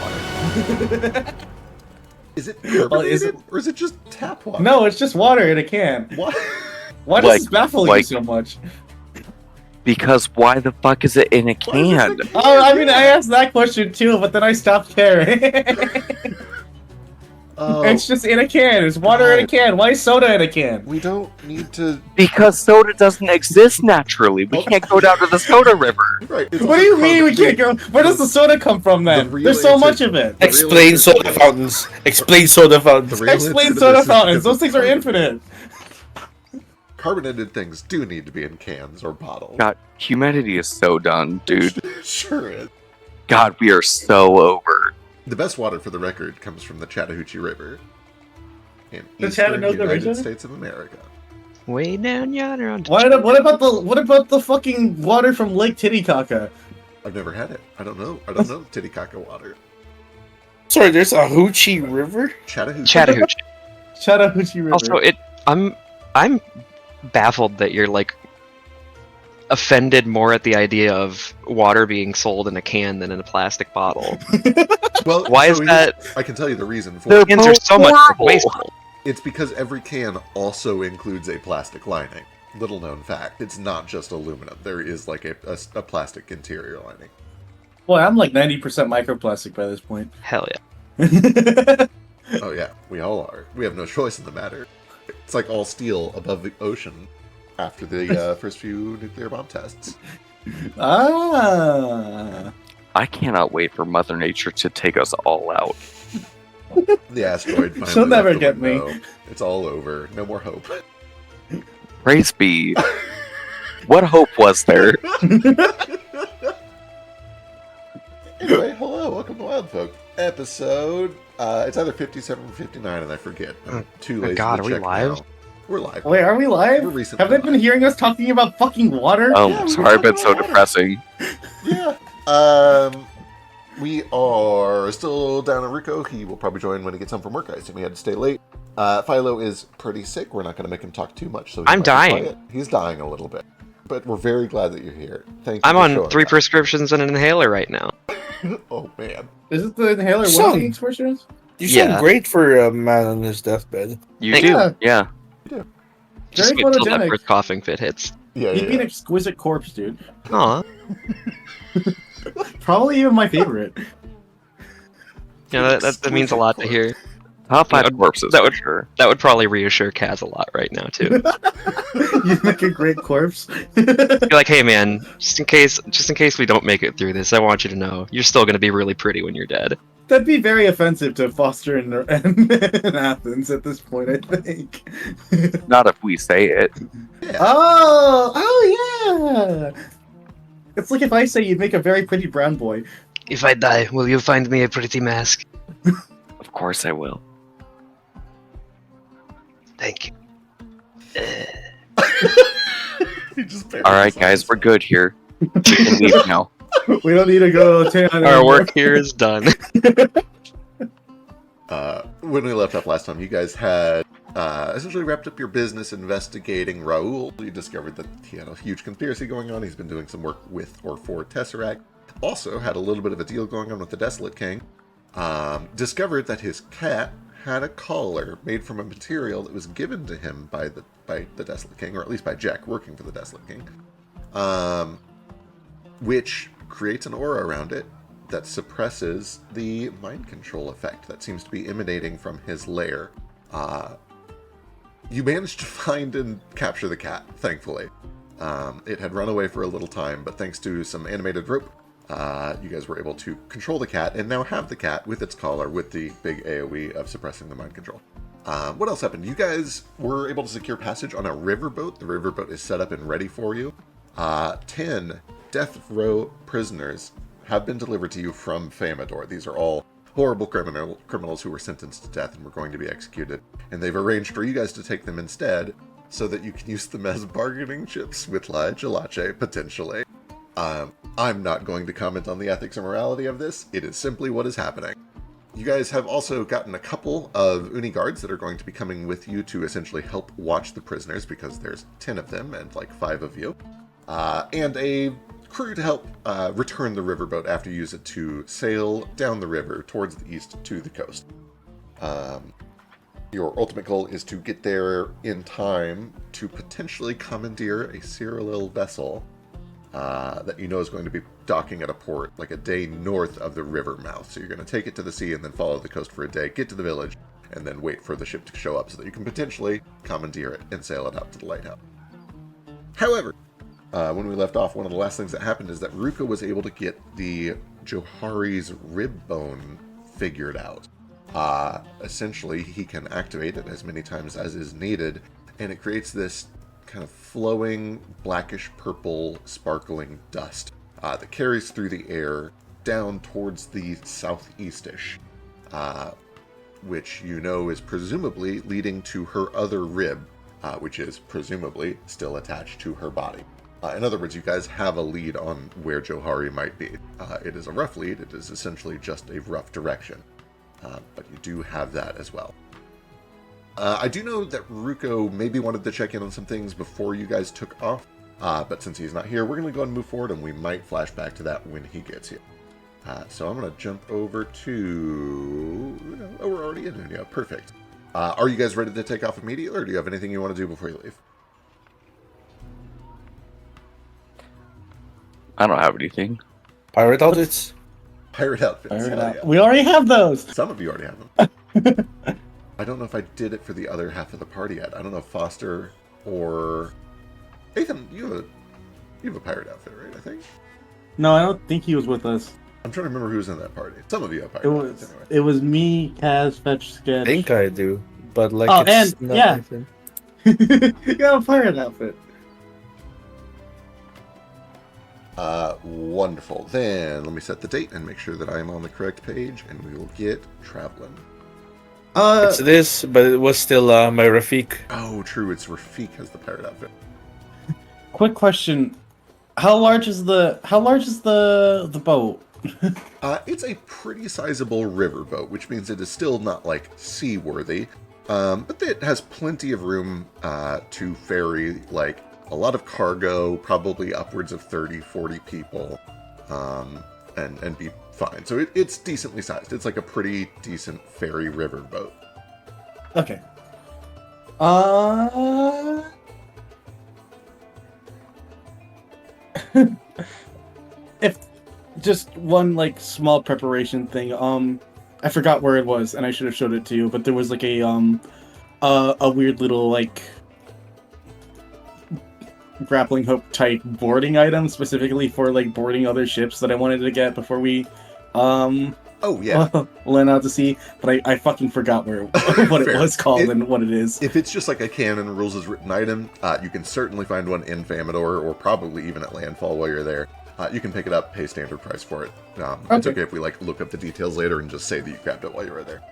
water. Is it carbonated, or is it just tap water? No, it's just water in a can. What? Why does this baffle you so much? Because why the fuck is it in a can? Oh, I mean, I asked that question too, but then I stopped caring. It's just in a can. It's water in a can. Why is soda in a can? We don't need to... Because soda doesn't exist naturally. We can't go down to the soda river. Right. What do you mean we can't go? Where does the soda come from then? There's so much of it. Explain soda fountains. Explain soda fountains. Explain soda fountains. Those things are infinite. Carbonated things do need to be in cans or bottles. God, humanity is so done, dude. Sure is. God, we are so over. The best water, for the record, comes from the Chattahoochee River in The eastern Chattanooga United River? States of America. Way down yonder on. What about the fucking water from Lake Titicaca? I've never had it. I don't know Titicaca water. Sorry, there's a Hoochie River? Chattahoochee. Chattahoochee River. Also, I'm baffled that you're like offended more at the idea of water being sold in a can than in a plastic bottle. Well, why is that? I can tell you the reason for it. Cans are so much more wasteful. It's because every can also includes a plastic lining. Little known fact, it's not just aluminum. There is like a plastic interior lining. Boy, I'm like 90% microplastic by this point. Hell yeah. Oh yeah, we all are. We have no choice in the matter. It's like all steel above the ocean after the first few nuclear bomb tests. Ah. I cannot wait for Mother Nature to take us all out. The asteroid finally She'll never left the get me. window. It's all over. No more hope. Praise be. What hope was there? Anyway, hello, welcome to Wildfolk. Episode, it's either 57 or 59, and I forget. I'm too lazy God, to are we check live? now. We're live. Wait, are we live? We're recently Have they been live. hearing us talking about fucking water? Oh, Yeah, we sorry, were I've been talking so about water. depressing. Yeah. We are still down at Rico. He will probably join when he gets home from work. I assume he had to stay late. Philo is pretty sick. We're not going to make him talk too much. So he I'm might be dying. quiet. He's dying a little bit. But we're very glad that you're here. Thank you. I'm for on showing 3 up. prescriptions and an inhaler right now. Oh, man. Is it the inhaler Son. one of the expressions? You Yeah. sound great for a man on his deathbed. You Thank do, you. yeah. Just Very wait till that photogenic. first coughing fit hits. Yeah, You'd be an yeah. exquisite corpse, dude. Aw. Probably even my favorite. Yeah, that means a lot to hear. Top 5 That would- corpses, that for would- sure. That would probably reassure Kaz a lot right now too. You make a great corpse. Be like, hey man, just in case we don't make it through this, I want you to know you're still gonna be really pretty when you're dead. That'd be very offensive to Foster and in Athens at this point, I think. Not if we say it. Oh yeah! It's like if I say you'd make a very pretty brown boy. If I die, will you find me a pretty mask? Of course I will. Thank you. He just buried Alright, his guys, eyes. we're good here. We can leave now. We don't need to go tan Our anymore. work here is done. When we left off last time, you guys had essentially wrapped up your business investigating Raoul. You discovered that he had a huge conspiracy going on. He's been doing some work with or for Tesseract. Also had a little bit of a deal going on with the Desolate King. Discovered that his cat had a collar made from a material that was given to him by the Desolate King, or at least by Jack working for the Desolate King, which creates an aura around it that suppresses the mind control effect that seems to be emanating from his lair. You managed to find and capture the cat, thankfully. It had run away for a little time, but thanks to some animated rope, you guys were able to control the cat and now have the cat with its collar with the big AoE of suppressing the mind control. What else happened? You guys were able to secure passage on a riverboat. The riverboat is set up and ready for you. 10 death row prisoners have been delivered to you from Famador. These are all horrible criminals who were sentenced to death and were going to be executed. And they've arranged for you guys to take them instead so that you can use them as bargaining chips with La Gelace, potentially. I'm not going to comment on the ethics or morality of this. It is simply what is happening. You guys have also gotten a couple of Uni guards that are going to be coming with you to essentially help watch the prisoners, because there's 10 of them and like 5 of you. And a crew to help return the riverboat after you use it to sail down the river towards the east to the coast. Your ultimate goal is to get there in time to potentially commandeer a Cyril vessel that you know is going to be docking at a port like a day north of the river mouth. So you're going to take it to the sea and then follow the coast for a day, get to the village, and then wait for the ship to show up so that you can potentially commandeer it and sail it out to the lighthouse. However, when we left off, one of the last things that happened is that Ruka was able to get the Johari's rib bone figured out. Essentially, he can activate it as many times as is needed, and it creates this kind of flowing, blackish purple, sparkling dust that carries through the air down towards the southeastish, which you know is presumably leading to her other rib, which is presumably still attached to her body. In other words, you guys have a lead on where Johari might be. It is a rough lead. It is essentially just a rough direction. But you do have that as well. I do know that Ruko maybe wanted to check in on some things before you guys took off. But since he's not here, we're going to go ahead and move forward, and we might flash back to that when he gets here. So I'm going to jump over to... Oh, we're already in Nunya. Perfect. Are you guys ready to take off immediately, or do you have anything you want to do before you leave? I don't have anything. Pirate outfits. Pirate outfits. Yeah. We already have those. Some of you already have them. I don't know if I did it for the other half of the party yet. I don't know if Foster or... Ethan, you have a pirate outfit, right, I think? No, I don't think he was with us. I'm trying to remember who was in that party. Some of you have pirate outfits, anyway. It was me, Kaz, Fetch, Sketch. I think I do, but like Oh, it's and- not yeah. my thing. You got a pirate outfit. Wonderful. Then, let me set the date and make sure that I am on the correct page, and we will get traveling. It's this, but it was still my Rafik. Oh, true. It's Rafik has the pirate outfit. Quick question: How large is the boat? It's a pretty sizable riverboat, which means it is still not like seaworthy, but it has plenty of room to ferry like a lot of cargo, probably upwards of 30, 40 people, and be fine. So it's decently sized. It's like a pretty decent ferry riverboat. Okay. If just one like small preparation thing. I forgot where it was, and I should have showed it to you. But there was like a weird little like grappling hook type boarding item specifically for like boarding other ships that I wanted to get before we Oh, yeah. went out to sea. But I fucking forgot where what it Fair. was called and what it is. If it's just like a canon rules as written item, you can certainly find one in Famador or probably even at Landfall while you're there. You can pick it up, pay standard price for it. It's okay if we like look up the details later and just say that you grabbed it while you were there.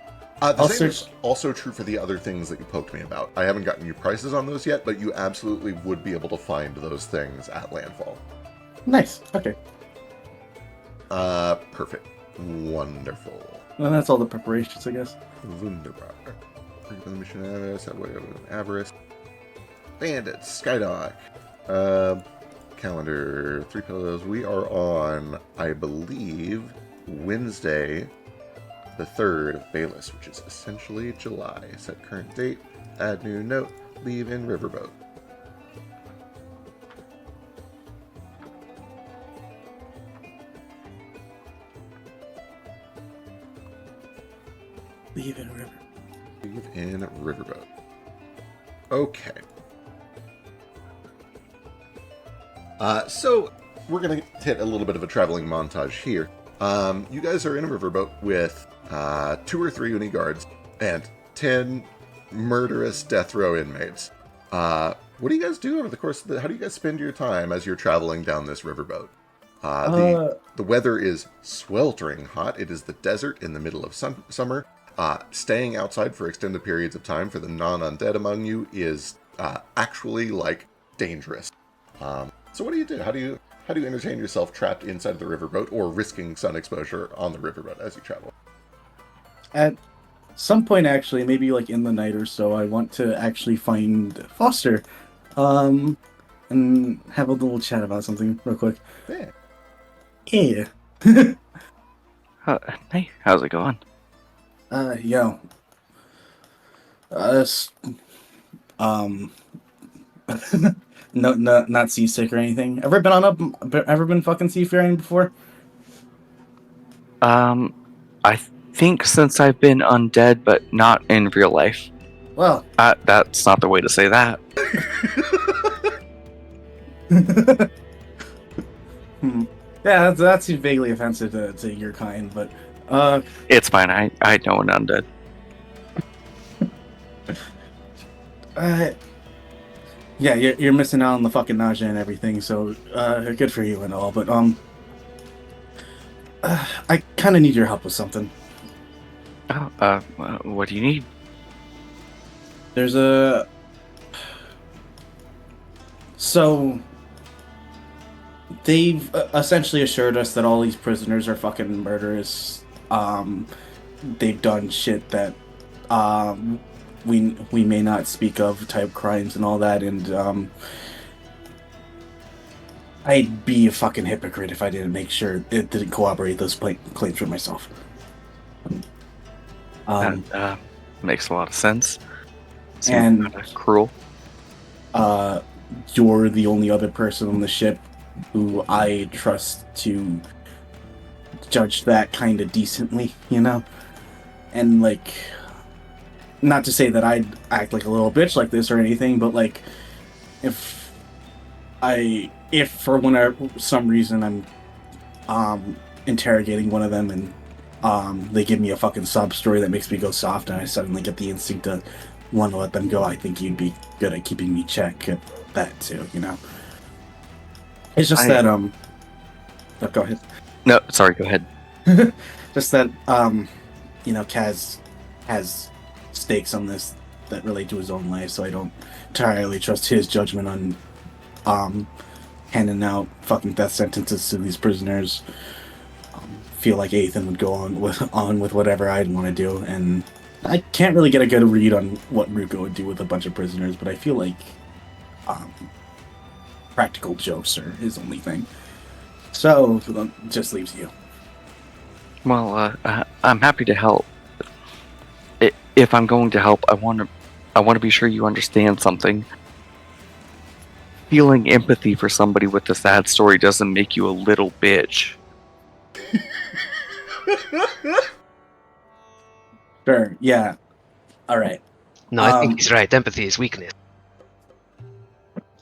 The same is also true for the other things that you poked me about. I haven't gotten you prices on those yet, but you absolutely would be able to find those things at Landfall. Nice. Okay. Perfect. Wonderful. Well, that's all the preparations, I guess. Wunderbar. Mission Avarice. Bandits. Skydock. Calendar. 3 pillows. We are on, I believe, Wednesday, the 3rd of Bayless, which is essentially July. Set current date. Add new note. Leave in riverboat. Leave in river. Leave in riverboat. Okay. So we're gonna hit a little bit of a traveling montage here. You guys are in a riverboat with 2 or 3 uni guards and 10 murderous death row inmates. What do you guys do over the course of how do you guys spend your time as you're traveling down this riverboat? The weather is sweltering hot. It is the desert in the middle of summer. Staying outside for extended periods of time for the non-undead among you is actually like dangerous. So what do you do? How do you entertain yourself trapped inside the riverboat or risking sun exposure on the riverboat as you travel? At some point, actually, maybe like in the night or so, I want to actually find Foster, and and have a little chat about something real quick. Yeah. Yeah. Hey, how's it going? Yo. S- um, no, not seasick or anything. Ever been fucking seafaring before? I think since I've been undead, but not in real life. Well, That's not the way to say that. yeah, that's vaguely offensive to your kind, but It's fine. I know an undead. yeah, you're missing out on the fucking nausea and everything. So, good for you and all, but I kind of need your help with something. Oh, what do you need? There's a so they've essentially assured us that all these prisoners are fucking murderers. They've done shit that we may not speak of, type crimes and all that, and I'd be a fucking hypocrite if I didn't make sure it didn't corroborate those claims for myself. That makes a lot of sense. Seems And kinda cruel. you're the only other person on the ship who I trust to judge that kind of decently, you know? And, like, not to say that I'd act like a little bitch like this or anything, but, like, if for some reason I'm interrogating one of them and they give me a fucking sob story that makes me go soft and I suddenly get the instinct to want to let them go, I think you'd be good at keeping me check at that too, you know? It's just that oh, go ahead. No, sorry. Go ahead. Just that you know, Kaz has stakes on this that relate to his own life, so I don't entirely trust his judgment on handing out fucking death sentences to these prisoners. Feel like Ethan would go on with whatever I'd want to do, and I can't really get a good read on what Ruko would do with a bunch of prisoners, but I feel like practical jokes are his only thing. So it just leaves you. Well, I'm happy to help. If I'm going to help, I want to be sure you understand something. Feeling empathy for somebody with a sad story doesn't make you a little bitch. Sure, yeah. Alright. No, I think he's right. Empathy is weakness.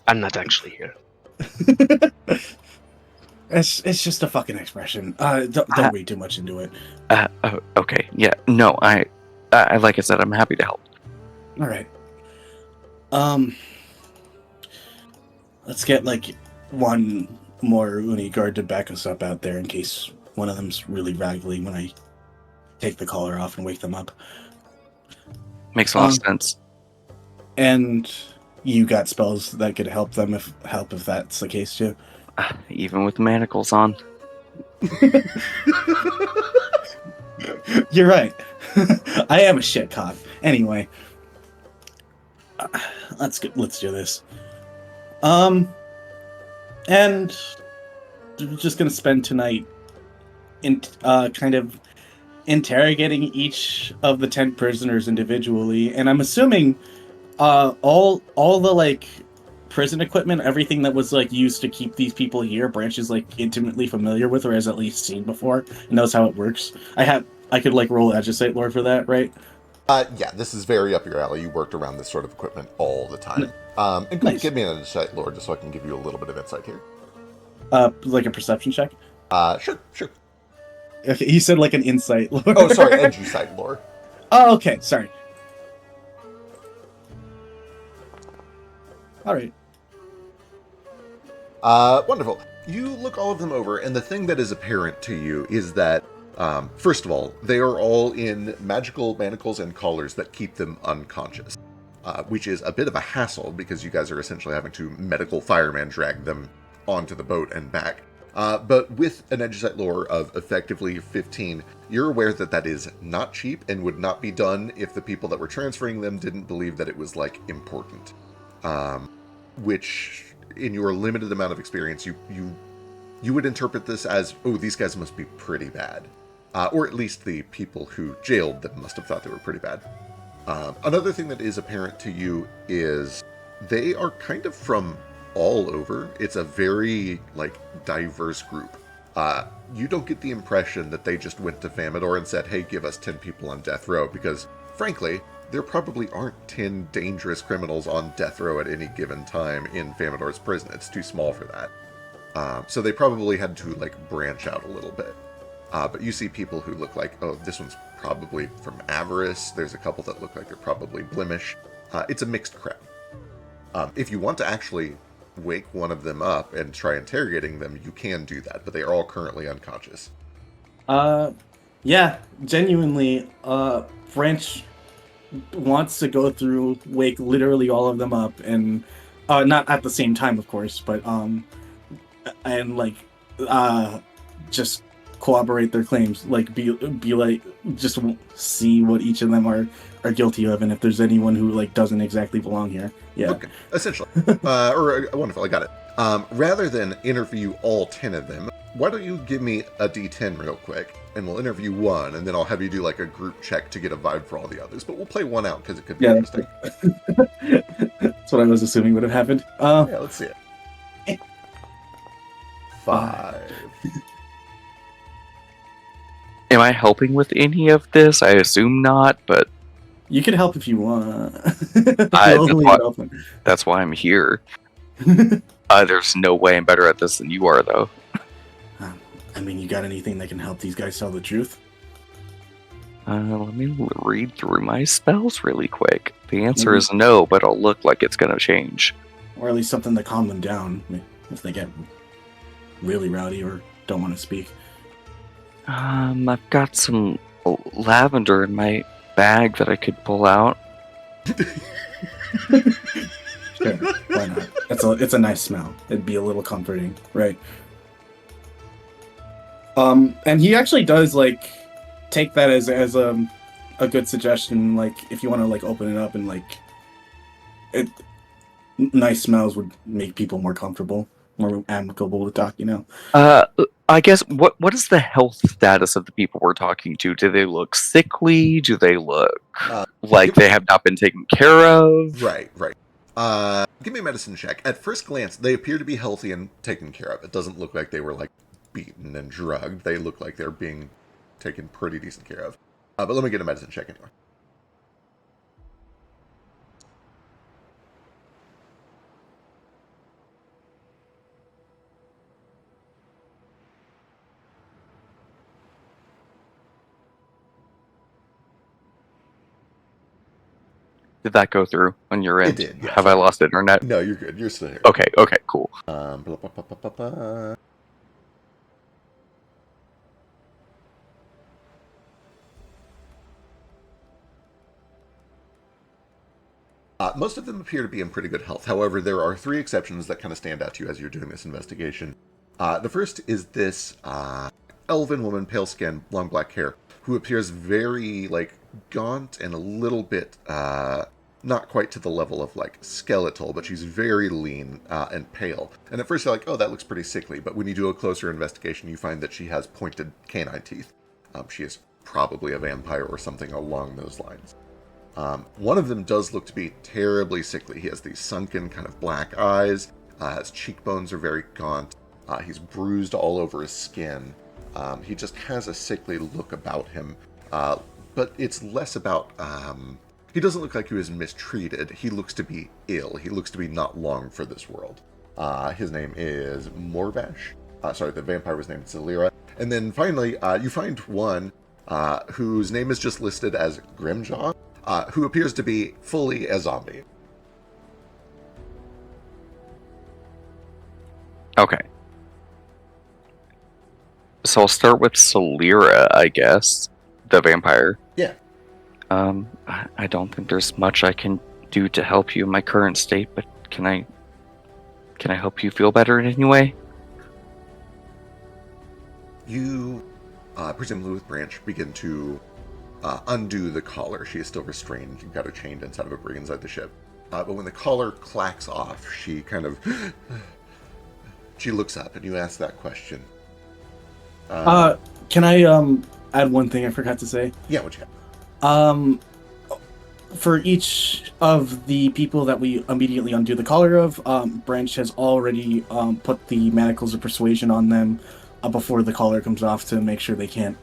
I'm not actually here. It's just a fucking expression. Don't read too much into it. Okay, yeah, no, I like I said, I'm happy to help. Alright. Let's get, like, one more Uni guard to back us up out there in case one of them's really raggedy when I take the collar off and wake them up. Makes a lot of sense. And you got spells that could help them if that's the case too. Even with manacles on. You're right. I am a shit cop. Anyway, let's do this. And we're just gonna spend tonight in kind of interrogating each of the 10 prisoners individually, and I'm assuming all the like prison equipment, everything that was like used to keep these people here, Branch is like intimately familiar with or has at least seen before and knows how it works. I could like roll Agisite lore for that, right? Yeah, this is very up your alley. You worked around this sort of equipment all the time. And Nice. give me an insight lore just so I can give you a little bit of insight here. Like a perception check. Sure. Okay, he said like an insight lore. Oh, sorry, edgy-side lore. Oh, okay, sorry. All right. Wonderful. You look all of them over, and the thing that is apparent to you is that, first of all, they are all in magical manacles and collars that keep them unconscious, which is a bit of a hassle because you guys are essentially having to medical fireman drag them onto the boat and back. But with an Edgesight lore of effectively 15, you're aware that that is not cheap and would not be done if the people that were transferring them didn't believe that it was, like, important. Which in your limited amount of experience, you would interpret this as, oh, these guys must be pretty bad. Or at least the people who jailed them must have thought they were pretty bad. Another thing that is apparent to you is they are kind of from all over. It's a very, like, diverse group. You don't get the impression that they just went to Famador and said, hey, give us 10 people on death row, because, frankly, there probably aren't 10 dangerous criminals on death row at any given time in Famador's prison. It's too small for that. So they probably had to, like, branch out a little bit. But you see people who look like, oh, this one's probably from Avarice. There's a couple that look like they're probably Blemish. It's a mixed crowd. If you want to actually wake one of them up and try interrogating them, you can do that, but they are all currently unconscious. Yeah, genuinely, French wants to go through, wake literally all of them up, and not at the same time, of course, but and like just corroborate their claims, like be like, just see what each of them are guilty of, and if there's anyone who like doesn't exactly belong here. Yeah. Okay. Essentially. Wonderful, I got it. Rather than interview all 10 of them, why don't you give me a D10 real quick, and we'll interview one, and then I'll have you do like a group check to get a vibe for all the others, but we'll play one out because it could be interesting. That's what I was assuming would have happened. Yeah, let's see it. 5. Am I helping with any of this? I assume not, but you can help if you want. That's why I'm here. There's no way I'm better at this than you are, though. I mean, you got anything that can help these guys tell the truth? Let me read through my spells really quick. The answer is no, but it'll look like it's going to change. Or at least something to calm them down if they get really rowdy or don't want to speak. I've got some lavender in my bag that I could pull out. Sure, why not? It's a nice smell. It'd be a little comforting, right? And he actually does like take that as a good suggestion. Like if you want to like open it up and like nice smells would make people more comfortable, more amicable to talk. You know. I guess what is the health status of the people we're talking to? Do they look sickly? Do they look like they have not been taken care of? Right. Give me a medicine check. At first glance, they appear to be healthy and taken care of. It doesn't look like they were like beaten and drugged. They look like they're being taken pretty decent care of. But let me get a medicine check anyway. Did that go through on your end? It did, yes. Have I lost internet? No, you're good. You're still here. Okay, cool. Most of them appear to be in pretty good health. However, there are 3 exceptions that kind of stand out to you as you're doing this investigation. The first is this elven woman, pale skin, long black hair, who appears very, like, gaunt and a little bit, not quite to the level of, like, skeletal, but she's very lean and pale. And at first you're like, oh, that looks pretty sickly, but when you do a closer investigation, you find that she has pointed canine teeth. She is probably a vampire or something along those lines. One of them does look to be terribly sickly. He has these sunken kind of black eyes. His cheekbones are very gaunt. He's bruised all over his skin. He just has a sickly look about him. But it's less about... he doesn't look like he was mistreated. He looks to be ill. He looks to be not long for this world. His name is Morvash. The vampire was named Zelira. And then finally, you find one whose name is just listed as Grimjaw. Who appears to be fully a zombie. Okay. So I'll start with Solira, I guess. The vampire. Yeah. I don't think there's much I can do to help you in my current state, but can I help you feel better in any way? You, presumably with Branch, begin to undo the collar. She is still restrained. You've got her chained inside of a brig inside the ship. But when the collar clacks off, she kind of she looks up, and you ask that question. Can I add one thing I forgot to say? Yeah, what you got? For each of the people that we immediately undo the collar of, Branch has already put the manacles of persuasion on them before the collar comes off to make sure they can't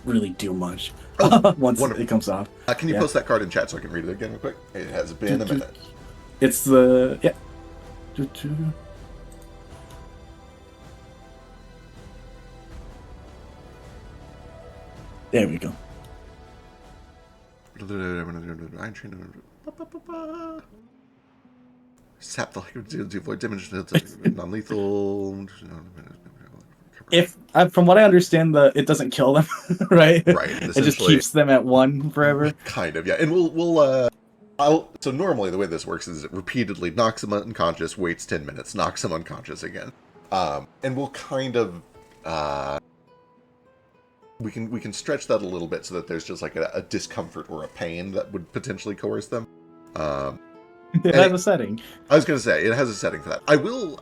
really do much once wonderful. it comes off. Can you post that card in chat so I can read it again real quick? It has been a minute. It's the There we go. Sap the avoid damage, non-lethal. If from what I understand, it doesn't kill them, right? Right. It just keeps them at 1 forever. Kind of, yeah. And so normally the way this works is it repeatedly knocks them unconscious, waits 10 minutes, knocks them unconscious again, and we'll kind of we can stretch that a little bit so that there's just like a discomfort or a pain that would potentially coerce them. It has a setting. I was going to say it has a setting for that. I will.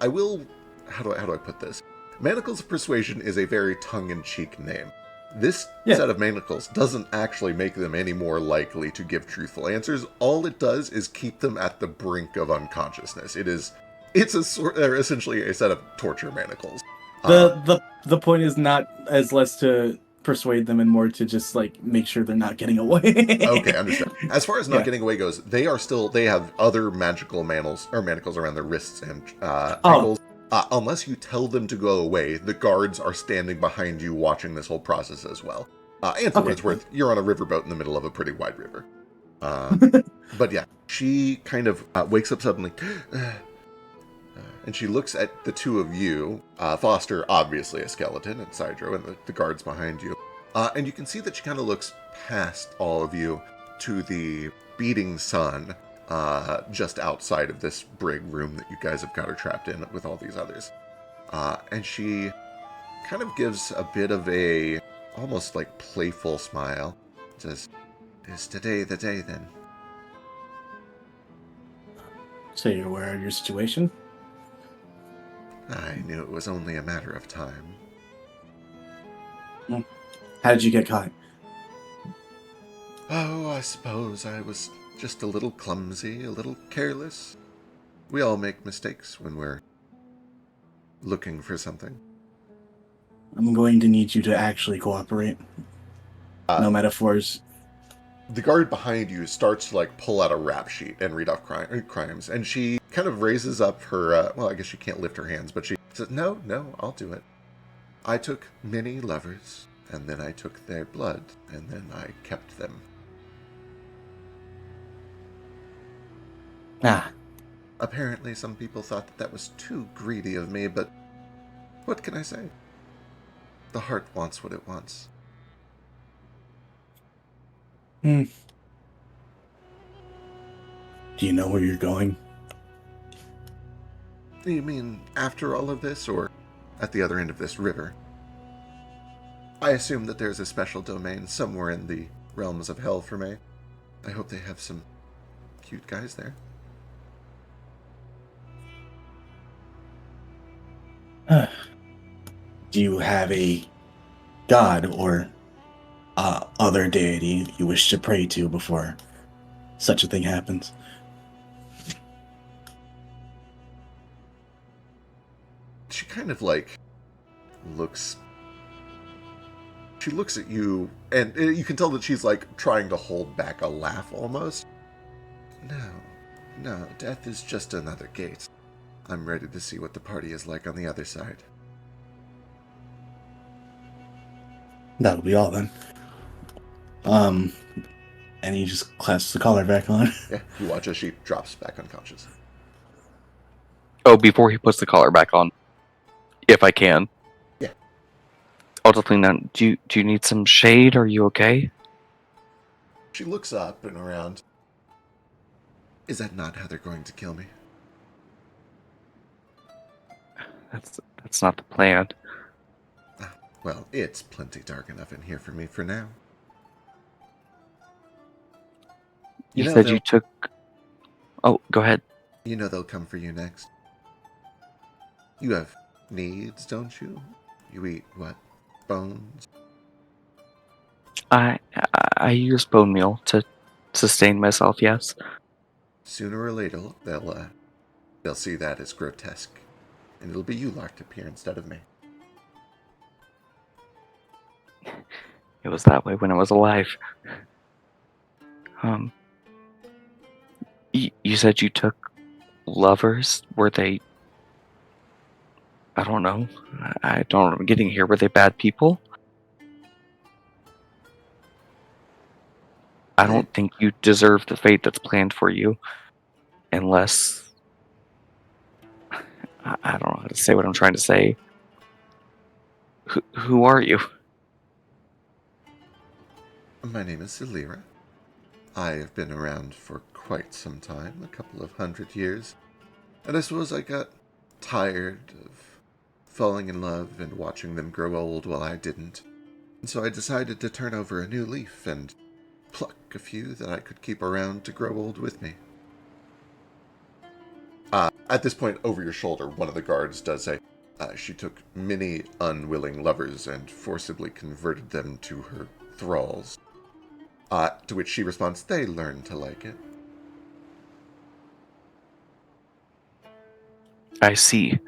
How do I put this? Manacles of Persuasion is a very tongue-in-cheek name. This set of manacles doesn't actually make them any more likely to give truthful answers. All it does is keep them at the brink of unconsciousness. They're essentially a set of torture manacles. The point is not as less to persuade them and more to just like make sure they're not getting away. Okay, understand. As far as not getting away goes, they have other magical manacles around their wrists and ankles. Unless you tell them to go away, the guards are standing behind you watching this whole process as well. And for what it's worth, you're on a riverboat in the middle of a pretty wide river. But yeah, she kind of wakes up suddenly, and she looks at the two of you, Foster, obviously a skeleton, and Sidro, and the guards behind you. And you can see that she kind of looks past all of you to the beating sun, just outside of this brig room that you guys have got her trapped in with all these others. And she kind of gives a bit of a almost like playful smile. Says, "Is today the day then?" So you're aware of your situation? I knew it was only a matter of time. How did you get caught? Oh, I suppose I was just a little clumsy, a little careless. We all make mistakes when we're looking for something. I'm going to need you to actually cooperate. No metaphors. The guard behind you starts to pull out a rap sheet and read off crimes, and she kind of raises up her, well, I guess she can't lift her hands, but she says, no, I'll do it. I took many lovers, and then I took their blood, and then I kept them. Apparently some people thought that was too greedy of me, but what can I say? The heart wants what it wants. Do you know where you're going? You mean after all of this, or at the other end of this river? I assume that there's a special domain somewhere in the realms of hell for me. I hope they have some cute guys there. Do you have a god or other deity you wish to pray to before such a thing happens? She kind of looks. She looks at you, and you can tell that she's trying to hold back a laugh almost. No, death is just another gate. I'm ready to see what the party is like on the other side. That'll be all then. And he just clasps the collar back on. Yeah, you watch as she drops back unconscious. Oh, before he puts the collar back on, if I can. Yeah. I'll just lean down. Do you need some shade? Are you okay? She looks up and around. Is that not how they're going to kill me? That's not the plan. Well, it's plenty dark enough in here for me for now. You said you took Go ahead. You know they'll come for you next. You have needs, don't you? You eat what? Bones? I use bone meal to sustain myself. Yes. Sooner or later, they'll see that as grotesque, and it'll be you locked up here instead of me. It was that way when I was alive. You said you took lovers. Were they? I don't know. I don't. I'm getting here. Were they bad people? I don't think you deserve the fate that's planned for you, unless I don't know how to say what I'm trying to say. Who are you? My name is Zelira. I have been around for quite some time, a couple of 100 years, and I suppose I got tired of falling in love and watching them grow old while I didn't. And so I decided to turn over a new leaf and pluck a few that I could keep around to grow old with me. At this point, over your shoulder, one of the guards does say, she took many unwilling lovers and forcibly converted them to her thralls. To which she responds, they learned to like it. I see.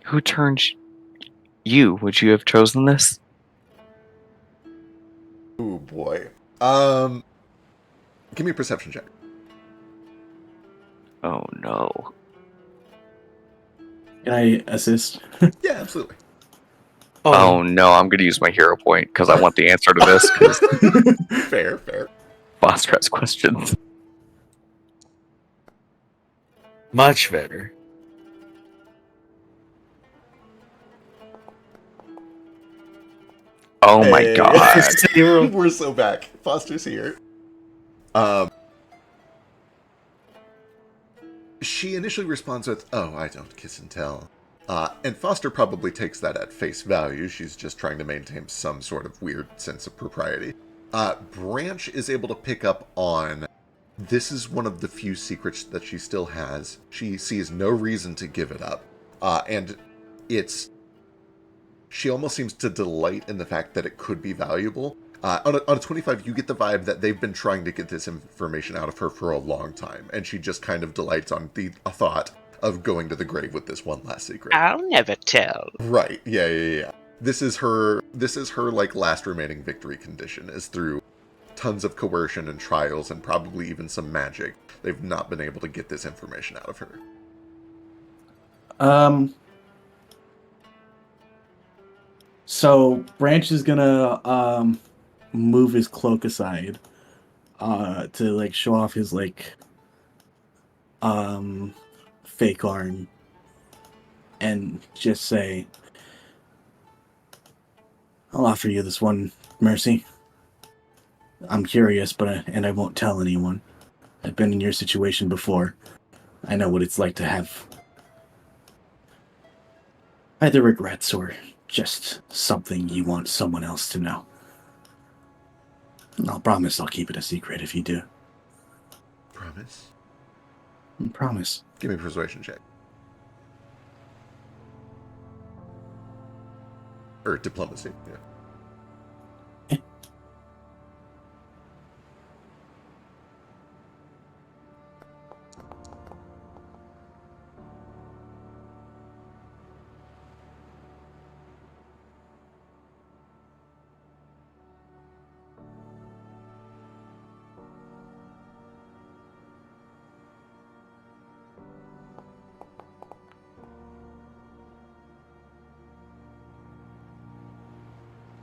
Who turned you? Would you have chosen this? Ooh, boy. Give me a perception check. Oh no. Can I assist? Yeah, absolutely. Oh no, I'm gonna use my hero point because I want the answer to this. Because Fair. Foster has questions. Much better. Oh my Hey. god. We're so back. Foster's here. She initially responds with, oh, I don't kiss and tell. And Foster probably takes that at face value. She's just trying to maintain some sort of weird sense of propriety. Branch is able to pick up on this is one of the few secrets that she still has. She sees no reason to give it up. And she almost seems to delight in the fact that it could be valuable. On a 25, you get the vibe that they've been trying to get this information out of her for a long time, and she just kind of delights on the thought of going to the grave with this one last secret. I'll never tell. Right? Yeah. This is her like last remaining victory condition, is through tons of coercion and trials and probably even some magic. They've not been able to get this information out of her. So Branch is gonna move his cloak aside to like show off his like fake arm and just say, I'll offer you this one mercy. I'm curious, and I won't tell anyone. I've been in your situation before. I know what it's like to have either regrets or just something you want someone else to know. I'll promise I'll keep it a secret if you do. Promise? Promise. Give me a persuasion check. Or diplomacy, yeah.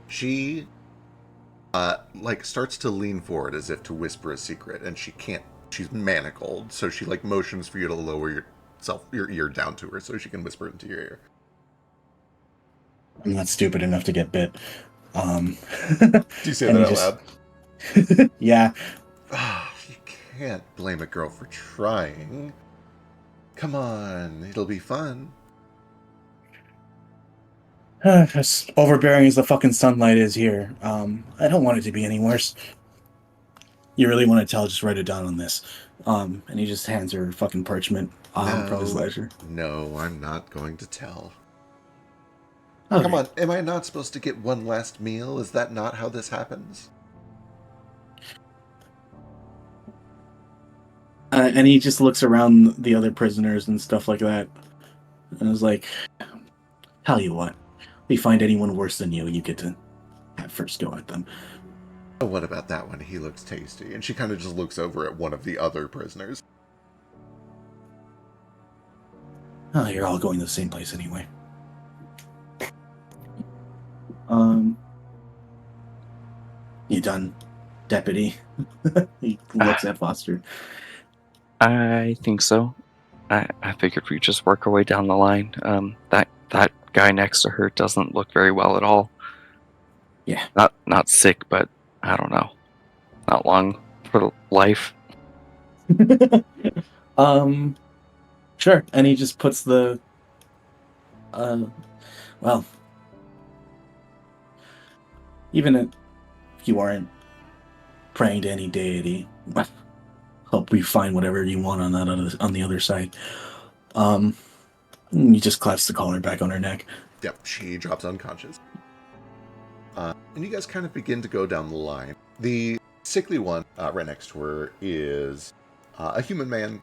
She starts to lean forward as if to whisper a secret, and she can't. She's manacled, so she motions for you to lower your ear down to her so she can whisper into your ear. I'm not stupid enough to get bit. Do you say that out loud? Yeah. You can't blame a girl for trying. Come on, it'll be fun. As overbearing as the fucking sunlight is here, I don't want it to be any worse. you really want to tell, just write it down on this. And he just hands her fucking parchment from his ledger. No, I'm not going to tell. Okay. Come on, am I not supposed to get one last meal? Is that not how this happens? And he just looks around the other prisoners and stuff like that. And is like, tell you what, if we find anyone worse than you, you get to have first go at them. Oh, what about that one? He looks tasty. And she kind of just looks over at one of the other prisoners. Oh, you're all going to the same place anyway. You done, deputy? He looks at Foster. I think so. I figured we just work our way down the line. That guy next to her doesn't look very well at all. Yeah. Not sick, but I don't know. Not long for life. Sure. And he just puts the well, even if you aren't praying to any deity, hope we find whatever you want on the other side. He just claps the collar back on her neck. Yep, she drops unconscious. And you guys kind of begin to go down the line. The sickly one right next to her is a human man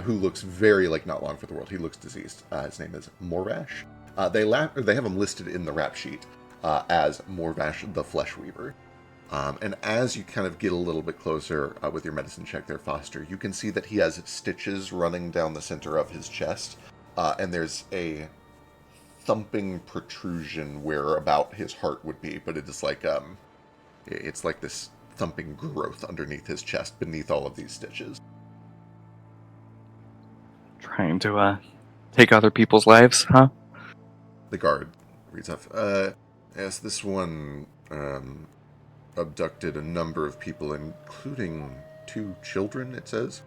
who looks very like not long for the world. He looks diseased. His name is Morvash. They have him listed in the rap sheet as Morvash the Flesh Weaver. And as you kind of get a little bit closer with your medicine check there, Foster, you can see that he has stitches running down the center of his chest. And there's a thumping protrusion where about his heart would be, but it is like it's like this thumping growth underneath his chest, beneath all of these stitches. Trying to take other people's lives, huh? The guard reads off. Yes, this one abducted a number of people, including 2 children, it says,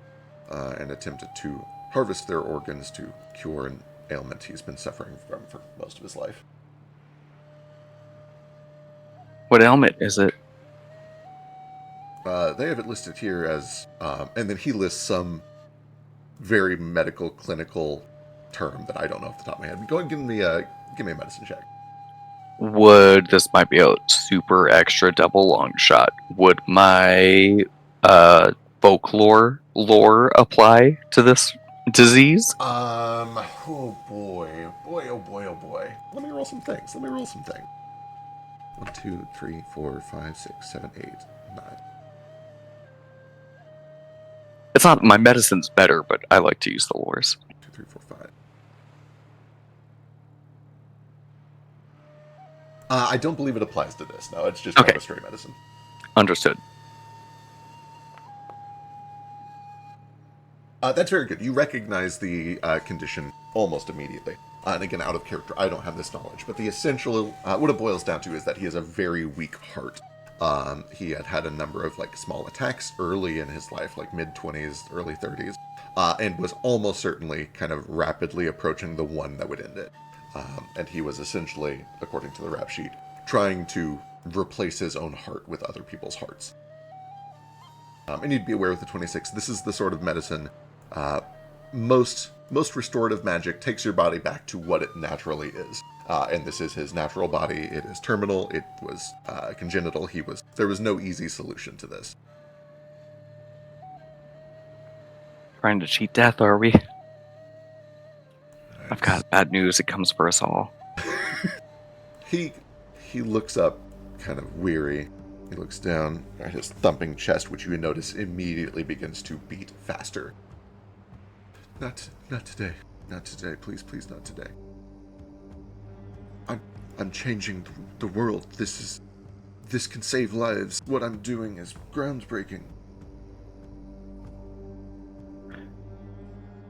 and attempted to harvest their organs to cure an ailment he's been suffering from for most of his life. What ailment is it? They have it listed here as, and then he lists some very medical, clinical term that I don't know off the top of my head. Go ahead and give me a medicine check. This might be a super extra double long shot. Would my folklore lore apply to this disease? Oh boy. Let me roll some things. 1, 2, 3, 4, 5, 6, 7, 8, 9. It's not my medicine's better, but I like to use the lores. 2, 3, 4, 5. I don't believe it applies to this. No, it's just kind of a straight medicine. Understood. That's very good. You recognize the condition almost immediately. And again, out of character, I don't have this knowledge. But the essential, what it boils down to is that he has a very weak heart. He had a number of small attacks early in his life, like mid-20s, early 30s, and was almost certainly kind of rapidly approaching the one that would end it. And he was essentially, according to the rap sheet, trying to replace his own heart with other people's hearts. And you'd be aware with the 26, this is the sort of medicine most restorative magic takes your body back to what it naturally is. And this is his natural body. It is terminal. It was congenital. There was no easy solution to this. Trying to cheat death, are we? I've got bad news. It comes for us all. He looks up, kind of weary. He looks down at his thumping chest, which you notice immediately begins to beat faster. Not today. Not today. Please, not today. I'm changing the world. This can save lives. What I'm doing is groundbreaking.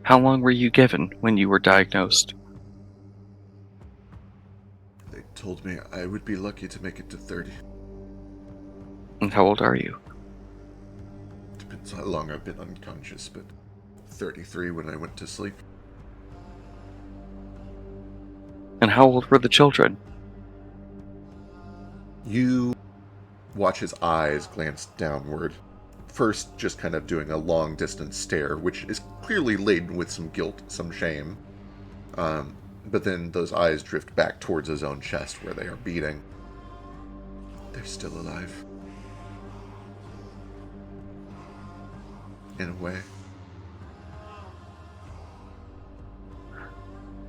How long were you given when you were diagnosed? They told me I would be lucky to make it to 30. And how old are you? Depends how long I've been unconscious, but 33 when I went to sleep. And how old were the children? You watch his eyes glance downward, first just kind of doing a long distance stare, which is clearly laden with some guilt, some shame. But then those eyes drift back towards his own chest where they are beating. They're still alive. In a way.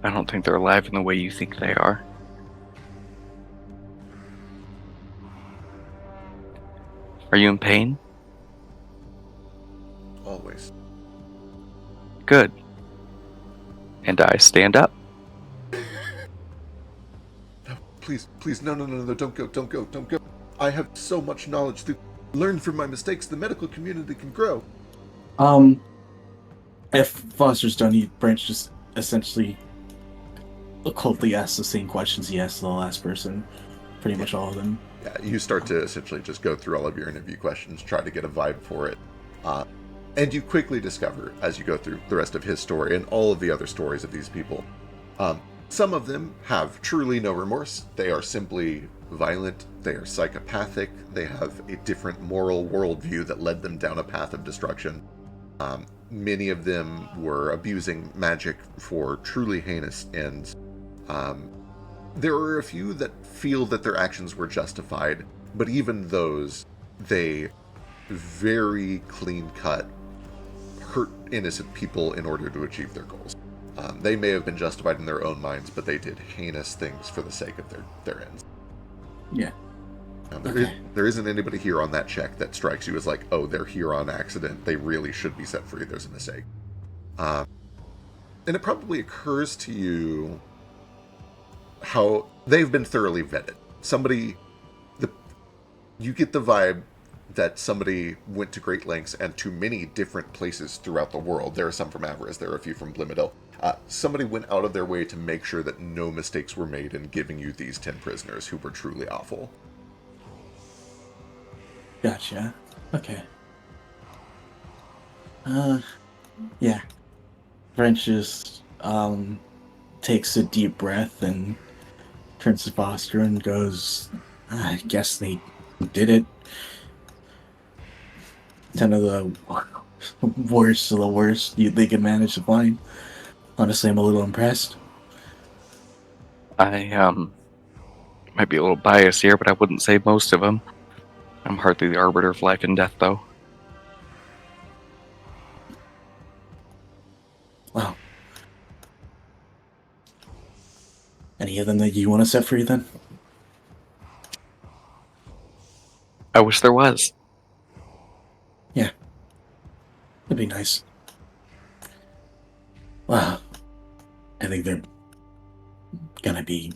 I don't think they're alive in the way you think they are. Are you in pain? Always. Good. And I stand up. No, please, no, don't go. I have so much knowledge to learn from my mistakes. The medical community can grow. If Foster's done, Branch just essentially coldly asks the same questions he asked the last person. Pretty much all of them. Yeah, you start to essentially just go through all of your interview questions, try to get a vibe for it. And you quickly discover, as you go through the rest of his story and all of the other stories of these people, some of them have truly no remorse. They are simply violent. They are psychopathic. They have a different moral worldview that led them down a path of destruction. Many of them were abusing magic for truly heinous ends. There are a few that feel that their actions were justified, but even those, they very clean-cut hurt innocent people in order to achieve their goals. They may have been justified in their own minds, but they did heinous things for the sake of their ends. Yeah. There isn't anybody here on that check that strikes you as like, oh, they're here on accident. They really should be set free. There's a mistake. And it probably occurs to you how they've been thoroughly vetted. You get the vibe that somebody went to great lengths and to many different places throughout the world. There are some from Avarice, there are a few from Blimidel. Somebody went out of their way to make sure that no mistakes were made in giving you these 10 prisoners who were truly awful. Gotcha. Okay. Yeah. French just takes a deep breath and turns to Foster and goes, I guess they did it. 10 of the worst of the worst they could manage to find. Honestly, I'm a little impressed. I might be a little biased here, but I wouldn't say most of them. I'm hardly the arbiter of life and death, though. Wow. Any of them that you want to set free, then? I wish there was. Yeah. That'd be nice. Wow. I think they're gonna be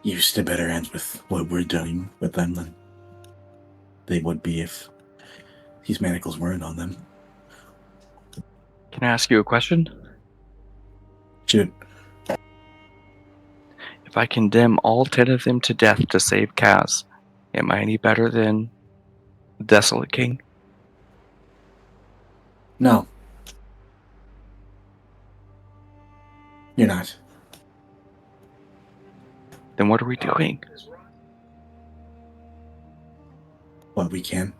used to better ends with what we're doing with them than they would be if these manacles weren't on them. Can I ask you a question? Shoot. If I condemn all 10 of them to death to save Kaz, am I any better than Desolate King? No. You're not. Then what are we doing? What we can.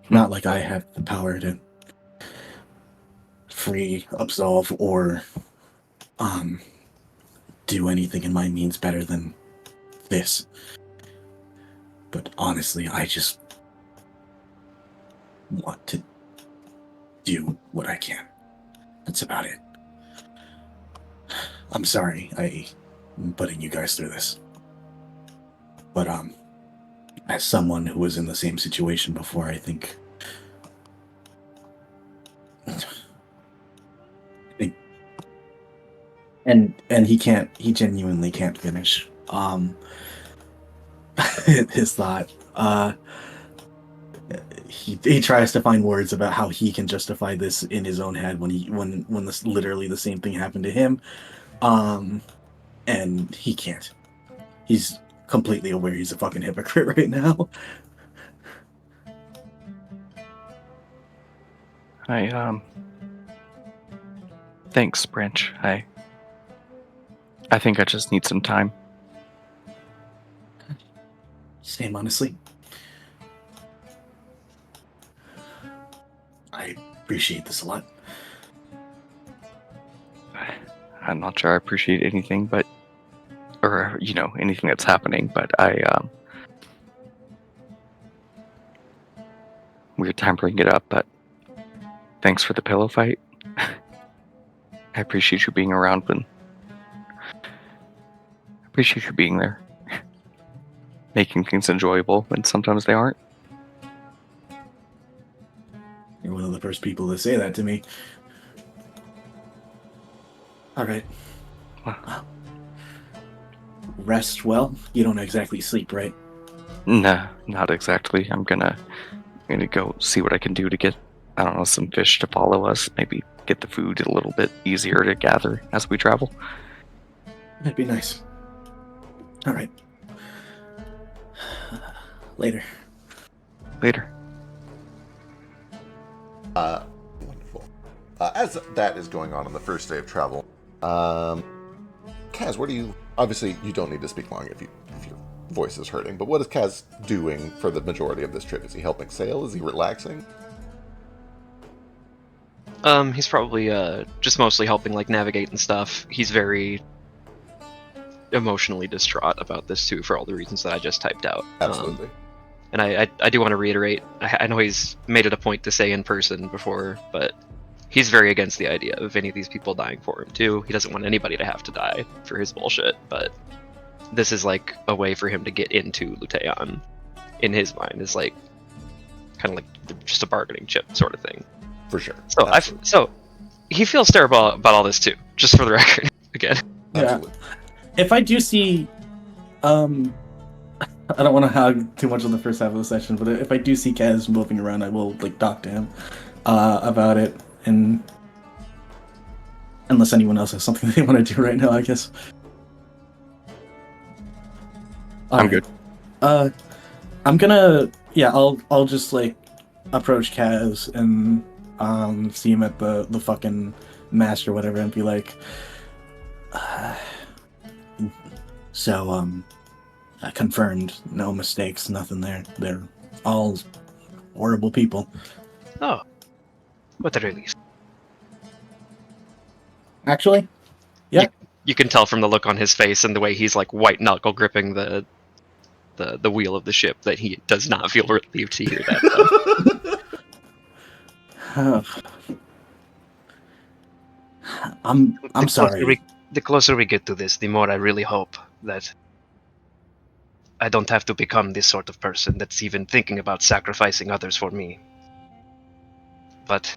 Not like I have the power to free, absolve, or do anything in my means better than this. But honestly, I just want to do what I can. That's about it. I'm sorry I'm putting you guys through this. But as someone who was in the same situation before, I think and he genuinely can't finish his thought. He tries to find words about how he can justify this in his own head when this literally the same thing happened to him, and he can't. He's completely aware he's a fucking hypocrite right now. Thanks, Branch. I think I just need some time. Same, honestly. I appreciate this a lot. I'm not sure I appreciate anything, but or anything that's happening. But weird time bringing it up. But thanks for the pillow fight. I appreciate you being around when. I appreciate you being there, making things enjoyable when sometimes they aren't. You're one of the first people to say that to me. All right. Wow. Rest well. You don't exactly sleep, right? Nah, not exactly. I'm gonna go see what I can do to get, I don't know, some fish to follow us. Maybe get the food a little bit easier to gather as we travel. That'd be nice. All right. Later. Later. Wonderful. As that is going on the first day of travel, Kaz, what do you? Obviously, you don't need to speak long if your voice is hurting. But what is Kaz doing for the majority of this trip? Is he helping sail? Is he relaxing? He's probably just mostly helping like navigate and stuff. He's very emotionally distraught about this too, for all the reasons that I just typed out. Absolutely. And I do want to reiterate, I know he's made it a point to say in person before, but he's very against the idea of any of these people dying for him too. He doesn't want anybody to have to die for his bullshit, but this is like a way for him to get into Luteon. In his mind, is like kind of like just a bargaining chip sort of thing. For sure. So he feels terrible about all this too, just for the record. Again. Yeah. Absolutely. If I do see, I don't want to hog too much on the first half of the session, but if I do see Kaz moving around, I will like talk to him about it, and unless anyone else has something they want to do right now, I guess. I'm good. I'm gonna I'll just like approach Kaz and see him at the fucking mast or whatever and be like, confirmed, no mistakes, nothing there. They're all horrible people. Oh, what a relief. Actually, yeah. You can tell from the look on his face and the way he's like white knuckle gripping the wheel of the ship that he does not feel relieved to hear that. I'm sorry. The closer we get to this, the more I really hope that I don't have to become this sort of person that's even thinking about sacrificing others for me. But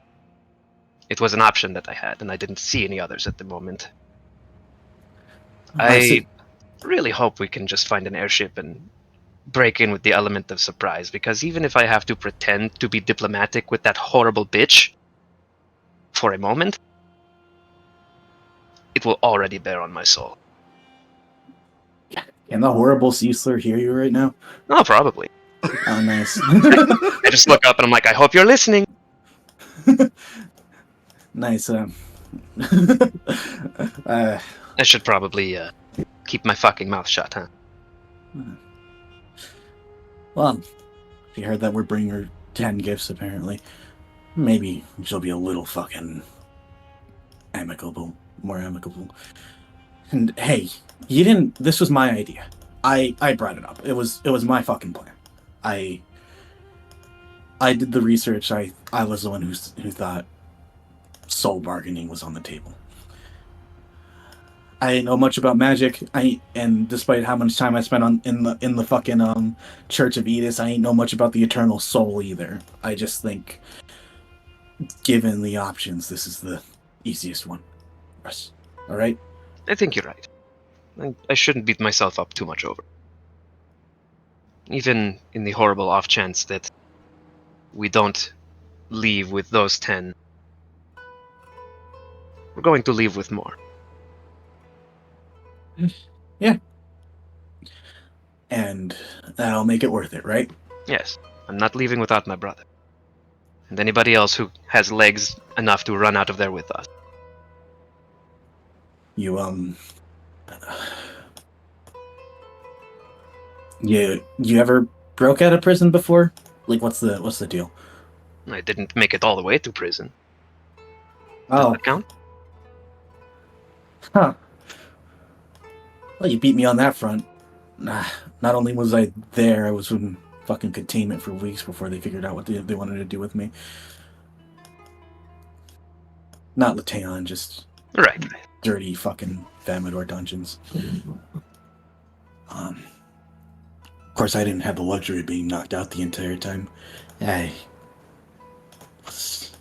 it was an option that I had, and I didn't see any others at the moment. I really hope we can just find an airship and break in with the element of surprise, because even if I have to pretend to be diplomatic with that horrible bitch for a moment, it will already bear on my soul. Can the horrible Cecler hear you right now? Oh, probably. Oh, nice. I just look up and I'm like, I hope you're listening. Nice. I should probably keep my fucking mouth shut, huh? Well, she heard that we're bringing her 10 gifts, apparently. Maybe she'll be a little fucking more amicable. And hey, you didn't. This was my idea. I brought it up. It was my fucking plan. I did the research. I was the one who thought soul bargaining was on the table. I didn't know much about magic. And despite how much time I spent in the fucking Church of Edis, I ain't know much about the eternal soul either. I just think, given the options, this is the easiest one for us. All right. I think you're right. I shouldn't beat myself up too much over it. Even in the horrible off chance that we don't leave with those 10, we're going to leave with more. Yeah. And that'll make it worth it, right? Yes, I'm not leaving without my brother. And anybody else who has legs enough to run out of there with us. You, You ever broke out of prison before? Like, what's the deal? I didn't make it all the way to prison. Does Oh, that count? huh. Well, you beat me on that front. Nah, not only was I there, I was in fucking containment for weeks before they figured out what they wanted to do with me. Not Lateon, just Right. dirty fucking Vamador dungeons. Of course, I didn't have the luxury of being knocked out the entire time. I was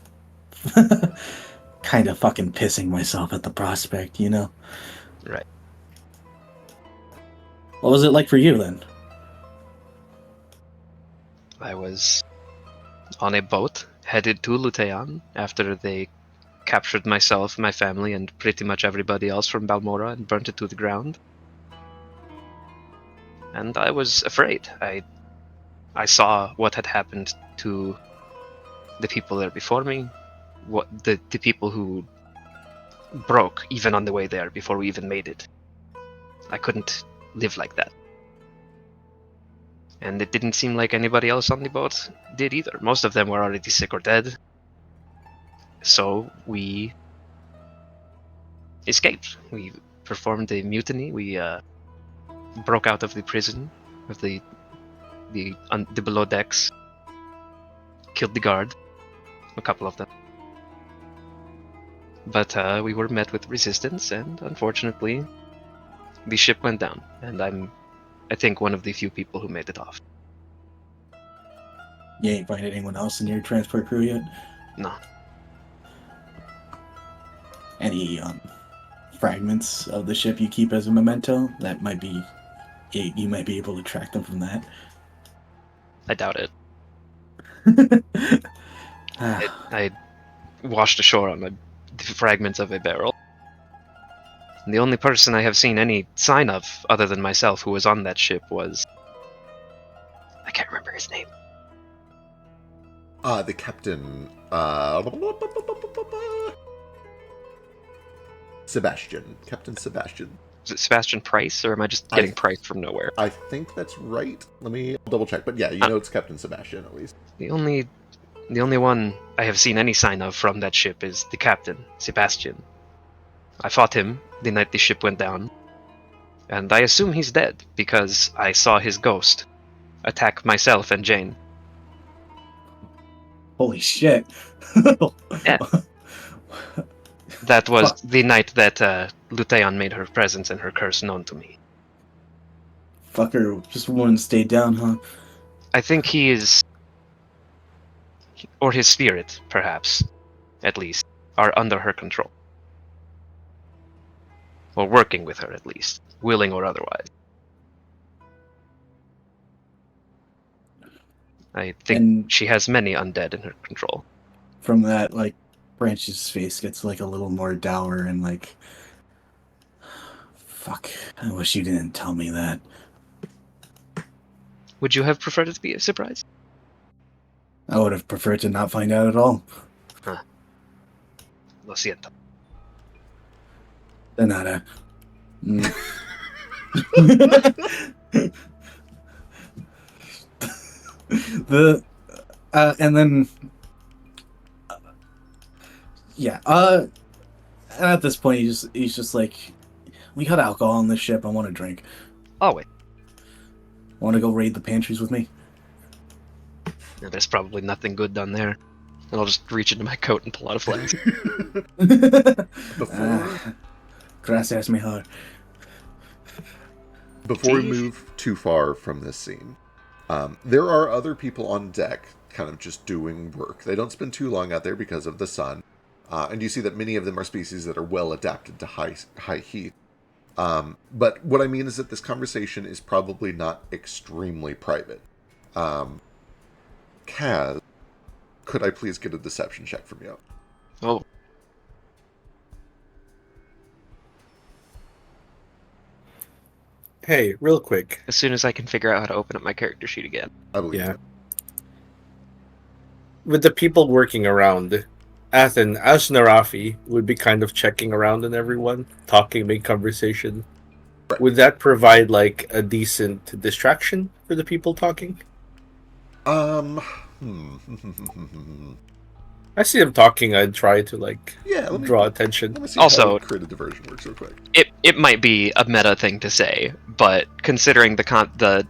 kind of fucking pissing myself at the prospect, you know? Right. What was it like for you then? I was on a boat headed to Lutean after they captured myself, my family, and pretty much everybody else from Balmora and burnt it to the ground. And I was afraid. I saw what had happened to the people there before me, what the people who broke even on the way there before we even made it. I couldn't live like that. And it didn't seem like anybody else on the boat did either. Most of them were already sick or dead. So we escaped. We performed a mutiny. We broke out of the prison, of the below decks, killed the guard, a couple of them. But we were met with resistance, and unfortunately, the ship went down. And I think, one of the few people who made it off. You ain't find anyone else in your transport crew yet? No. Any fragments of the ship you keep as a memento? That might be you might be able to track them from that. I doubt it. Ah, I washed ashore on the fragments of a barrel. And the only person I have seen any sign of, other than myself, who was on that ship was... I can't remember his name. The captain, Sebastian. Captain Sebastian. Is it Sebastian Price, or am I just getting Price from nowhere? I think that's right. Let me double check. But yeah, you know it's Captain Sebastian at least. The only one I have seen any sign of from that ship is the captain, Sebastian. I fought him the night the ship went down, and I assume he's dead because I saw his ghost attack myself and Jane. holy shit. Yeah. That was the night that Luteon made her presence and her curse known to me. Fucker just wouldn't stay down, huh? I think he is, or his spirit, perhaps, at least, are under her control. Or working with her, at least, willing or otherwise. I think And she has many undead in her control. from that, like, Branch's face gets like a little more dour and like, fuck, I wish you didn't tell me that. Would you have preferred it to be a surprise? I would have preferred to not find out at all. Lo siento. De nada. And then yeah, and at this point he's just like, we got alcohol on this ship, I want to drink. Oh, wait. Want to go raid the pantries with me? Yeah, there's probably nothing good down there. And I'll just reach into my coat and pull out a flask. Gracias, mejor. Before we move too far from this scene, there are other people on deck kind of just doing work. They don't spend too long out there because of the sun. And you see that many of them are species that are well adapted to high heat. But what I mean is that this conversation is probably not extremely private. Kaz, could I please get a deception check from you? Oh. Hey, real quick. As soon as I can figure out how to open up my character sheet again. I believe Yeah. it. With the people working around, as Narafi would be kind of checking around on everyone, talking, make conversation. would that provide like a decent distraction for the people talking? I see them talking. I'd try to like draw attention. Let me see Also- how create a diversion works real quick. It might be a meta thing to say, but considering the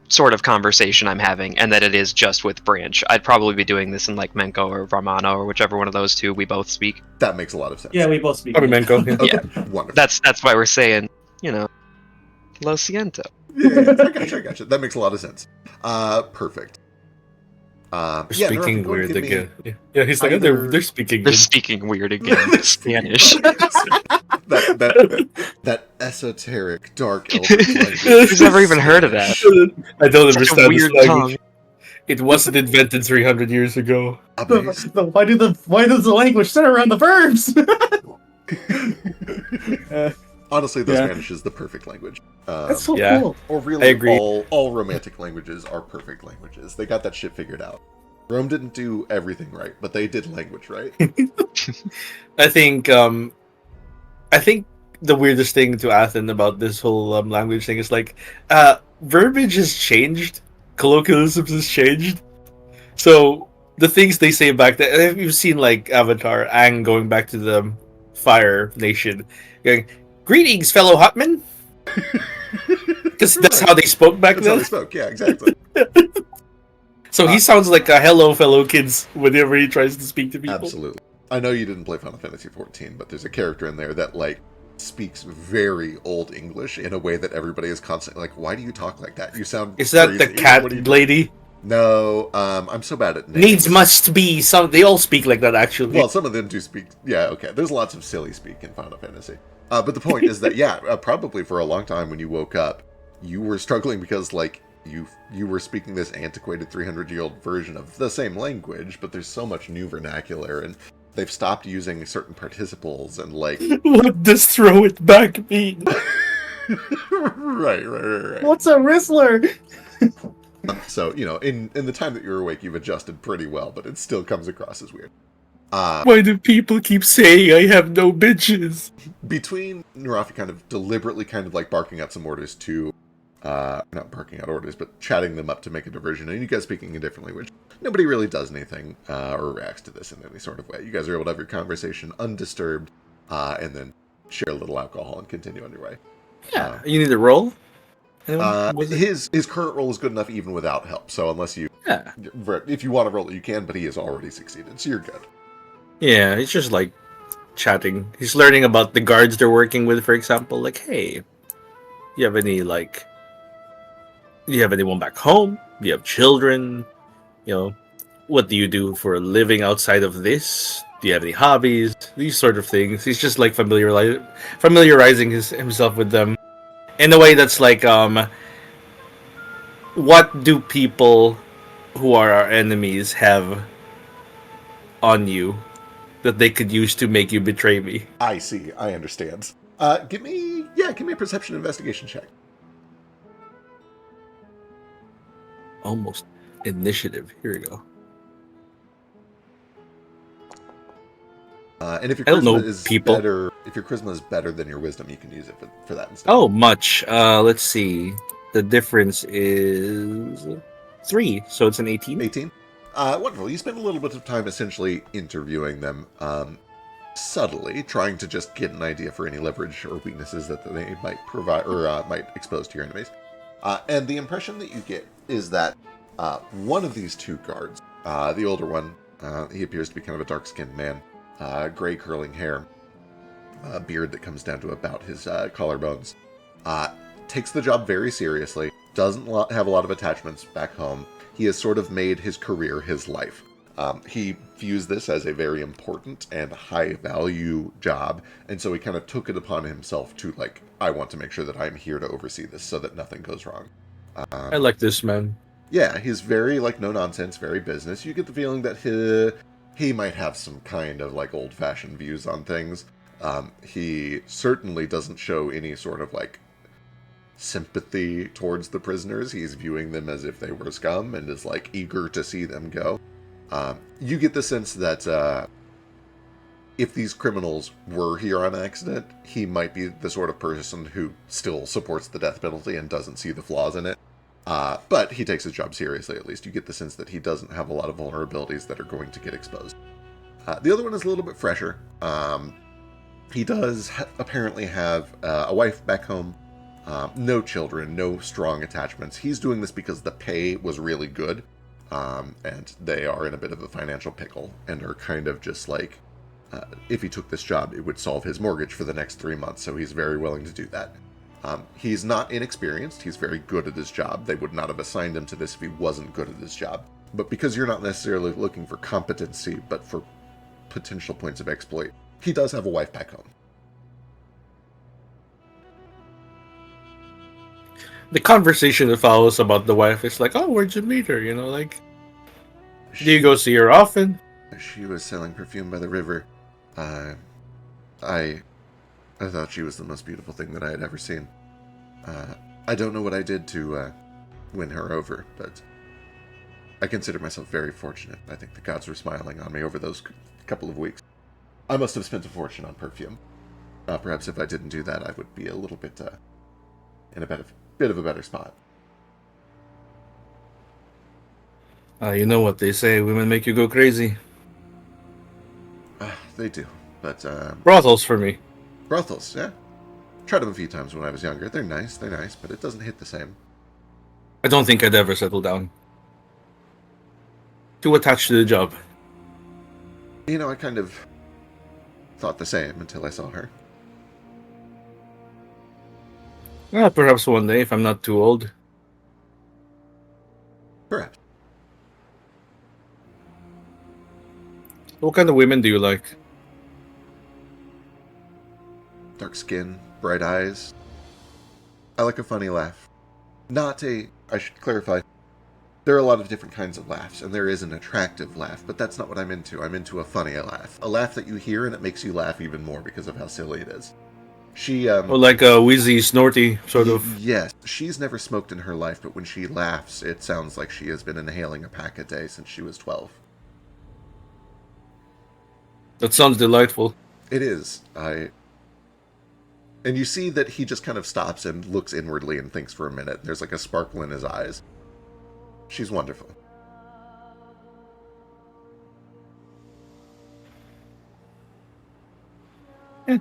sort of conversation I'm having, and that it is just with Branch, I'd probably be doing this in like Menko or Romano or whichever one of those two we both speak. That makes a lot of sense. Yeah, we both speak. Probably Menko. Yeah. Okay, Yeah. wonderful. That's why we're saying, Lo Siento. Yeah, I gotcha. That makes a lot of sense. Perfect. They're Yeah, speaking Nerf, go weird give me again. Yeah, he's like, either- they're speaking. They're Weird. speaking weird again. Spanish. that esoteric, dark eldritch language. Who's ever even heard of that? I don't Such a understand weird this tongue. language. It wasn't invented 300 years ago. Amazing. Why does the language center around the verbs? Honestly, the Yeah. Spanish is the perfect language. That's so Yeah. cool. Or I really, agree. all romantic languages are perfect languages. They got that shit figured out. Rome didn't do everything right, but they did language right. I think the weirdest thing to Athens about this whole language thing is like verbiage has changed, colloquialisms has changed. So the things they say back then, if you've seen like Avatar, Aang going back to the Fire Nation, going, "Greetings, fellow Hotmen," because that's how they spoke back That's how then. they spoke. Yeah, exactly. So he sounds like a "hello, fellow kids" whenever he tries to speak to people. Absolutely. I know you didn't play Final Fantasy XIV, but there's a character in there that like speaks very old English in a way that everybody is constantly like, "Why do you talk like that? You sound Is that the crazy. cat What are you doing?" lady? No, I'm so bad at names. Needs must be. Some they all speak like that actually. Well, some of them do speak. Yeah, okay. There's lots of silly speak in Final Fantasy. But the point is that, yeah, probably for a long time when you woke up, you were struggling because, like, you were speaking this antiquated 300-year-old version of the same language, but there's so much new vernacular, and they've stopped using certain participles, and, like... What does throw it back mean? right. What's a Rizzler? So, you know, in the time that you're awake, you've adjusted pretty well, but it still comes across as weird. Why do people keep saying I have no bitches? Between Narafi kind of deliberately kind of like barking out some orders to, not barking out orders, but chatting them up to make a diversion, and you guys speaking a different language, nobody really does anything or reacts to this in any sort of way. You guys are able to have your conversation undisturbed, and then share a little alcohol and continue on your way. Yeah, you need a roll. Anyone? Was it- His current roll is good enough even without help, so unless you, Yeah, if you want to roll it, you can, but he has already succeeded, so you're good. yeah. He's just like chatting. He's learning about the guards they're working with, for example. Like, hey, you have any like? Do you have anyone back home? Do you have children? You know, what do you do for a living outside of this? Do you have any hobbies? These sort of things. He's just like familiarizing himself with them in a way that's like, what do people who are our enemies have on you that they could use to make you betray me? I see, I understand. Give me a perception investigation check. Almost initiative. Here we go. And if your I don't know charisma is people. better, if your charisma is better than your wisdom, you can use it for that instead. Oh, much. Let's see. The difference is 3, so it's an 18. 18. Wonderful. You spend a little bit of time essentially interviewing them, subtly, trying to just get an idea for any leverage or weaknesses that they might provide or might expose to your enemies. And the impression that you get is that one of these two guards, the older one, he appears to be kind of a dark-skinned man, gray curling hair, a beard that comes down to about his collarbones, takes the job very seriously, doesn't have a lot of attachments back home. He has sort of made his career his life. He views this as a very important and high-value job, and so he kind of took it upon himself to, like, I want to make sure that I'm here to oversee this so that nothing goes wrong. I like this man. Yeah, he's very, like, no-nonsense, very business. You get the feeling that he might have some kind of, like, old-fashioned views on things. He certainly doesn't show any sort of, like, sympathy towards the prisoners. He's viewing them as if they were scum and is, like, eager to see them go. You get the sense that if these criminals were here on accident, he might be the sort of person who still supports the death penalty and doesn't see the flaws in it. But he takes his job seriously, at least. You get the sense that he doesn't have a lot of vulnerabilities that are going to get exposed. The other one is a little bit fresher. He does apparently have a wife back home, no children, no strong attachments. He's doing this because the pay was really good, and they are in a bit of a financial pickle and are kind of just like, if he took this job, it would solve his mortgage for the next 3 months, so he's very willing to do that. He's not inexperienced. He's very good at his job. They would not have assigned him to this if he wasn't good at his job. But because you're not necessarily looking for competency, but for potential points of exploit, he does have a wife back home. The conversation that follows about the wife is like, oh, where'd you meet her? You know, like, do you go see her often? She was selling perfume by the river. I thought she was the most beautiful thing that I had ever seen. I don't know what I did to win her over, but I consider myself very fortunate. I think the gods were smiling on me over those couple of weeks. I must have spent a fortune on perfume. Perhaps if I didn't do that, I would be a little bit in a bit of a better spot. You know what they say, women make you go crazy. They do, but Brothels for me. brothels, yeah. Tried them a few times when I was younger. They're nice, but it doesn't hit the same. I don't think I'd ever settle down. Too attached to the job. You know, I kind of thought the same until I saw her. Perhaps one day, if I'm not too old. Perhaps. What kind of women do you like? Dark skin, bright eyes. I like a funny laugh. I should clarify, there are a lot of different kinds of laughs, and there is an attractive laugh, but that's not what I'm into. I'm into a funny laugh. A laugh that you hear and it makes you laugh even more because of how silly it is. She, Or like a wheezy, snorty, sort of. Yes. She's never smoked in her life, but when she laughs, it sounds like she has been inhaling a pack a day since she was 12. That sounds delightful. It is. And you see that he just kind of stops and looks inwardly and thinks for a minute. There's like a sparkle in his eyes. She's wonderful.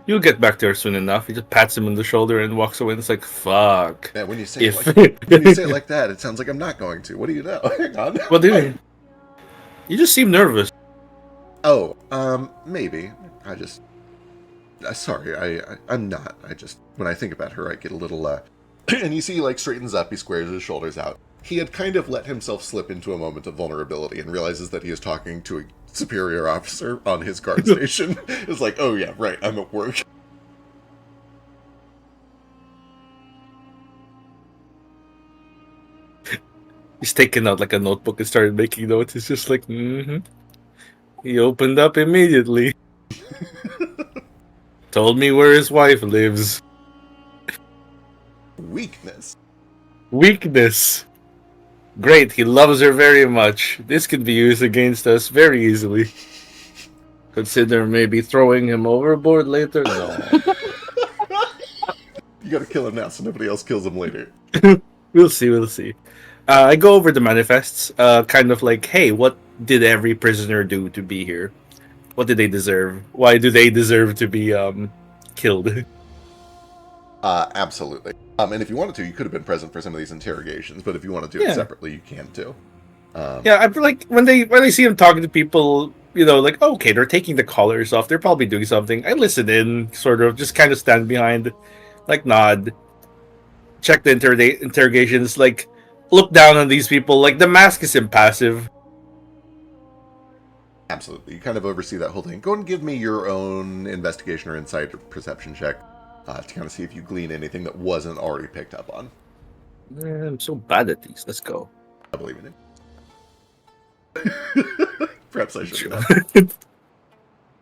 You'll get back there soon enough. He just pats him on the shoulder and walks away. And it's like, fuck. Yeah, when you say If it like that, it sounds like I'm not going to. What do you know? Hang on. What do you? You just seem nervous. Oh, maybe. Sorry, I'm not. When I think about her, I get a little, and you see he, like, straightens up, he squares his shoulders out. He had kind of let himself slip into a moment of vulnerability and realizes that he is talking to a superior officer on his guard station. It's like, oh yeah, right, I'm at work. He's taken out like a notebook and started making notes. He's just like, He opened up immediately. Told me where his wife lives. Weakness. Weakness. Great, he loves her very much. This could be used against us very easily. Consider maybe throwing him overboard later? No. You gotta kill him now so nobody else kills him later. We'll see. I go over the manifests, kind of like, hey, what did every prisoner do to be here? What did they deserve? Why do they deserve to be killed? Absolutely. And if you wanted to, you could have been present for some of these interrogations, but if you want to do it separately, you can too. Yeah, I feel like when they see him talking to people, you know, like, okay, they're taking the collars off, they're probably doing something. I listen in, sort of, just kind of stand behind, like, nod, check the interrogations, like, look down on these people, like, the mask is impassive. Absolutely. You kind of oversee that whole thing. Go and give me your own investigation or insight or perception check to kind of see if you glean anything that wasn't already picked up on. I'm so bad at these. Let's go. I believe in it. Perhaps I should.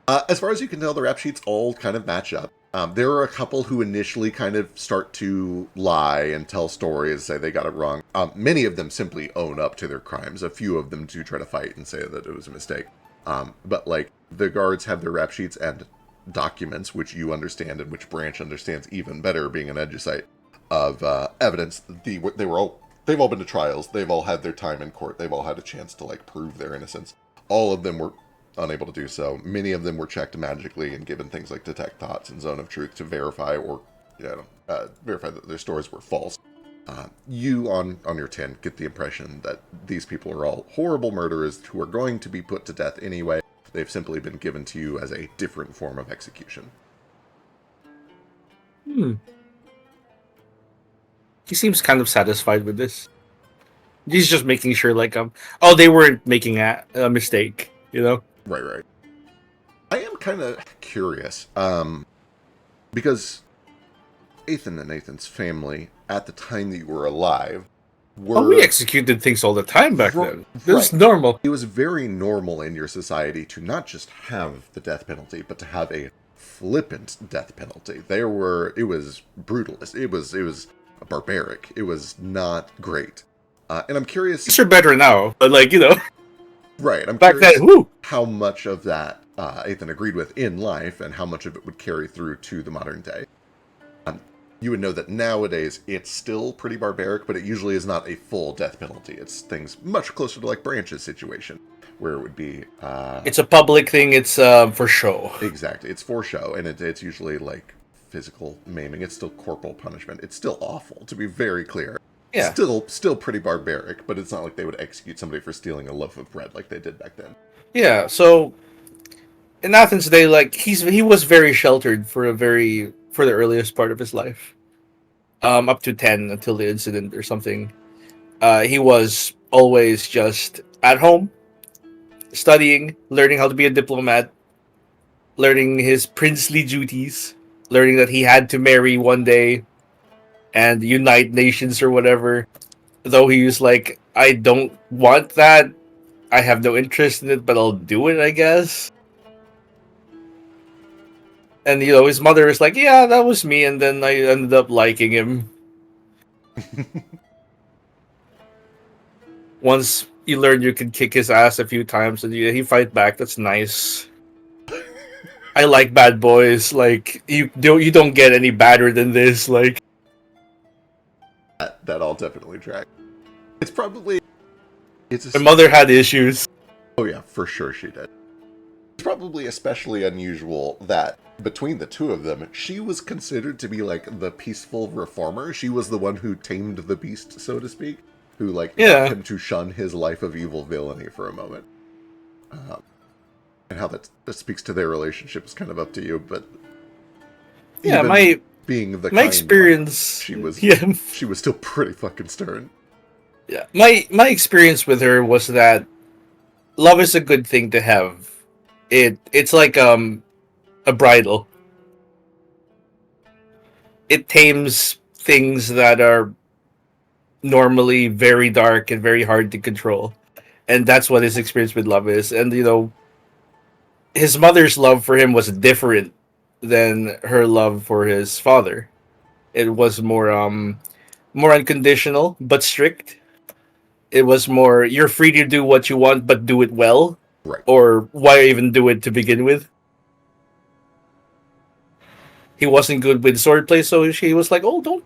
As far as you can tell, the rap sheets all kind of match up. There are a couple who initially kind of start to lie and tell stories, say they got it wrong. Many of them simply own up to their crimes. A few of them do try to fight and say that it was a mistake. But, like, The guards have their rap sheets and documents, which you understand and which Branch understands even better, being an Edusite, of evidence. They've all been to trials. They've all had their time in court. They've all had a chance to prove their innocence. All of them were unable to do so. Many of them were checked magically and given things like detect thoughts and zone of truth to verify or verify that their stories were false. You on your 10 get the impression that these people are all horrible murderers who are going to be put to death anyway. They've simply been given to you as a different form of execution. He seems kind of satisfied with this. He's just making sure, they weren't making a mistake, Right. I am kind of curious, because Ethan and Ethan's family, at the time that you were alive, we executed things all the time back then. It was normal. It was very normal in your society to not just have the death penalty, but to have a flippant death penalty. It was brutalist. It was barbaric. It was not great. And I'm curious. Things are better now, but right. I'm back curious then, how much of that Ethan agreed with in life, and how much of it would carry through to the modern day. You would know that nowadays it's still pretty barbaric, but it usually is not a full death penalty. It's things much closer to Branch's situation, where it would be... it's a public thing, it's for show. Exactly, it's for show, and it's usually physical maiming. It's still corporal punishment. It's still awful, to be very clear. Yeah. Still pretty barbaric, but it's not like they would execute somebody for stealing a loaf of bread like they did back then. Yeah, so in Athens' day, he was very sheltered for the earliest part of his life, up to 10 until the incident or something. He was always just at home, studying, learning how to be a diplomat, learning his princely duties, learning that he had to marry one day and unite nations or whatever. Though he was like, I don't want that. I have no interest in it, but I'll do it, I guess. And, his mother is like, yeah, that was me. And then I ended up liking him. Once you learn you can kick his ass a few times and he fight back, that's nice. I like bad boys. You don't get any badder than this. That all definitely tracks. It's probably... My mother had issues. Oh yeah, for sure she did. It's probably especially unusual that between the two of them, she was considered to be the peaceful reformer. She was the one who tamed the beast, so to speak, who got him to shun his life of evil villainy for a moment. And how that speaks to their relationship is kind of up to you, but yeah, being the my experience, she was still pretty fucking stern. Yeah, my experience with her was that love is a good thing to have. It's like a bridle. It tames things that are normally very dark and very hard to control, and that's what his experience with love is. And his mother's love for him was different than her love for his father. It was more unconditional but strict. It was more, you're free to do what you want, but do it well. Right. Or why even do it to begin with? He wasn't good with swordplay, so she was like, "Oh, don't.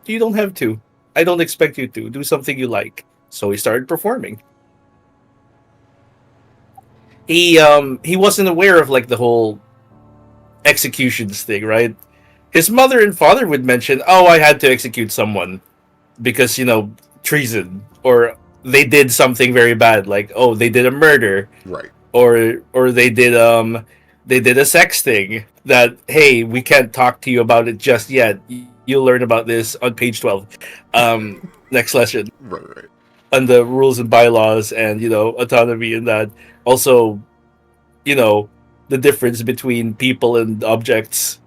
You don't have to. I don't expect you to. Do something you like." So he started performing. He wasn't aware of the whole executions thing, right? His mother and father would mention, "Oh, I had to execute someone because treason, or they did something very bad, they did a murder, right, or they did a sex thing that, hey, we can't talk to you about it just yet. You'll learn about this on page 12 next lesson." Right. And the rules and bylaws and autonomy and that. Also, the difference between people and objects.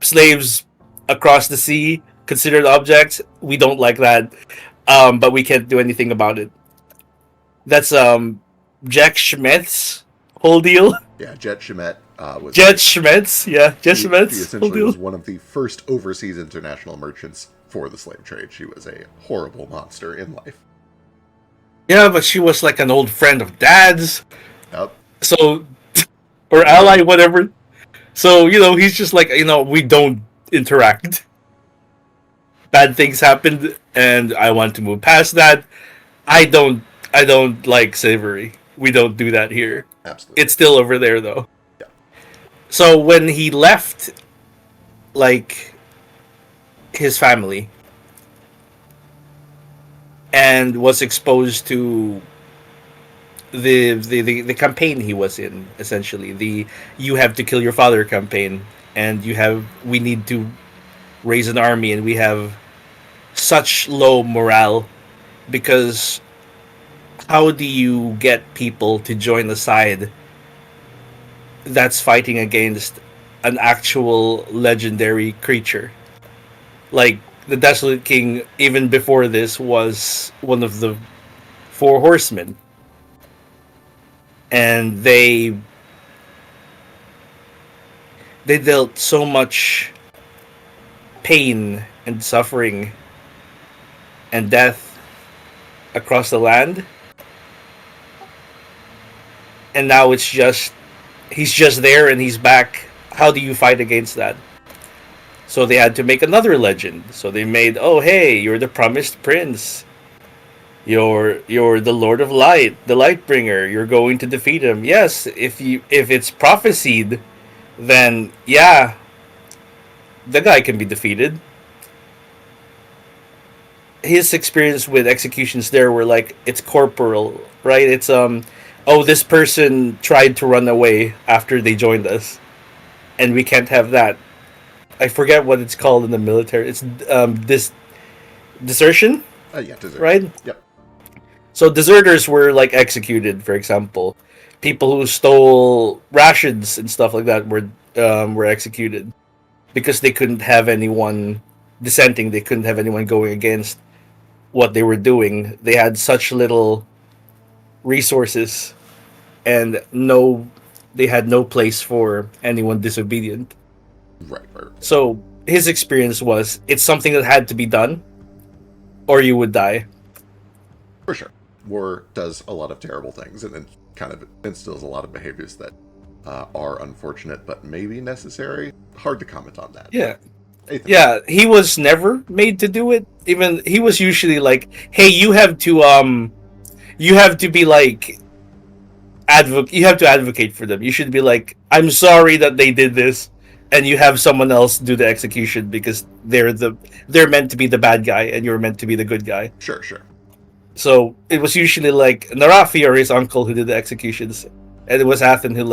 Slaves across the sea considered objects. We don't like that, but we can't do anything about it. That's Jack Schmidt's whole deal. Yeah, Jet Schmidt was... Jet Schmitz, yeah. Jet Schmitz. He essentially was one of the first overseas international merchants for the slave trade. She was a horrible monster in life. Yeah, but she was like an old friend of Dad's. Yep. So, or ally, whatever. So, he's just like, we don't interact. Bad things happened, and I want to move past that. I don't, I don't like slavery. We don't do that here. Absolutely. It's still over there, though. Yeah. So when he left, like, his family, and was exposed to the campaign he was in, essentially the "you have to kill your father" campaign, and we need to raise an army, and we have such low morale because how do you get people to join the side that's fighting against an actual legendary creature? Like, the Desolate King, even before this, was one of the four horsemen, and they dealt so much pain and suffering and death across the land, and now he's just there and he's back. How do you fight against that? So they had to make another legend. So they made, oh hey, you're the promised prince. You're the Lord of Light, the Lightbringer. You're going to defeat him. Yes, if it's prophesied, then yeah, the guy can be defeated. His experience with executions there were like, it's corporal, right? It's oh, this person tried to run away after they joined us, and we can't have that. I forget what it's called in the military. It's this desertion, Yeah, desertion. right? Yep. So deserters were like executed, for example. People who stole rations and stuff like that were executed because they couldn't have anyone dissenting. They couldn't have anyone going against what they were doing. They had such little resources, and they had no place for anyone disobedient. Right. So his experience was, it's something that had to be done, or you would die. For sure. War does a lot of terrible things, and it kind of instills a lot of behaviors that are unfortunate, but maybe necessary. Hard to comment on that. Yeah. Ethan. Yeah, he was never made to do it. Even he was usually like, "Hey, you have to be like you have to advocate for them. You should be like, I'm sorry that they did this, and you have someone else do the execution because they're meant to be the bad guy, and you're meant to be the good guy." Sure. So it was usually like Narafi or his uncle who did the executions, and it was Athen who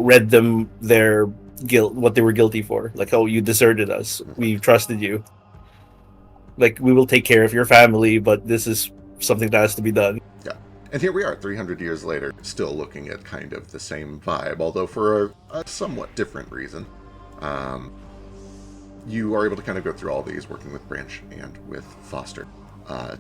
read them their guilt, what they were guilty for. Like, oh, you deserted us. We trusted you. Like, we will take care of your family, but this is something that has to be done. Yeah. And here we are, 300 years later, still looking at kind of the same vibe, although for a somewhat different reason. You are able to kind of go through all these, working with Branch and with Foster. Oh,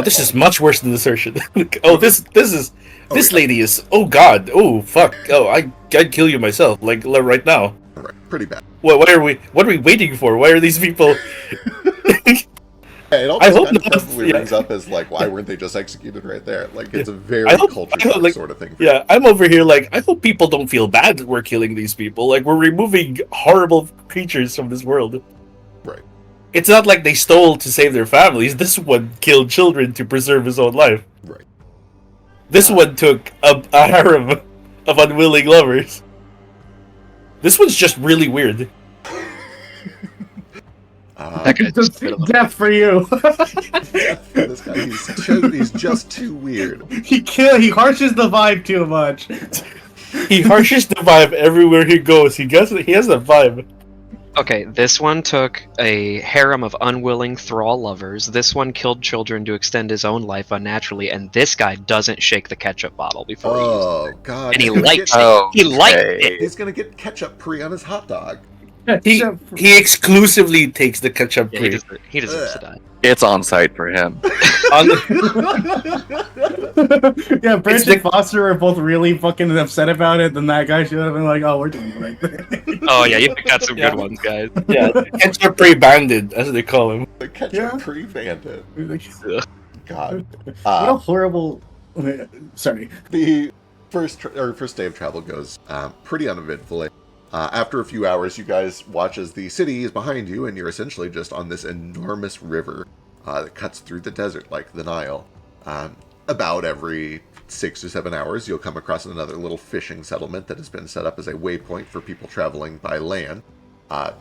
this is much worse than desertion. This lady is. Oh God. Oh fuck. Oh, I'd kill you myself. Like right now. Right, pretty bad. What are we waiting for? Why are these people? Yeah, it all kind of definitely rings up as like, why weren't they just executed right there? Like, it's a very culture sort of thing. Yeah, I'm over here like, I hope people don't feel bad that we're killing these people. Like, we're removing horrible creatures from this world. Right. It's not like they stole to save their families. This one killed children to preserve his own life. Right. This one took a harem of unwilling lovers. This one's just really weird. Death for you. This guy, he's just too weird. He harshes the vibe too much. He harshes the vibe everywhere he goes. He has a vibe. Okay, this one took a harem of unwilling thrall lovers. This one killed children to extend his own life unnaturally, and this guy doesn't shake the ketchup bottle before he uses it. God! And he liked it. He liked it. He's gonna get ketchup pre on his hot dog. He exclusively takes the ketchup Yeah, pre. he deserves to die. It's on site for him. Yeah, Branch and Foster are both really fucking upset about it. Then that guy should have been like, "Oh, we're doing the right thing." Oh yeah, you picked out some good ones, guys. Yeah, ketchup pre-banded, as they call him. The ketchup pre-banded. God. What a horrible. Sorry. first day of travel goes pretty uneventfully. After a few hours, you guys watch as the city is behind you, and you're essentially just on this enormous river that cuts through the desert like the Nile. About every 6 to 7 hours, you'll come across another little fishing settlement that has been set up as a waypoint for people traveling by land.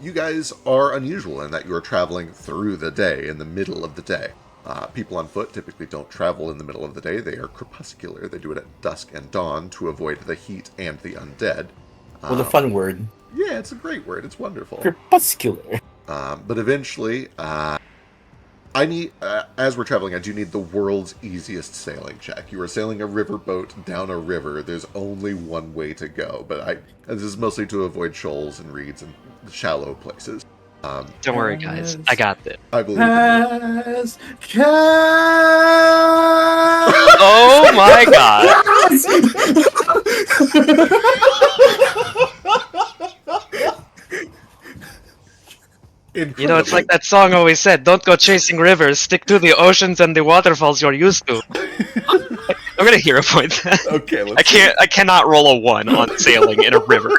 You guys are unusual in that you are traveling through the day, in the middle of the day. People on foot typically don't travel in the middle of the day. They are crepuscular. They do it at dusk and dawn to avoid the heat and the undead. Well, a fun word. Yeah, it's a great word. It's wonderful. Crepuscular. But eventually, I need, as we're traveling, I do need the world's easiest sailing check. You are sailing a riverboat down a river. There's only one way to go, but this is mostly to avoid shoals and reeds and shallow places. Don't worry, guys. I got this. I believe in you. Oh my god. You know, it's like that song always said, don't go chasing rivers, stick to the oceans and the waterfalls you're used to. I'm gonna hero point that. Okay, I cannot roll a 1 on sailing in a river.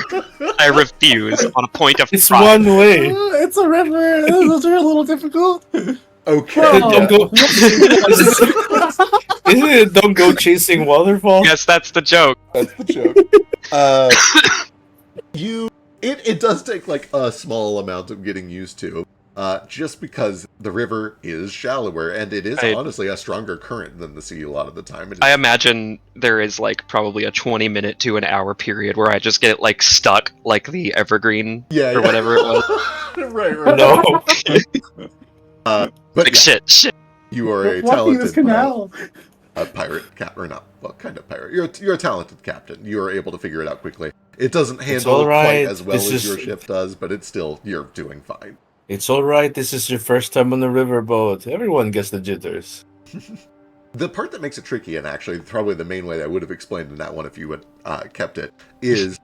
I refuse on a point of It's pride. one way. It's a river. This is a little difficult. Okay. Don't go. Isn't it don't go chasing waterfall? Yes, that's the joke. That's the joke. It does take like a small amount of getting used to, just because the river is shallower and it is honestly a stronger current than the sea a lot of the time. I imagine there is like probably a 20-minute to an hour period where I just get like stuck like the evergreen or whatever it was. right. No. But Like yeah, shit. you are a Walking this talented canal. pirate, or not, well, kind of pirate. You're a talented captain. You are able to figure it out quickly. It doesn't handle all right. quite as well This as is- your ship does, but it's still, you're doing fine. It's all right. This is your first time on the riverboat. Everyone gets the jitters. The part that makes it tricky, and actually probably the main way I would have explained in that one if you had kept it, is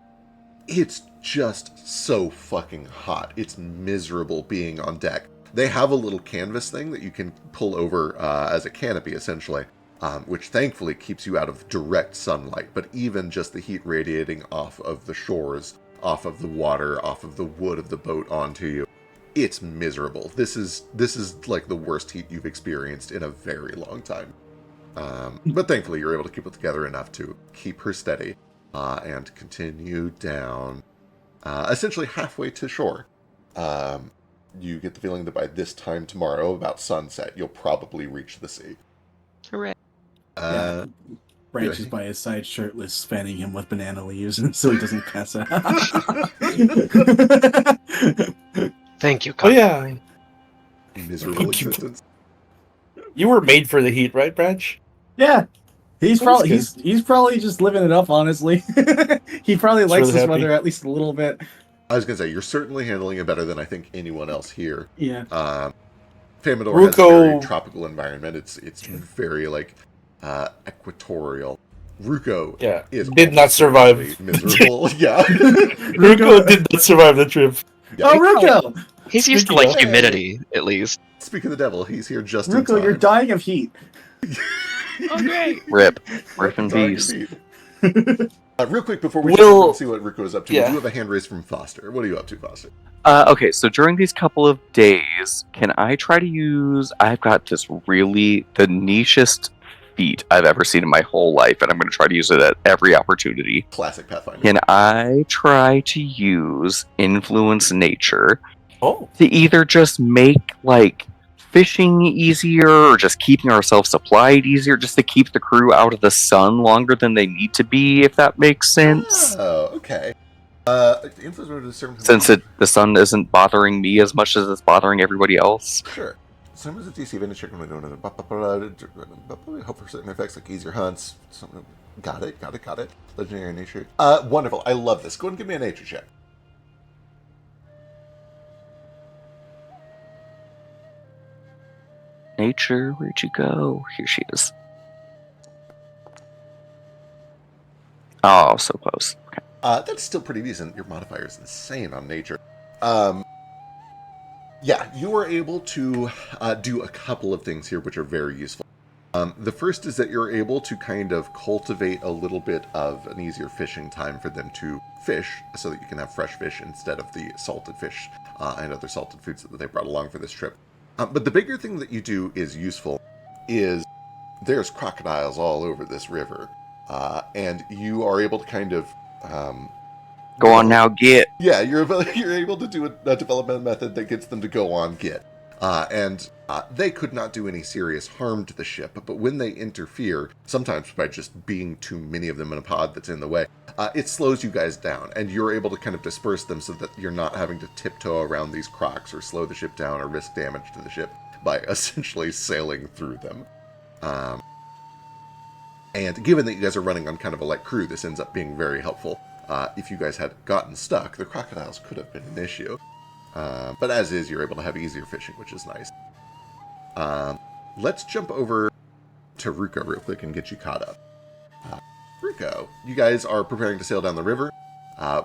it's just so fucking hot. It's miserable being on deck. They have a little canvas thing that you can pull over as a canopy, essentially, which thankfully keeps you out of direct sunlight. But even just the heat radiating off of the shores, off of the water, off of the wood of the boat onto you, it's miserable. This is like the worst heat you've experienced in a very long time. But thankfully, you're able to keep it together enough to keep her steady and continue down, essentially halfway to shore. You get the feeling that by this time tomorrow, about sunset, you'll probably reach the sea. Hooray. Branch is by his side, shirtless, fanning him with banana leaves, so he doesn't pass out. Thank you, Oh God. yeah, Miserable existence. you were made for the heat, right, Branch? Yeah, he's That's probably good. he's probably just living it up. Honestly, he probably He's likes really this happy. weather at least a little bit. I was going to say, you're certainly handling it better than I think anyone else here. Yeah, Famador has a Ruko- very tropical environment. It's very, like, equatorial. Ruko Yeah, is did also not survive. certainly miserable. Yeah. Ruko did not survive the trip. Yeah. Oh, Ruko! He's used to Speaking like of- humidity, at least. Speak of the devil, he's here just in Ruko, time. you're dying of heat. Okay. Rip in Dying peace. of heat. Real quick, before we Will- see what Ruko is up to, yeah. we do have a hand raise from Foster. What are you up to, Foster? Okay, so during these couple of days, can I try to use? I've got this really the nichest feat I've ever seen in my whole life, and I'm going to try to use it at every opportunity. Classic Pathfinder. Can I try to use influence nature Oh, to either just make like fishing easier or just keeping ourselves supplied easier, just to keep the crew out of the sun longer than they need to be, if that makes sense? Oh, okay. Influence over to a certain Since the sun isn't bothering me as much as it's bothering everybody else. Sure. Some of the DC advantage check when doing hope for certain effects like easier hunts. Got it. Legendary nature. Wonderful. I love this. Go ahead and give me a nature check. Nature, where'd you go? Here she is. Oh, so close. Okay. That's still pretty decent. Your modifier is insane on nature. Yeah, you are able to do a couple of things here which are very useful. The first is that you're able to kind of cultivate a little bit of an easier fishing time for them to fish, so that you can have fresh fish instead of the salted fish and other salted foods that they brought along for this trip. But the bigger thing that you do is useful is there's crocodiles all over this river, and you are able to kind of Go on now, get. yeah, you're able to do a development method that gets them to go on get. And they could not do any serious harm to the ship, but when they interfere, sometimes by just being too many of them in a pod that's in the way, it slows you guys down, and you're able to kind of disperse them so that you're not having to tiptoe around these crocs or slow the ship down or risk damage to the ship by essentially sailing through them. And given that you guys are running on kind of a light crew, this ends up being very helpful. If you guys had gotten stuck, the crocodiles could have been an issue. But as is, you're able to have easier fishing, which is nice. Let's jump over to Ruko real quick and get you caught up. Ruko, you guys are preparing to sail down the river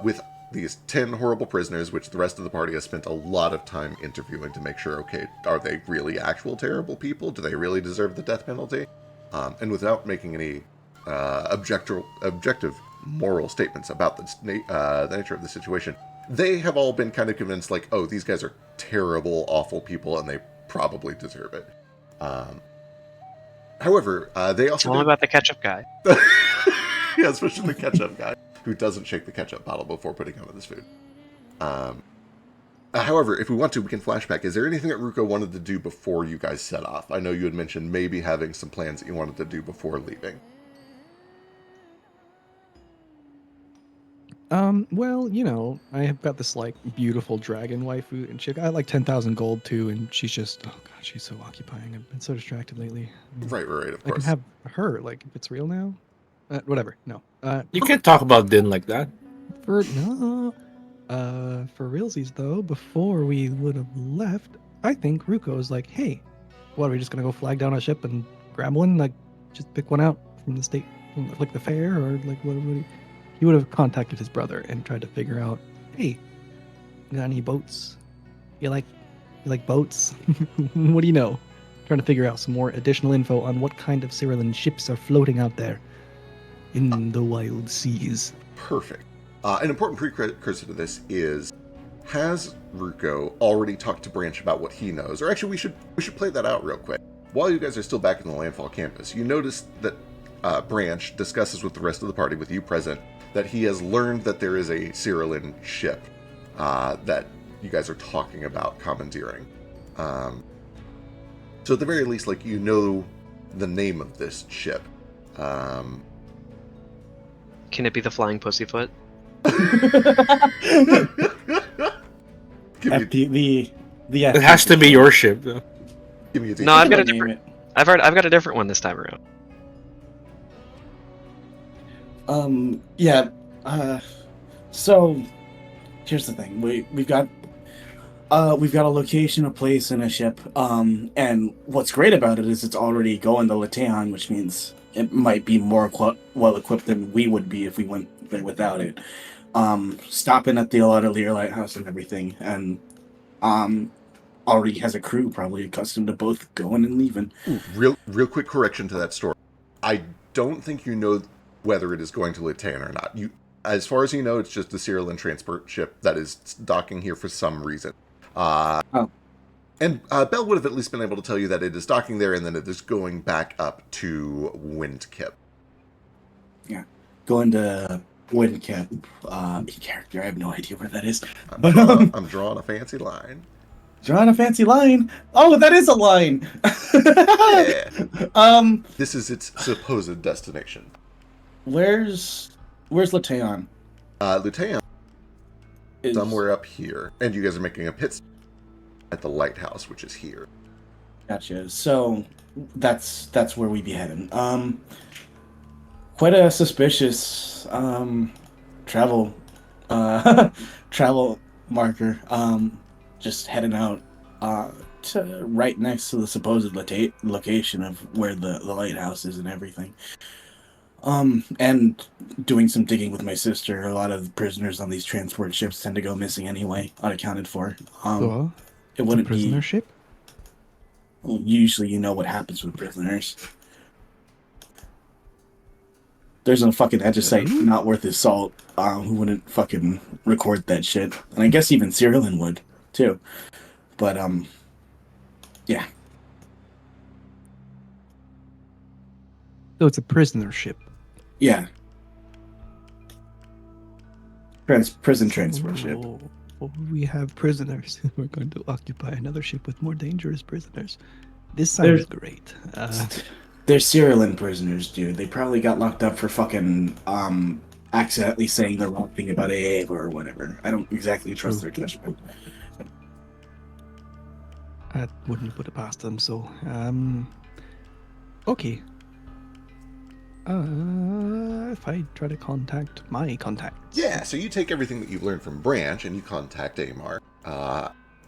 with these 10 horrible prisoners, which the rest of the party has spent a lot of time interviewing to make sure, okay, are they really actual terrible people? Do they really deserve the death penalty? And without making any objective moral statements about the nature of the situation, they have all been kind of convinced, like, oh, these guys are terrible, awful people, and they probably deserve it. However, they also Tell them about the ketchup guy. yeah, especially the ketchup guy, who doesn't shake the ketchup bottle before putting on his food. However, if we want to, we can flashback. Is there anything that Ruko wanted to do before you guys set off? I know you had mentioned maybe having some plans that you wanted to do before leaving. Well, you know, I have got this like beautiful dragon waifu, and she got like 10,000 gold too, and she's just, oh god, she's so occupying. I've been so distracted lately. Right, of I course. can have her, like, if it's real now. Whatever, no. You can't talk about Din like that. For realsies though, before we would have left, I think Ruko was like, hey, what, are we just gonna go flag down a ship and grab one? Like, just pick one out from the state, like the fair, or like what? He would have contacted his brother and tried to figure out, hey, got any boats? You like boats? What do you know? Trying to figure out some more additional info on what kind of Cyrillian ships are floating out there in the wild seas. Perfect. An important precursor to this is, has Ruko already talked to Branch about what he knows? Or actually, we should play that out real quick. While you guys are still back in the Landfall campus, you notice that Branch discusses with the rest of the party, with you present, that he has learned that there is a Cyrillian ship that you guys are talking about commandeering. So at the very least, like, you know the name of this ship. Can it be the Flying Pussyfoot? Give me, It has to be your ship, though. give me a No, I've got a Name different. it. I've got a different one this time around. Yeah. So here's the thing. We've got a location, a place, and a ship. And what's great about it is it's already going to Latean, which means it might be more well equipped than we would be if we went there without it. Stopping at the Lear Lighthouse and everything, and already has a crew probably accustomed to both going and leaving. Ooh, real quick correction to that story. I don't think you know whether it is going to Latan or not. As far as you know, it's just a Cyrillian transport ship that is docking here for some reason. And Bell would have at least been able to tell you that it is docking there and then it is going back up to Windkip. Yeah, going to Windcap. Character, I have no idea where that is. I'm drawing a fancy line. Drawing a fancy line. Oh, that is a line. Yeah. This is its supposed destination. Where's Latean? Lutean, somewhere up here, and you guys are making a pit stop at the lighthouse, which is here. Gotcha. So that's where we be heading. Quite a suspicious travel travel marker. Just heading out to right next to the supposed location of where the lighthouse is and everything. And doing some digging with my sister. A lot of the prisoners on these transport ships tend to go missing anyway, unaccounted for. It wouldn't prisoner be. ship? Well, usually, you know what happens with prisoners. There's a fucking Edgesite not worth his salt who wouldn't fucking record that shit. And I guess even Cyrillin would, too. But, yeah. So it's a prisoner ship. Yeah. Prison transfer ship. Oh, we have prisoners. We're going to occupy another ship with more dangerous prisoners. This sounds great. They're Cyrillin prisoners, dude. They probably got locked up for fucking accidentally saying the wrong thing about AA or whatever. I don't exactly trust their judgment. I wouldn't put it past them. So, okay. If I try to contact my contacts. Yeah, so you take everything that you've learned from Branch and you contact Amar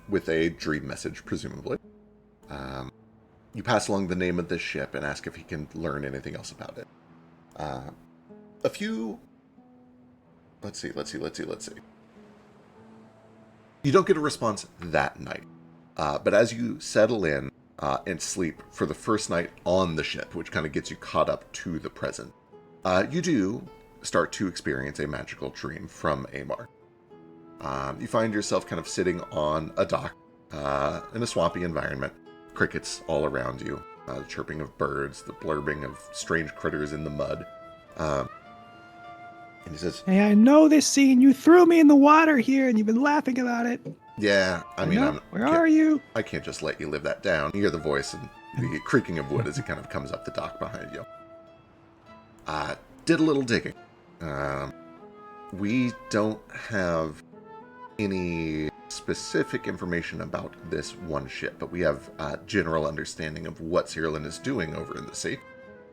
with a dream message, presumably. You pass along the name of this ship and ask if he can learn anything else about it. A few... Let's see. You don't get a response that night. But as you settle in and sleep for the first night on the ship, which kind of gets you caught up to the present, you do start to experience a magical dream from Amar. You find yourself kind of sitting on a dock in a swampy environment, crickets all around you, the chirping of birds, the blurbing of strange critters in the mud. And he says, Hey, I know this scene. You threw me in the water here, and you've been laughing about it. yeah, I mean, Where are you? I can't just let you live that down. You hear the voice and the creaking of wood as it kind of comes up the dock behind you. Did a little digging. We don't have any specific information about this one ship, but we have a general understanding of what Cyrillin is doing over in the sea,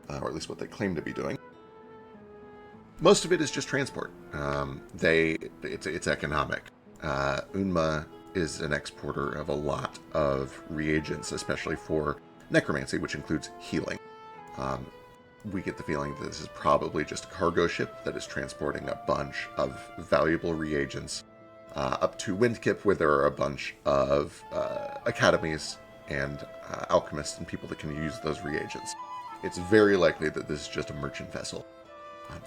or at least what they claim to be doing. Most of it is just transport. It's economic. Unma is an exporter of a lot of reagents, especially for necromancy, which includes healing. We get the feeling that this is probably just a cargo ship that is transporting a bunch of valuable reagents up to Windkip, where there are a bunch of academies and alchemists and people that can use those reagents. It's very likely that this is just a merchant vessel.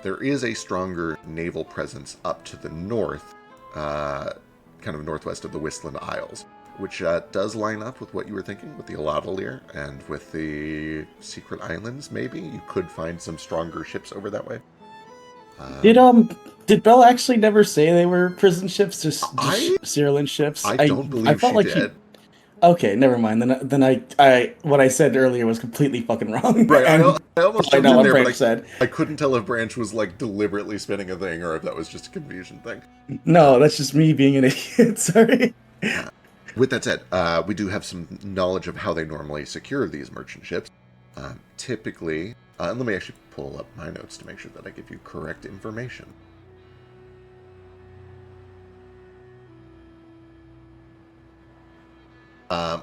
There is a stronger naval presence up to the north, kind of northwest of the Whistland Isles, which does line up with what you were thinking with the Aladalier and with the Secret Islands, maybe. You could find some stronger ships over that way. Did Belle actually never say they were prison ships, just Cyrillin ships? I don't believe she did. Okay, never mind. Then I what I said earlier was completely fucking wrong. Right, I almost jumped in there, but said. I couldn't tell if Branch was like deliberately spinning a thing or if that was just a confusion thing. No, that's just me being an idiot. Sorry. With that said, we do have some knowledge of how they normally secure these merchant ships. Typically, and let me actually pull up my notes to make sure that I give you correct information.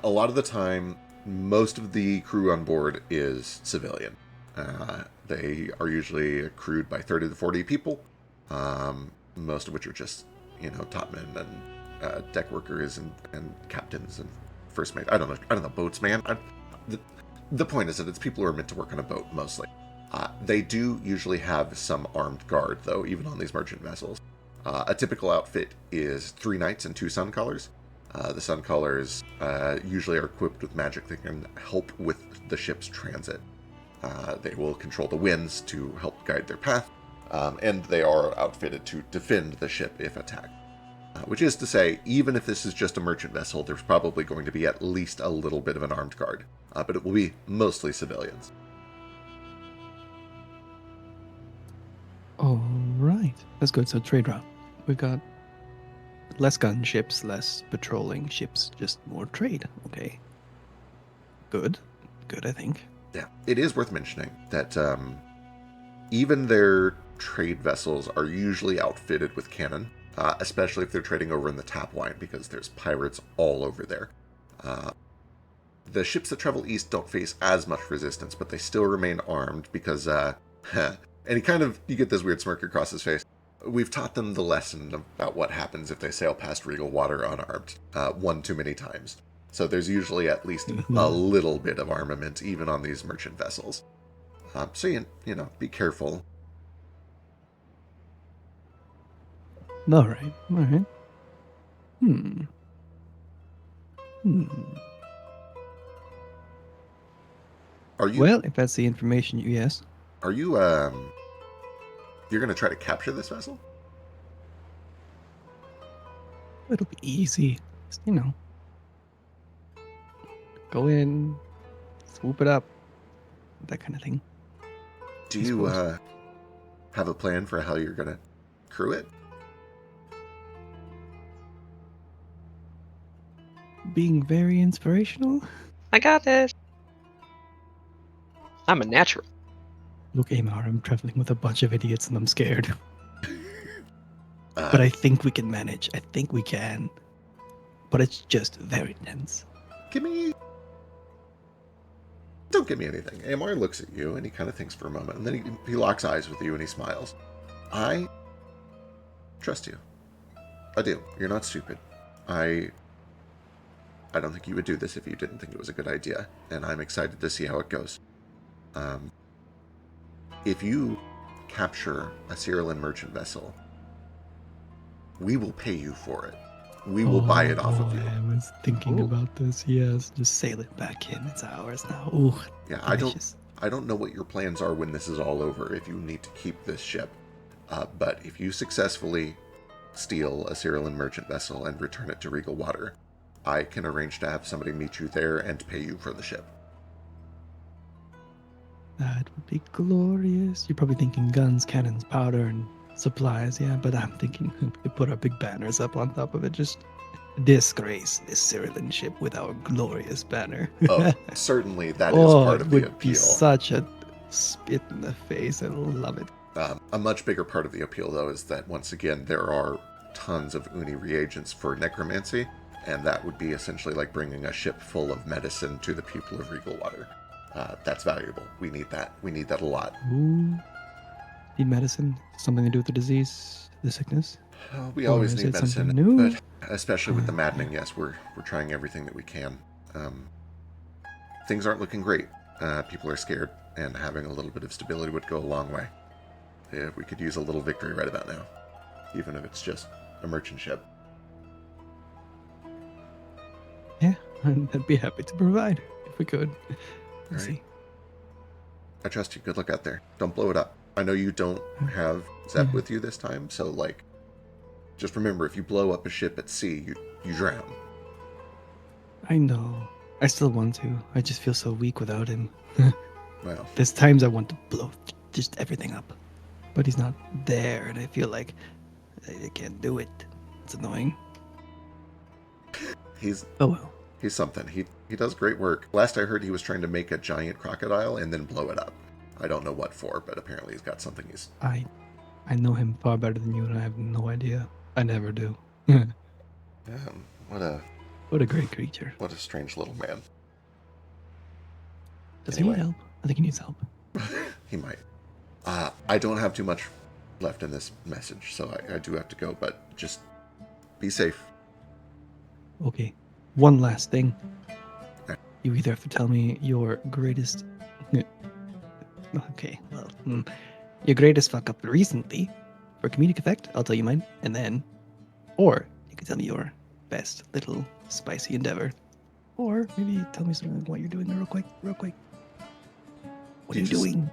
A lot of the time, most of the crew on board is civilian. They are usually crewed by 30 to 40 people, most of which are just, topmen and deck workers and captains and first mate. I don't know, boatsman. The point is that it's people who are meant to work on a boat, mostly. They do usually have some armed guard, though, even on these merchant vessels. A typical outfit is 3 knights and 2 Suncolors. The Suncolors usually are equipped with magic that can help with the ship's transit. They will control the winds to help guide their path, and they are outfitted to defend the ship if attacked. Which is to say, even if this is just a merchant vessel, there's probably going to be at least a little bit of an armed guard, but it will be mostly civilians. All right, that's good. So trade route, we've got less gun ships, less patrolling ships, just more trade. Okay, good, I think. Yeah, it is worth mentioning that even their trade vessels are usually outfitted with cannon, especially if they're trading over in the Tapwine, because there's pirates all over there. The ships that travel east don't face as much resistance, but they still remain armed because, and you get this weird smirk across his face. We've taught them the lesson about what happens if they sail past regal water unarmed one too many times. So there's usually at least a little bit of armament, even on these merchant vessels. So, be careful. All right. All right. Hmm. Hmm. Are you Well, if that's the information you yes, are you you're gonna try to capture this vessel? it'll be easy. Just, go in, swoop it up, that kind of thing. Do I you suppose. have a plan for how you're gonna crew it? Being very inspirational. I got this. I'm a natural. Look, Amar, I'm traveling with a bunch of idiots and I'm scared. Uh, But I think we can manage. I think we can. But it's just very tense. give me. Don't give me anything. Amar looks at you and he kind of thinks for a moment, and then he locks eyes with you and he smiles. I trust you. I do. You're not stupid. I don't think you would do this if you didn't think it was a good idea, and I'm excited to see how it goes. If you capture a Cyrillan merchant vessel, we will pay you for it. We will buy it off of you. I was thinking Ooh. about this. Yes, just sail it back in. It's ours now. Ooh, Yeah, delicious. I don't know what your plans are when this is all over, if you need to keep this ship. But if you successfully steal a Cyrillan merchant vessel and return it to Regal Water, I can arrange to have somebody meet you there and pay you for the ship. That would be glorious. You're probably thinking guns, cannons, powder, and supplies, yeah, but I'm thinking we put our big banners up on top of it. Just disgrace this Cyrillan ship with our glorious banner. Oh, certainly that is Oh, part it of the would be appeal. such a spit in the face. I love it. A much bigger part of the appeal, though, is that once again there are tons of Uni reagents for necromancy, and that would be essentially like bringing a ship full of medicine to the people of Regal Water. That's valuable. We need that. We need that a lot. Ooh. Need medicine? Something to do with the disease, the sickness? We Or always is need it something medicine, new? but especially with the maddening, yes, we're trying everything that we can. Things aren't looking great. People are scared, and having a little bit of stability would go a long way. Yeah, we could use a little victory right about now, even if it's just a merchant ship. Yeah, I'd be happy to provide if we could. We'll Right. see. I trust you. Good luck out there. Don't blow it up. I know you don't have Zep Yeah. with you this time, so like, just remember, if you blow up a ship at sea, you drown. I know. I still want to. I just feel so weak without him. Well, There's times I want to blow just everything up, but he's not there, and I feel like I can't do it. It's annoying. he's Oh well. he's something. He does great work. Last I heard, he was trying to make a giant crocodile and then blow it up. I don't know what for, but apparently he's got something he's. I know him far better than you, and I have no idea. I never do. What a What a great creature. strange little man. Does Anyway. he need help? I think he needs help. He might. I don't have too much left in this message, so I do have to go, but just be safe. Okay. One last thing. Okay. You either have to tell me your greatest. Okay, well, your greatest fuck up recently. For comedic effect, I'll tell you mine, and then. Or you can tell me your best little spicy endeavor. Or maybe tell me something what you're doing real quick. What are you doing?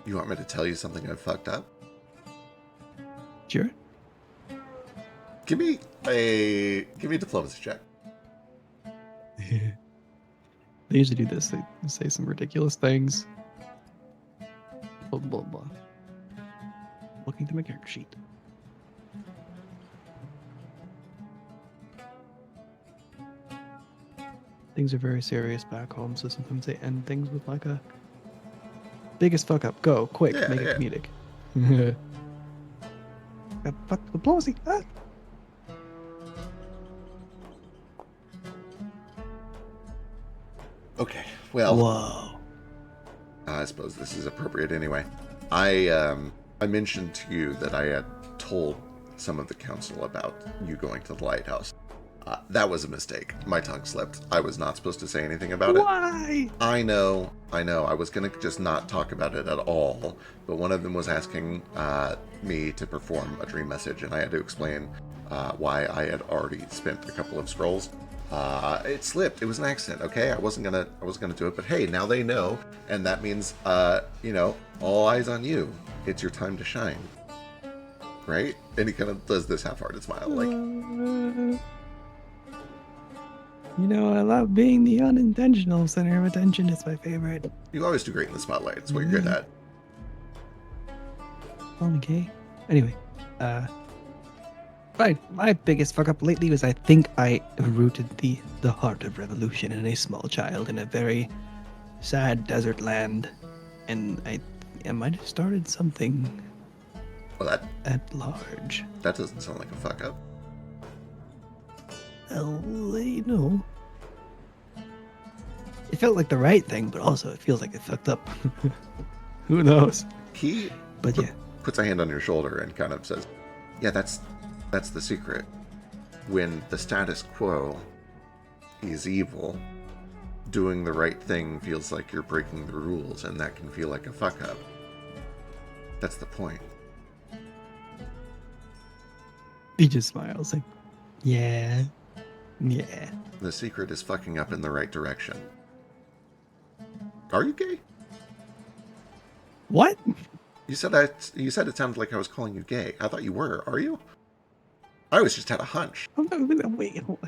You want me to tell you something I fucked up? Sure. Give me a diplomacy check. They usually do this. They say some ridiculous things. Blah, blah, blah. Looking through my character sheet. Things are very serious back home, so sometimes they end things with like a biggest fuck up. Go, quick, Yeah, make yeah. it comedic. Fuck diplomacy. Ah. Okay, well, Whoa. I suppose this is appropriate anyway. I mentioned to you that I had told some of the council about you going to the lighthouse. That was a mistake. My tongue slipped. I was not supposed to say anything about it. Why? I know. I was going to just not talk about it at all, but one of them was asking me to perform a dream message, and I had to explain why I had already spent a couple of scrolls. It slipped. It was an accident, okay? I wasn't gonna do it, but hey, now they know, and that means, all eyes on you. It's your time to shine. Right? And he kind of does this half-hearted smile, like... I love being the unintentional center of attention. It's my favorite. You always do great in the spotlight. It's what you're good at. Okay. Anyway, my biggest fuck up lately was I think I rooted the heart of revolution in a small child in a very sad desert land, and I might have started something Well, at large. that doesn't sound like a fuck up. Well, it felt like the right thing, but also it feels like it fucked up. Who knows? He But yeah. puts a hand on your shoulder and kind of says, yeah, that's the secret. When the status quo is evil, doing the right thing feels like you're breaking the rules, and that can feel like a fuck up. That's the point. He just smiles like, yeah. The secret is fucking up in the right direction. Are you gay? What? You said it sounded like I was calling you gay. I thought you were. Are you? I always just had a hunch. Wait, hold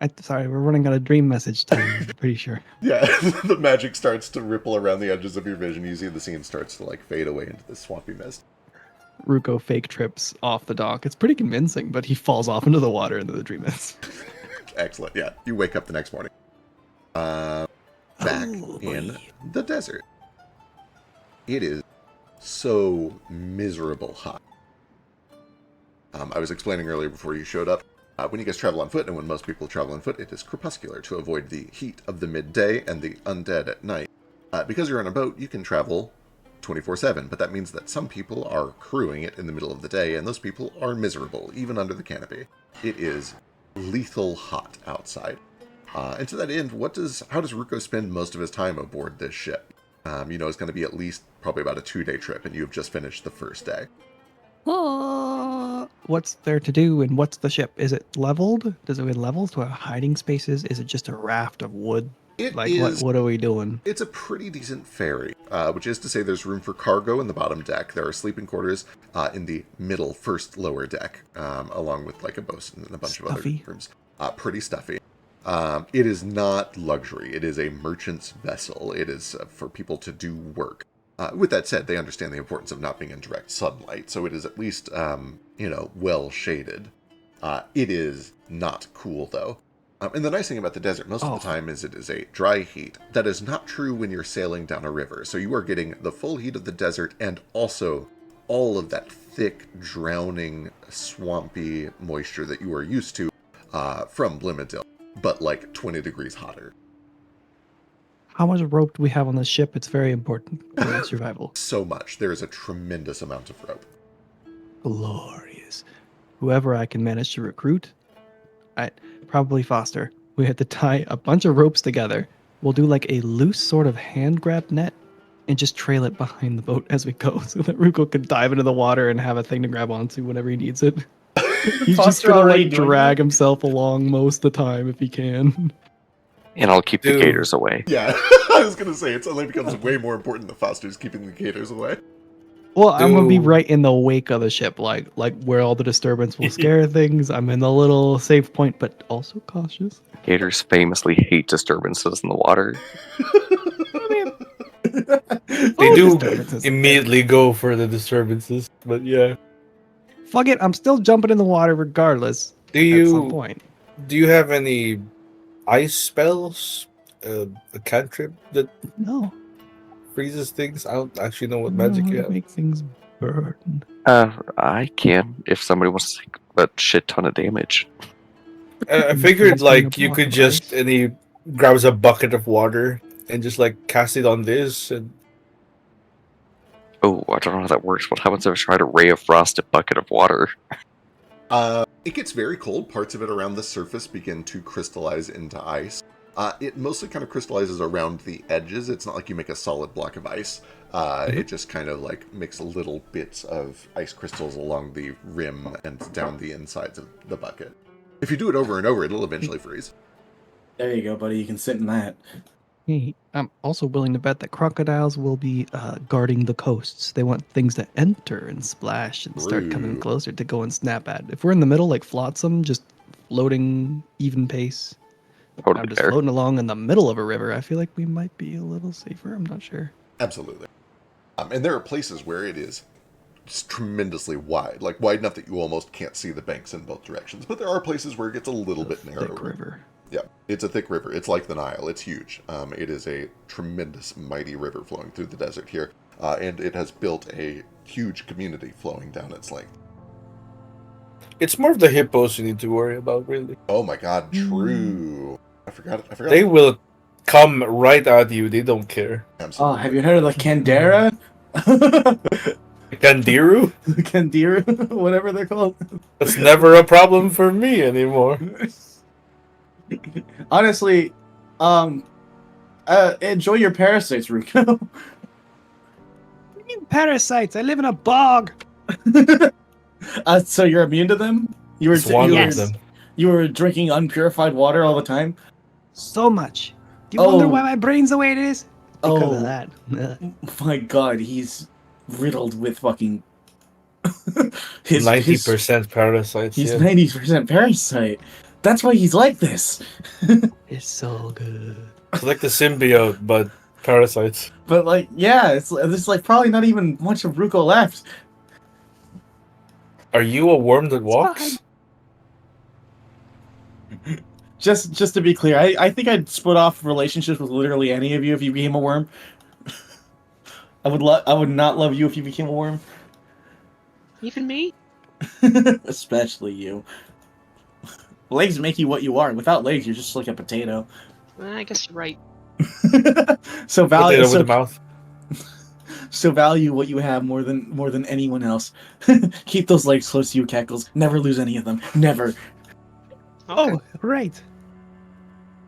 on. Sorry, we're running out of dream message time, I'm pretty sure. Yeah, the magic starts to ripple around the edges of your vision. You see the scene starts to fade away into the swampy mist. Ruko fake trips off the dock. It's pretty convincing, but he falls off into the water into the dream mist. Excellent. Yeah, you wake up the next morning. Back in the desert. It is so miserable hot. I was explaining earlier before you showed up, when you guys travel on foot, and when most people travel on foot, it is crepuscular to avoid the heat of the midday and the undead at night. Because you're on a boat, you can travel 24/7, but that means that some people are crewing it in the middle of the day, and those people are miserable, even under the canopy. It is lethal hot outside. And to that end, how does Ruko spend most of his time aboard this ship? It's going to be at least probably about a 2-day trip, and you've just finished the first day. What's there to do, and what's the ship? Is it leveled? Does it have levels? Do it have hiding spaces? Is it just a raft of wood? What are we doing? It's a pretty decent ferry, which is to say there's room for cargo in the bottom deck. There are sleeping quarters in the middle, first lower deck, along with a bosun and a bunch of other rooms. Pretty stuffy. It is not luxury. It is a merchant's vessel. It is for people to do work. With that said, they understand the importance of not being in direct sunlight, so it is at least, well shaded. It is not cool, though. And the nice thing about the desert most of the time is it is a dry heat. That is not true when you're sailing down a river. So you are getting the full heat of the desert and also all of that thick, drowning, swampy moisture that you are used to from Blimadil, but 20 degrees hotter. How much rope do we have on this ship? It's very important for survival. So much. There is a tremendous amount of rope. Glorious. Whoever I can manage to recruit, probably Foster. We have to tie a bunch of ropes together. We'll do a loose sort of hand grab net and just trail it behind the boat as we go so that Ruko can dive into the water and have a thing to grab onto whenever he needs it. He's just gonna drag himself along most of the time if he can. And I'll keep the gators away. Yeah, I was gonna say, it suddenly becomes way more important that Foster's keeping the gators away. Well, I'm gonna be right in the wake of the ship, like where all the disturbance will scare things. I'm in the little safe point, but also cautious. Gators famously hate disturbances in the water. They do immediately go for the disturbances, but yeah. Fuck it, I'm still jumping in the water regardless. At some point. Do you have any ice spells? A cantrip that freezes things? I don't actually know what magic you have. Make things burn. I can if somebody wants to take a shit ton of damage. I figured you could just, and he grabs a bucket of water and just cast it on this and. Oh, I don't know how that works. What happens if I try to ray of frost a bucket of water? It gets very cold. Parts of it around the surface begin to crystallize into ice. It mostly kind of crystallizes around the edges. It's not like you make a solid block of ice. It just kind of like makes little bits of ice crystals along the rim and down the insides of the bucket. If you do it over and over, it'll eventually freeze. There you go, buddy. You can sit in that. Hey, I'm also willing to bet that crocodiles will be guarding the coasts. They want things to enter and splash and start coming True. closer to go and snap at. If we're in the middle, like flotsam, just floating even pace, Totally I'm just fair. floating along in the middle of a river, I feel like we might be a little safer. I'm not sure. Absolutely. And there are places where it is just tremendously wide, like wide enough that you almost can't see the banks in both directions. But there are places where it gets a little bit Thick narrower. river. Yeah, it's a thick river. It's like the Nile. It's huge. It is a tremendous, mighty river flowing through the desert here. And it has built a huge community flowing down its length. It's more of the hippos you need to worry about, really. Oh my god, true. I forgot. They will come right at you. They don't care. Oh, Absolutely. have you heard of the Candera? Kandiru? Candiru, whatever they're called. That's never a problem for me anymore. Honestly, enjoy your parasites, Rico. Parasites! I live in a bog! So you're immune to them? You were, Just one Yes. of them. you were drinking unpurified water all the time? So much. Do you wonder Oh. why my brain's the way it is? Because Oh. of that. My god, he's riddled with fucking... his 90% parasites. He's Yeah. 90% parasite. That's why he's like this. It's so good. It's like the symbiote, but parasites. But like, yeah, it's like probably not even much of Ruko left. Are you a worm that walks? Just to be clear, I think I'd split off relationships with literally any of you if you became a worm. I would not love you if you became a worm. Even me? Especially you. Legs make you what you are. Without legs, you're just like a potato. I guess you're right. So value Potato with the mouth. so value what you have more than anyone else. Keep those legs close to you, Cackles. Never lose any of them. Never. Okay. Oh, right.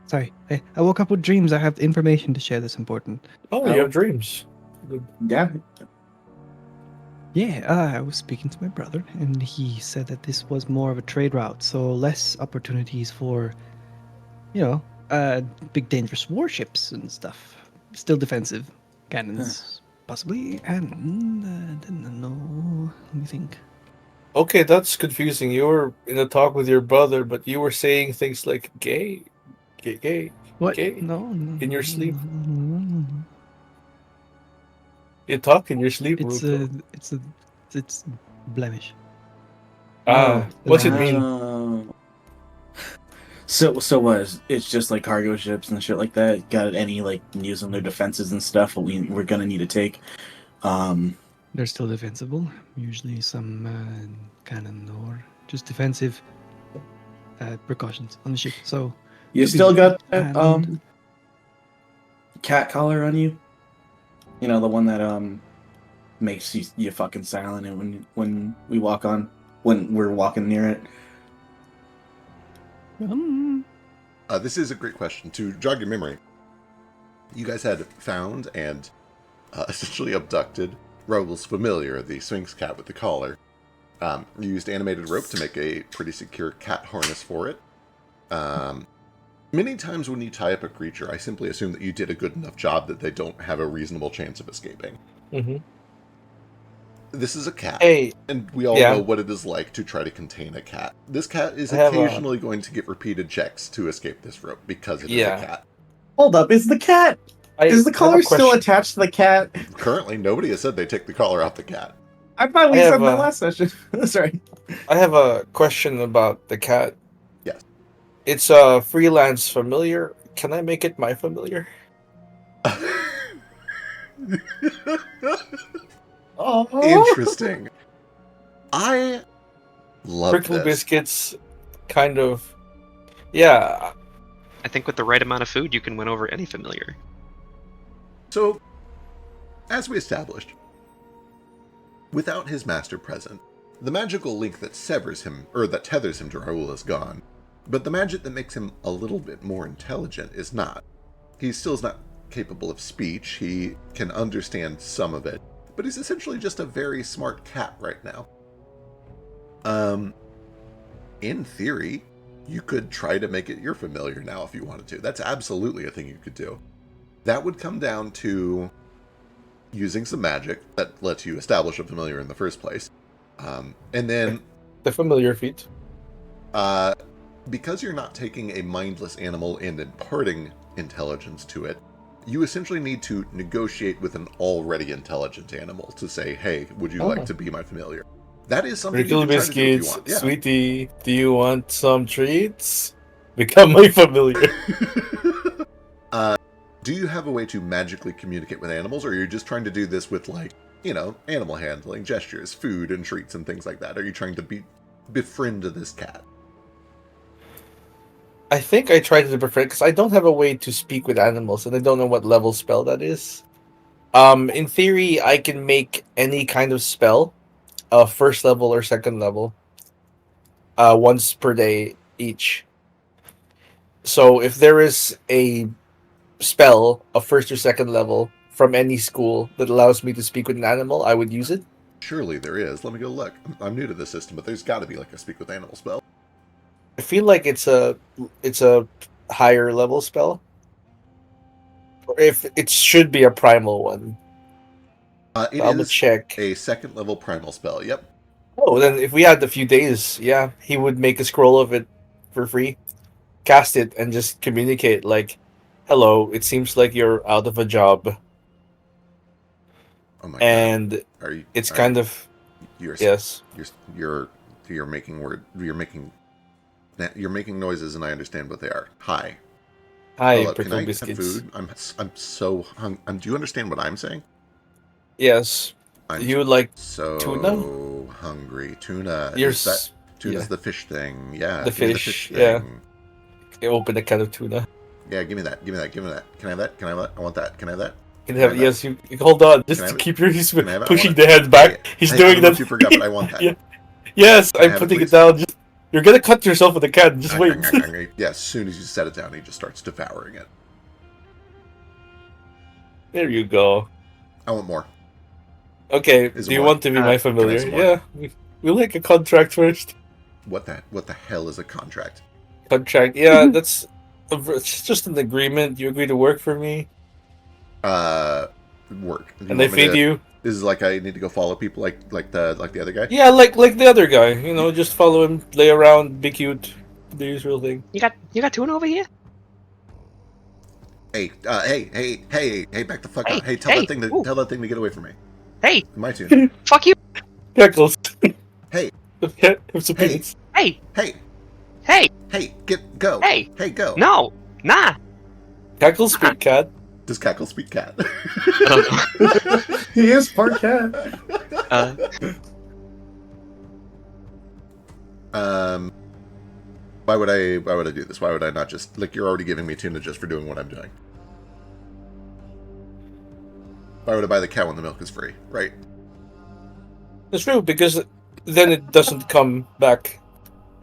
Sorry, I woke up with dreams. I have information to share that's important. Oh, you have dreams. Yeah. Yeah, I was speaking to my brother, and he said that this was more of a trade route, so less opportunities for, big dangerous warships and stuff. Still defensive cannons, possibly, and I don't know. Let me think. Okay, that's confusing. You were in a talk with your brother, but you were saying things like gay. What? Okay. No. In your sleep. No. You talk in your sleep, It's Ruko. it's blemish. What's it mean? Oh. So what? It's just like cargo ships and shit like that. Got any like news on their defenses and stuff? What we're gonna need to take. They're still defensible. Usually some cannon or just defensive precautions on the ship. So You could be still got that and- cat collar on you? You know, the one that makes you fucking silent and when we're walking near it. This is a great question. To jog your memory, you guys had found and essentially abducted Rogel's familiar, the Sphinx cat with the collar. You used animated rope to make a pretty secure cat harness for it. Many times when you tie up a creature, I simply assume that you did a good enough job that they don't have a reasonable chance of escaping. Mm-hmm. This is a cat, Hey, and we all yeah. know what it is like to try to contain a cat. This cat is I have a- occasionally going to get repeated checks to escape this rope because it is Yeah. a cat. Hold up, is the cat? Is the I have collar a still question. attached to the cat? Currently, nobody has said they take the collar off the cat. I thought we I said have, that last session. Sorry. I have a question about the cat. Yes. It's a freelance familiar. Can I make it my familiar? Oh, Interesting. I love Prickle this. biscuits, kind of. Yeah, I think with the right amount of food, you can win over any familiar. So, as we established, without his master present, The magical link that severs him, or that tethers him to Raoul is gone, but the magic that makes him a little bit more intelligent is not. He still is not capable of speech, he can understand some of it, but he's essentially just a very smart cat right now. In theory, you could try to make it your familiar now if you wanted to. That's absolutely a thing you could do. That would come down to using some magic that lets you establish a familiar in the first place. And then The familiar feat. because you're not taking a mindless animal and imparting intelligence to it, you essentially need to negotiate with an already intelligent animal to say, hey, would you like to be my familiar? That is something you Rickle can try to do if you biscuits, want. Yeah. sweetie, do you want some treats? Become my familiar. Do you have a way to magically communicate with animals, or are you just trying to do this with, like, you know, animal handling, gestures, food, and treats, and things like that? Are you trying to befriend this cat? I think I tried to befriend because I don't have a way to speak with animals, and I don't know what level spell that is. In theory, I can make any kind of spell, first level or second level, once per day each. So if there is a spell of first or second level from any school that allows me to speak with an animal, I would use it. Surely there is. Let me go look. I'm new to the system, but there's got to be like a speak with animal spell. I feel like it's a higher level spell. Or if it should be a primal one. It I will is check. a second level primal spell. Yep. Oh, then if we had a few days, yeah, he would make a scroll of it for free, cast it, and just communicate like, "Hello, it seems like you're out of a job," Oh my and god. Are you? it's are kind you- of You're yes. you're making you're making noises, and I understand what they are. Hi. Hi, Hello, can prickle I have biscuits. food? I'm so hung. Do you understand what I'm saying? Yes, I'm you would like so tuna? hungry. Tuna. You're Is that tuna's yeah. the fish thing? Yeah. The give me fish, the fish yeah. thing. Open a can of tuna. Yeah. Give me that. Give me that. Give me that. Can I have that? Can I have that? I want that. Can I have that? You can Can I have have that? yes. You hold on, just Can I to have it? keep your. He's Can I have it? I pushing want the head back. Hey, He's hey, I doing don't know that. if you forgot, but I want that. Yeah. Yes, Can I I'm have it, putting it please? down. Just you're gonna cut yourself with a can. Just wait. Yeah. As soon as you set it down, he just starts devouring it. There you go. I want more. Okay, Is do it you more? want to be my Can I familiar? have some more? Yeah, we'll make a contract first. What the hell is a contract? Contract, yeah, that's it's just an agreement. You agree to work for me, Work. Do you and I want me feed to? you. This is like I need to go follow people like the other guy. Yeah, like the other guy. You know, just follow him, lay around, be cute, the usual thing. You got tuna over here? Hey, hey, back the fuck Hey, up. Hey, tell hey, that thing to ooh. tell that thing to get away from me. Hey, My tune. fuck you! Cackles. Hey, Yeah, have some Hey. peanuts. Hey, hey, hey, go. hey! Go. No, nah. Cackles speak cat. Does Cackle speak cat? I don't know. He is part cat. Why would I do this? Why would I not just like you're already giving me tuna just for doing what I'm doing? Why would I buy the cow when the milk is free? Right? It's true because then it doesn't come back.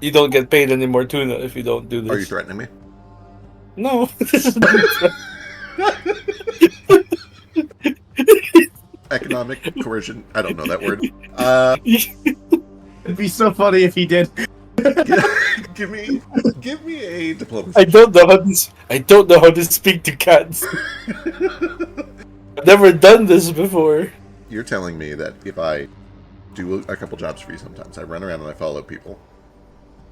You don't get paid any more tuna if you don't do this. Are you threatening me? No, this is not a threat. Economic coercion. I don't know that word. It'd be so funny if he did. Give me a diplomacy. I don't know how to speak to cats. I've never done this before. You're telling me that if I do a couple jobs for you sometimes, I run around and I follow people,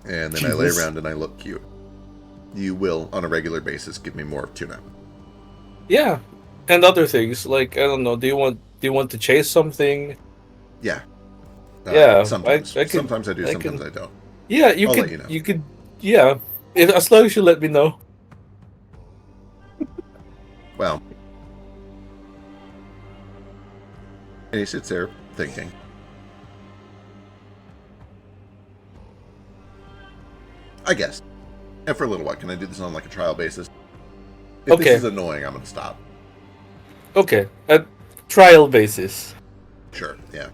and then I lay Jesus. around and I look cute, you will, on a regular basis, give me more tuna. Yeah, and other things like I don't know. Do you want to chase something? Yeah. Yeah, Sometimes. I could- sometimes I do, I sometimes can- I don't. Yeah, I'll let you know. You could. Yeah, as long as you let me know. Well. And he sits there thinking. I guess. And for a little while, can I do this on like a trial basis? If Okay. this is annoying, I'm going to stop. Okay, at trial basis. Sure, yeah.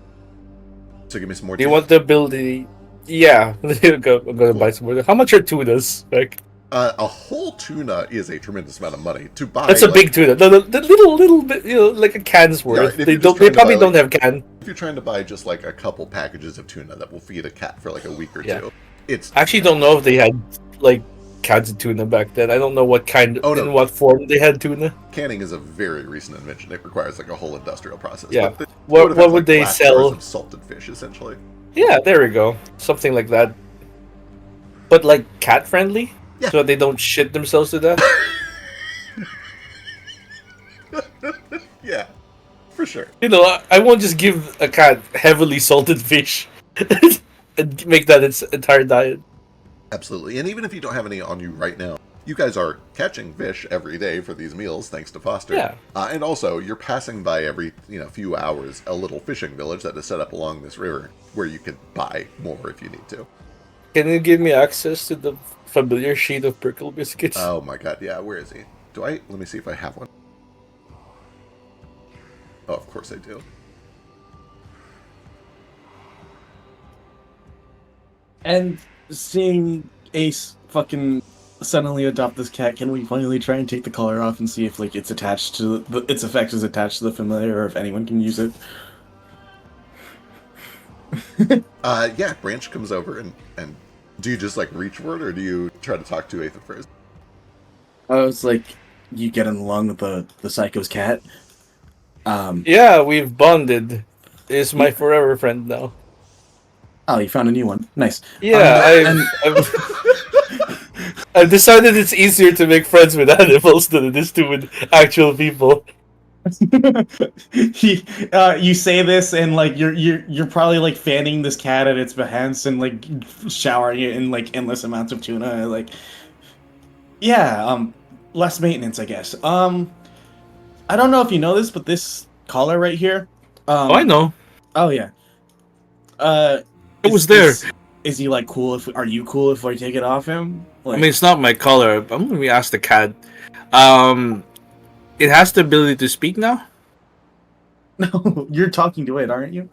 So give me some more. Do you tuna. want the ability? Yeah, I'm gonna buy some more. How much are tunas? Like, A whole tuna is a tremendous amount of money to buy. that's a big tuna. No, the little bit, like a can's worth. if They you're just don't. They trying to probably buy, don't have can. If you're trying to buy just like a couple packages of tuna that will feed a cat for like a week or Yeah. two, it's. I actually don't know if they had like cans of tuna back then. I don't know what kind, Oh, no. in what form they had tuna. Canning is a very recent invention. It requires like a whole industrial process. Yeah. But What have would they glass sell? jars of salted fish, essentially. Yeah, there we go. Something like that. But like cat friendly, Yeah. so they don't shit themselves to death. Yeah, for sure. You know, I won't just give a cat heavily salted fish and make that its entire diet. Absolutely. And even if you don't have any on you right now, you guys are catching fish every day for these meals, thanks to Foster. Yeah. And also, you're passing by every few hours a little fishing village that is set up along this river where you could buy more if you need to. Can you give me access to the familiar sheet of prickle biscuits? Oh my god, yeah, where is he? Let me see if I have one. Oh, of course I do. And seeing Ace fucking suddenly adopt this cat, can we finally try and take the collar off and see if like it's attached to its effect is attached to the familiar, or if anyone can use it? Yeah, Branch comes over and do you just like reach for it, or do you try to talk to Aethan first? I was like, you get along with the psycho's cat. Yeah, we've bonded. Is my forever friend now. Oh, you found a new one. Nice. Yeah, I've decided it's easier to make friends with animals than it is to with actual people. You say this and like you're probably like fanning this cat at its behest and like showering it in like endless amounts of tuna. Like, yeah, less maintenance, I guess. I don't know if you know this, but this collar right here. I know. Oh yeah. It was there. Is he like cool? Are you cool if I take it off him? Like, I mean, it's not my color. I'm gonna ask the cat. It has the ability to speak now. no, you're talking to it, aren't you?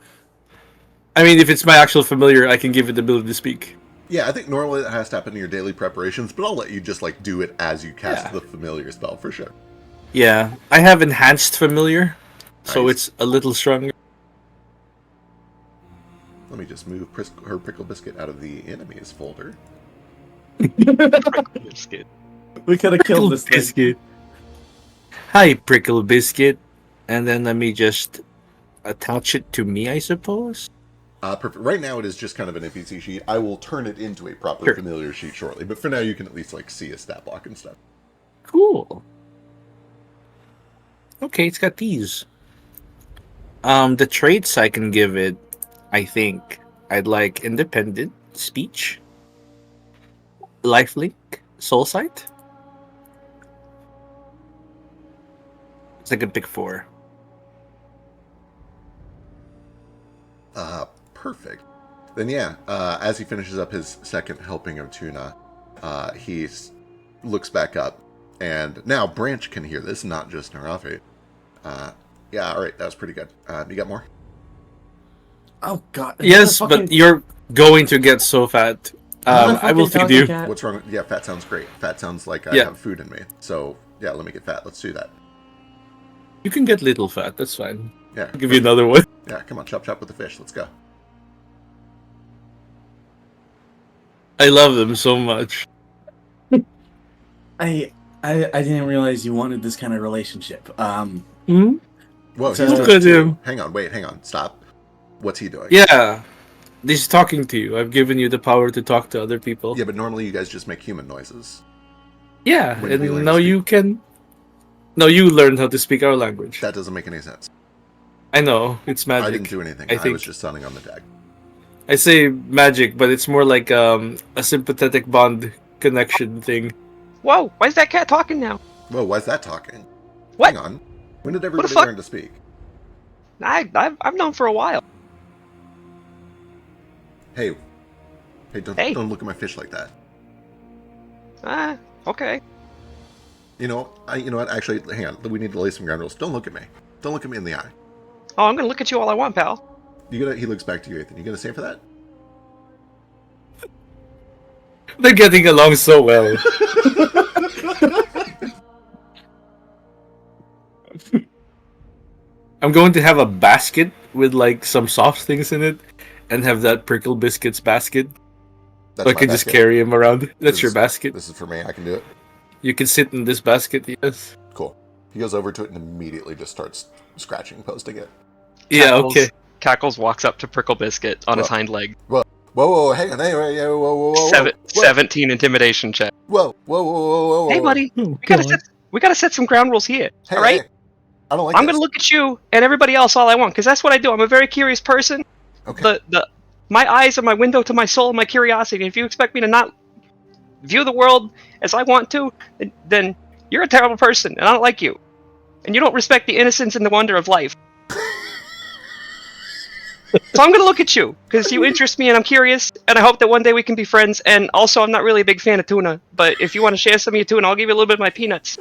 I mean, if it's my actual familiar, I can give it the ability to speak. Yeah, I think normally that has to happen in your daily preparations, but I'll let you just like do it as you cast Yeah. the familiar spell for sure. Yeah, I have enhanced familiar, so Nice. it's a little stronger. Let me just move her Prickle Biscuit out of the enemies folder. Biscuit. We could have killed this thing. Biscuit. Hi, Prickle Biscuit. And then let me just attach it to me, I suppose. Perfect. Right now it is just kind of an NPC sheet. I will turn it into a proper Sure. familiar sheet shortly, but for now you can at least like see a stat block and stuff. Cool. Okay, it's got these. The traits I can give it, I think, I'd like independent, speech, lifelink, soul sight. It's like a pick 4. Perfect. Then yeah, as he finishes up his second helping of tuna, he looks back up, and now Branch can hear this, not just Narafi. Yeah, all right, that was pretty good. You got more? Oh god. Yes, but you're going to get so fat. I will feed you. What's wrong? Yeah, fat sounds great. Fat sounds like I Yeah. have food in me. So yeah, let me get fat. Let's do that. You can get little fat, that's fine. Yeah, I'll give you another one. Yeah, come on, chop chop with the fish. Let's go. I love them so much. I didn't realize you wanted this kind of relationship. Hmm? Whoa, So- he's Look doing at two. him. Hang on, stop. What's he doing? Yeah. This is talking to you. I've given you the power to talk to other people. Yeah, but normally you guys just make human noises. Yeah, When did we learn and to now speak? you can. Now you learned how to speak our language. That doesn't make any sense. I know it's magic. I didn't do anything. I I think- was just sounding on the deck. I say magic, but it's more like a sympathetic bond connection thing. Whoa! Why is that cat talking now? Whoa, why is that talking? What? Hang on. When did everybody fuck? learn to speak? I've known for a while. Hey, Hey. don't look at my fish like that. Okay. You know what? Actually, hang on. We need to lay some ground rules. Don't look at me. Don't look at me in the eye. Oh, I'm gonna look at you all I want, pal. He looks back to you, Ethan. You gonna save for that? They're getting along so well. I'm going to have a basket with like some soft things in it, and have that prickle biscuits basket. That's So I my can just basket. carry him around. That's This your is- basket. This is for me. I can do it. You can sit in this basket. Yes. Cool. He goes over to it and immediately just starts scratching, posting it. Yeah. Cackles, Okay. Cackles walks up to Prickle Biscuit on his Whoa. hind leg. Whoa, hang on, whoa, whoa. 17 intimidation check. Whoa. Hey, buddy, Oh, we gotta set some ground rules here. Hey, all right, hey, I don't like I'm this. gonna look at you and everybody else all I want, because that's what I do. I'm a very curious person. Okay. My eyes are my window to my soul and my curiosity. If you expect me to not view the world as I want to, then you're a terrible person, and I don't like you. And you don't respect the innocence and the wonder of life. So I'm gonna look at you, because you interest me and I'm curious, and I hope that one day we can be friends, and also I'm not really a big fan of tuna, but if you want to share some of your tuna, I'll give you a little bit of my peanuts.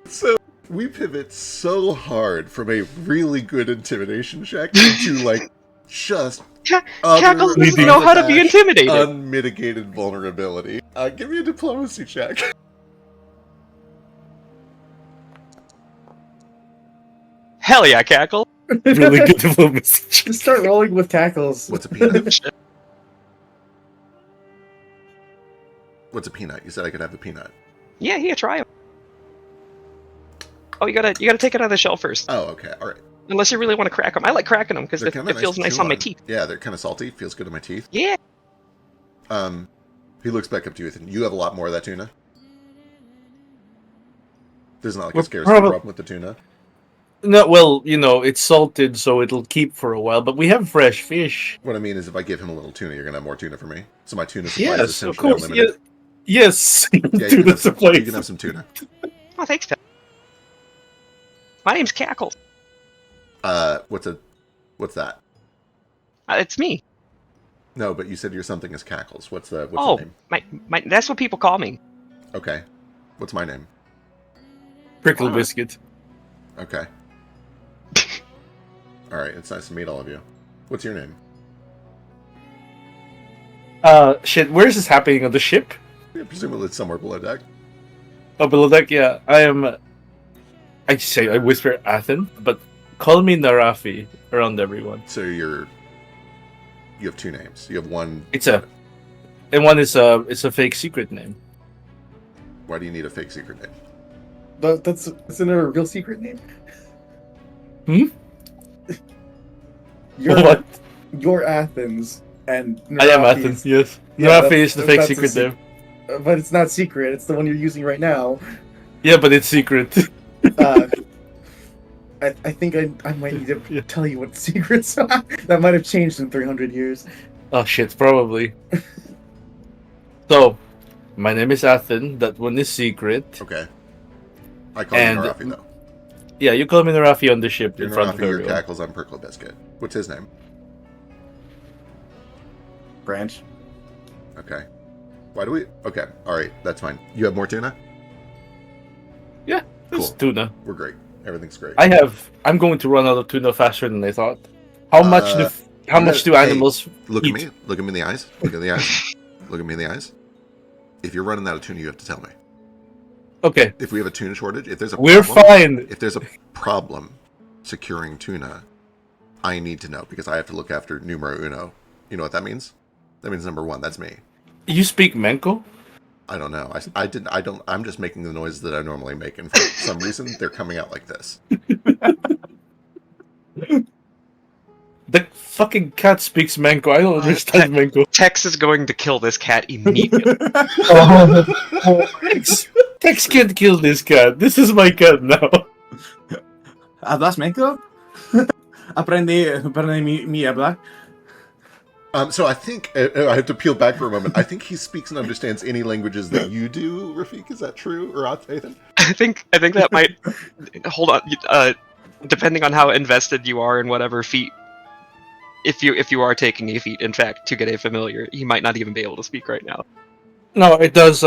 So we pivot so hard from a really good intimidation check to like just Cackles doesn't know how to be unabashed, intimidated. unmitigated vulnerability. Give me a diplomacy check. Hell yeah, Cackle. Really good diplomacy. Just start rolling with Cackles. What's a peanut? What's a peanut? You said I could have a peanut. Yeah, here, try them. Oh, you gotta take it out of the shell first. Oh, okay, all right. Unless you really want to crack them. I like cracking them because They're it kinda feels to nice chew on my teeth. Yeah, they're kind of salty. Feels good on my teeth. Yeah. He looks back up to you, Ethan. You have a lot more of that tuna. There's not like Well, a scarcity problem with the tuna. No, well, it's salted, so it'll keep for a while. But we have fresh fish. What I mean is, if I give him a little tuna, you're gonna have more tuna for me. So my tuna supply is Yes, of essentially course. unlimited. Yes. Yeah, you can, Tuna have some, supply. you can have some tuna. Oh, thanks, Pep. My name's Cackle. What's that? It's me. No, but you said you're something as Cackles. What's the Oh, name? my that's what people call me. Okay. What's my name? Prickle Wow. biscuit. Okay. All right. It's nice to meet all of you. What's your name? Shit. Where is this happening on the ship? Yeah, presumably it's somewhere below deck. Oh, below deck. Yeah, I am. I whisper Athen, but call me Narafi around everyone. So you have two names. You have one. And one is it's a fake secret name. Why do you need a fake secret name? But isn't it a real secret name? What? You're Athens, and I am Narafi Athens. is- Yes, Yeah, Narafi is the fake that's a secret name. But it's not secret. It's the one you're using right now. Yeah, but it's secret. I think I might need to Yeah. tell you what secrets are. That might have changed in 300 years. Oh shit, probably. So, my name is Athen. That one is secret. Okay. I call you And- Narafi, though. Yeah, you call me Narafi on the ship You're in front of Narafi, your everyone. Cackles, I'm Prickle Biscuit. What's his name? Branch. Okay. Why do we... Okay, alright, that's fine. You have more tuna? It's Cool. tuna. We're great. Everything's great. I'm going to run out of tuna faster than I thought. How much do hey, animals Look eat? at me. Look at me in the eyes. Look at the eyes. Look at me in the eyes. If you're running out of tuna, you have to tell me. Okay, If we have a tuna shortage, if there's a we're problem, fine. if there's a problem securing tuna, I need to know because I have to look after numero uno. You know what that means? That means number one. That's me. You speak Menko? I don't know. I'm just making the noises that I normally make, and for some reason, they're coming out like this. The fucking cat speaks Menko. I don't understand Menko. Tex is going to kill this cat immediately. Tex can't kill this cat. This is my cat now. ¿Hablas Menko? Aprende mi hablar. So I think I have to peel back for a moment. I think he speaks and understands any languages that you do, Rafik. Is that true, or Ethan? I think that might hold on. Depending on how invested you are in whatever feat, if you are taking a feat, in fact, to get a familiar, he might not even be able to speak right now. No, it does.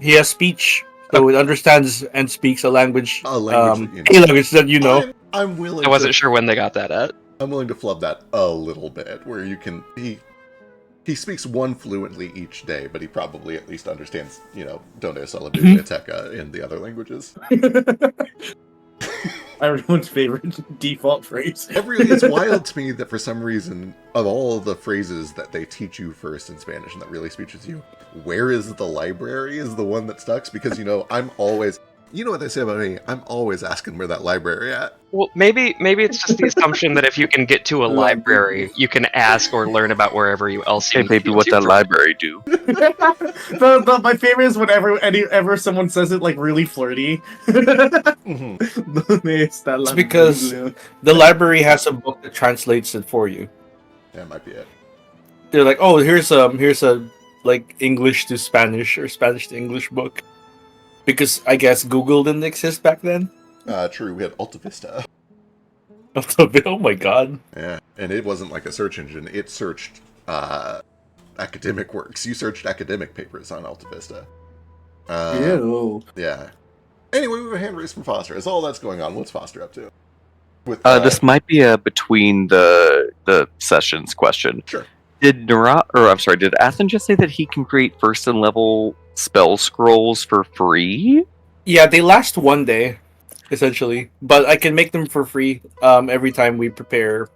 He has speech So it understands and speaks a language, A language that you a know. language that you know. I'm willing. I wasn't to, sure when they got that at. I'm willing to flub that a little bit, where you can. He speaks one fluently each day, but he probably at least understands, Donde es la biblioteca in the other languages. Everyone's favorite default phrase. It's wild to me that for some reason, of all the phrases that they teach you first in Spanish and that really speaks to you, where is the library is the one that stucks, because, I'm always... You know what they say about me? I'm always asking where that library at. Well, maybe it's just the assumption that if you can get to a library, you can ask or learn about wherever you else. Hey, you baby, need what to that from. library do? My favorite is whenever someone says it like really flirty. It's because the library has a book that translates it for you. That might be it. They're like, oh, here's a like English to Spanish or Spanish to English book. Because I guess Google didn't exist back then. True, we had Alta Vista. Oh my god. Yeah, and it wasn't like a search engine. It searched academic works. You searched academic papers on Alta Vista. Ew. Yeah. Anyway, we have a hand raise from Foster. As all that's going on, what's Foster up to? With This might be a between the sessions question. Sure. Did Athen just say that he can create first and level spell scrolls for free? Yeah, they last one day, essentially. But I can make them for free every time we prepare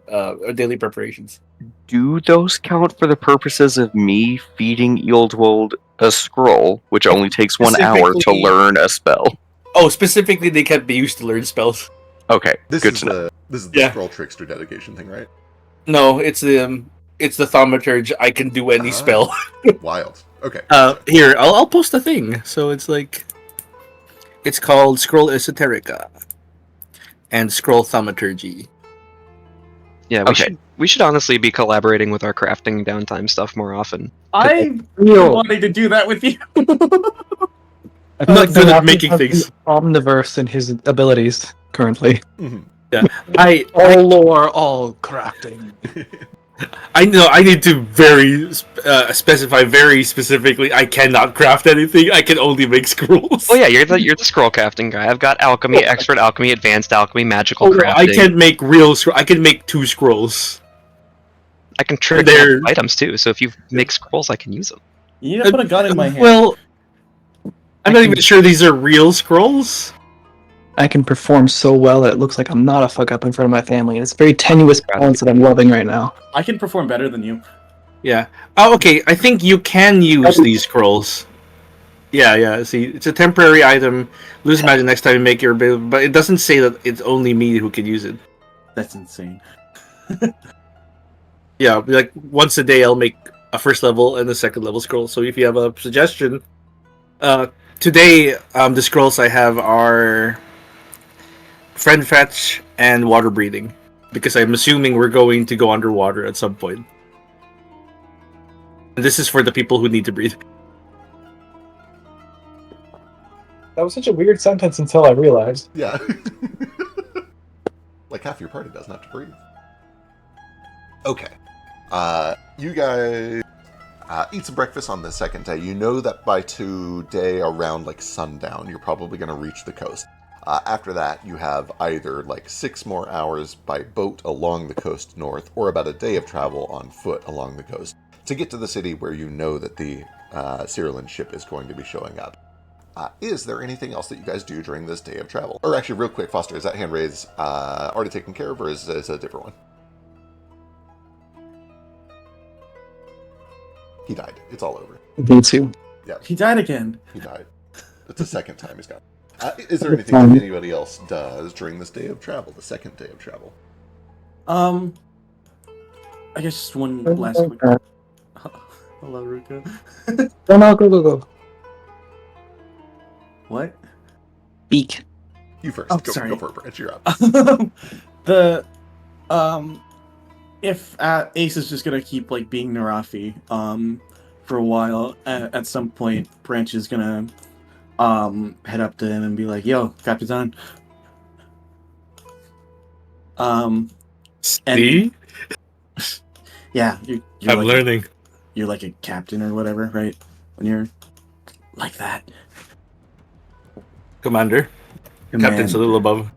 daily preparations. Do those count for the purposes of me feeding Ealdwold a scroll, which only takes 1 hour to Specifically- learn a spell? Oh, specifically, they can't be used to learn spells. Okay, this good is to know. this is the Yeah. scroll trickster dedication thing, right? No, it's the thaumaturge. I can do any spell. Wild. Okay. Here, I'll post a thing. So it's like, it's called Scroll Esoterica and Scroll Thaumaturgy. Yeah, Okay. we should honestly be collaborating with our crafting downtime stuff more often. I Yo, wanted to do that with you. I'm not good at making things. Omniverse in his abilities currently. Mhm. I All lore, all crafting. know I need to specify very specifically. I cannot craft anything. I can only make scrolls. Oh yeah, you're the scroll crafting guy. I've got alchemy, expert alchemy, advanced alchemy, magical Oh, no, crafting. I can't make real I can make 2 scrolls. I can trigger They're- items too. So if you make scrolls, I can use them. You need to put a gun in my hand. Well, I'm not even sure these are real scrolls. I can perform so well that it looks like I'm not a fuck up in front of my family. And it's a very tenuous balance that I'm loving right now. I can perform better than you. Yeah. Oh, okay. I think you can use these scrolls. Yeah. See, it's a temporary item. Lose magic next time you make your build, but it doesn't say that it's only me who can use it. That's insane. Yeah, like once a day I'll make a first level and a second level scroll. So if you have a suggestion, today the scrolls I have are friend fetch and water breathing, because I'm assuming we're going to go underwater at some point. And this is for the people who need to breathe. That was such a weird sentence until I realized. Yeah. Like half your party doesn't have to breathe. Okay. You guys eat some breakfast on the second day. You know that by today around like sundown, you're probably going to reach the coast. After that, you have either like 6 more hours by boat along the coast north, or about a day of travel on foot along the coast to get to the city where you know that the Cyrillian ship is going to be showing up. Is there anything else that you guys do during this day of travel? Or actually, real quick, Foster, is that hand raise already taken care of, or is this a different one? He died. It's all over. Me too. He died again. He died. It's the second time he's gone. Is there anything that anybody else does during this day of travel, the second day of travel? I guess just one last quick. Hello, Ruka. No, go. What? Beak. You first. Oh, go sorry. Go for it, Branch. You're up. If Ace is just gonna keep like being Narafi, for a while, at some point, Branch is gonna, head up to him and be like, "Yo, Capitan." See? Yeah, you're I'm like learning. you're like a captain or whatever, right? When you're like that. Commander. Captain's a little above.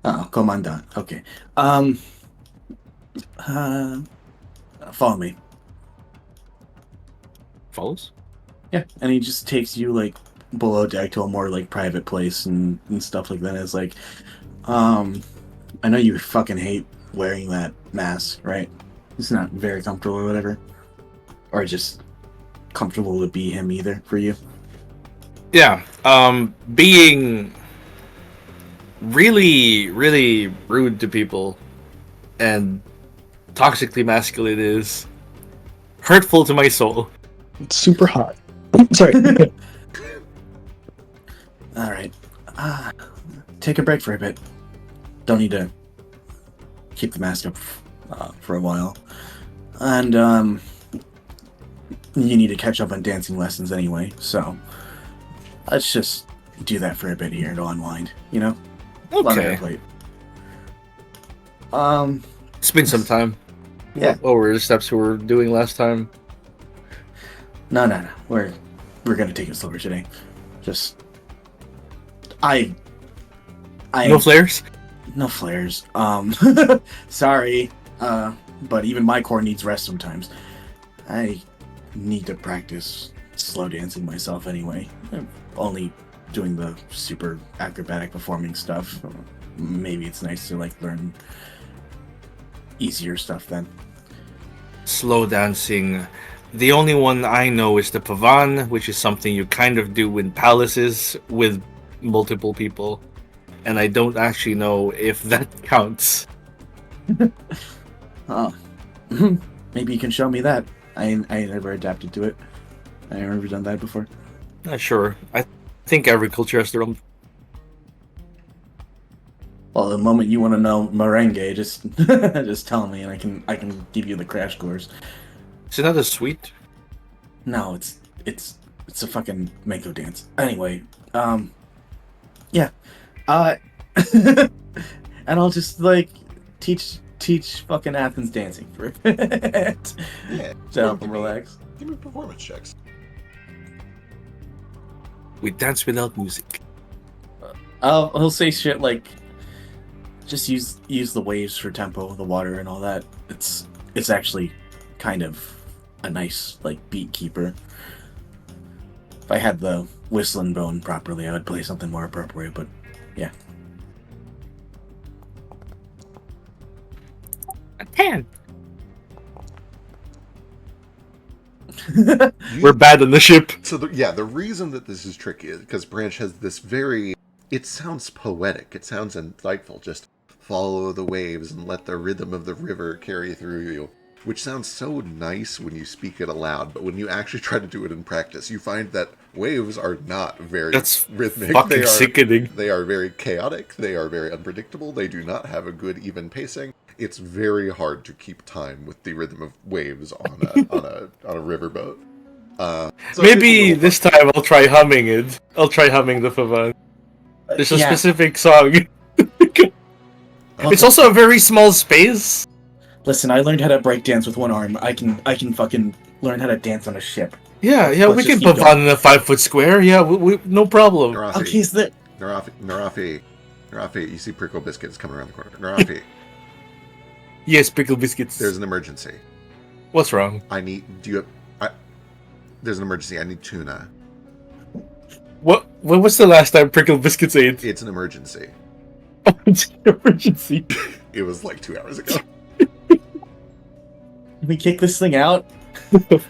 Oh, Commandant. Okay. Uh, follow me. Follows? Yeah, and he just takes you like below deck to a more like private place and stuff like that. It's like, I know you fucking hate wearing that mask, right? It's not very comfortable or whatever, or just comfortable to be him either for you. Yeah. Being really, really rude to people and toxically masculine is hurtful to my soul. It's super hot. Sorry. All right, take a break for a bit. Don't need to keep the mask up for a while, and you need to catch up on dancing lessons anyway. So let's just do that for a bit here to unwind. You know, lot on your Okay. plate. It's been some time. Yeah. What were the steps we were doing last time? No. We're gonna take it slower today. Just I No flares? no flares. Sorry. But even my core needs rest sometimes. I need to practice slow dancing myself anyway. I'm only doing the super acrobatic performing stuff. Maybe it's nice to like learn easier stuff then. Slow dancing. The only one I know is the pavan, which is something you kind of do in palaces with multiple people. And I don't actually know if that counts. Oh. Maybe you can show me that. I never adapted to it. I never done that before. Not sure. I think every culture has their own. Well, the moment you want to know merengue, just just tell me, and I can give you the crash course. Is it not a sweet? No, it's a fucking mango dance. Anyway, yeah, and I'll just like teach fucking Athens dancing for a bit Yeah. to help them relax. Give me performance checks. We dance without music. He'll say shit like, just use the waves for tempo, the water, and all that. It's actually kind of a nice like beat keeper. If I had the whistling bone properly, I would play something more appropriate. But yeah, A 10. You- We're bad on the ship. So the reason that this is tricky is because Branch has this very. It sounds poetic. It sounds insightful. Just follow the waves and let the rhythm of the river carry through you. Which sounds so nice when you speak it aloud, but when you actually try to do it in practice, you find that waves are not very That's rhythmic. fucking sickening. They are very chaotic. They are very unpredictable. They do not have a good even pacing. It's very hard to keep time with the rhythm of waves on a riverboat. So it's a Maybe little this fun. time I'll try humming it. I'll try humming the pavan. There's a Yeah. specific song. It's also a very small space. Listen, I learned how to breakdance with one arm. I can fucking learn how to dance on a ship. Yeah, Let's we just can keep pavan in a 5-foot square. Yeah, we no problem. Narafi, Okay, is that Narafi, you see Prickle Biscuits coming around the corner. Narafi, Yes, pickle biscuits. there's an emergency. What's wrong? There's an emergency. I need tuna. What? When was the last time pickle biscuits ate? It's an emergency. Oh, it's an emergency. It was like 2 hours ago. can we kick this thing out? Narafi,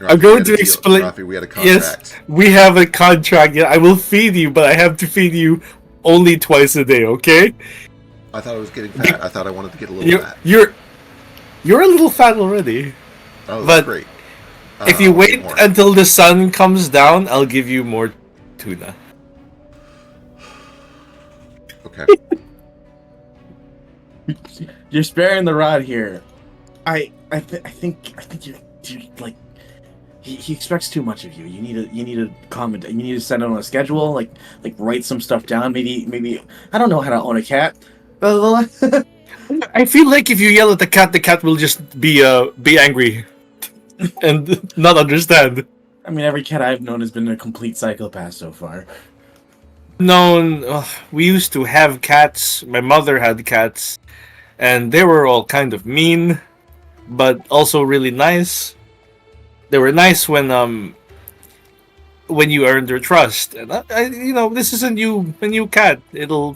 I'm going we had to a deal. explain- Narafi, we had a Yes, contract. we have a contract. Yeah, I will feed you, but I have to feed you only twice a day. Okay? I thought I was getting fat. I thought I wanted to get a little fat. You're a little fat already. Oh, but that's great. If you I'll wait eat more. until the sun comes down, I'll give you more tuna. Okay. You're sparing the rod here. I think you like. He expects too much of you. You need to comment. You need to send him on a schedule. Like write some stuff down. Maybe I don't know how to own a cat. I feel like if you yell at the cat will just be angry and not understand. I mean, every cat I've known has been a complete psychopath so far. No, we used to have cats. My mother had cats, and they were all kind of mean, but also really nice. They were nice when you earned their trust. And this is a new cat. It'll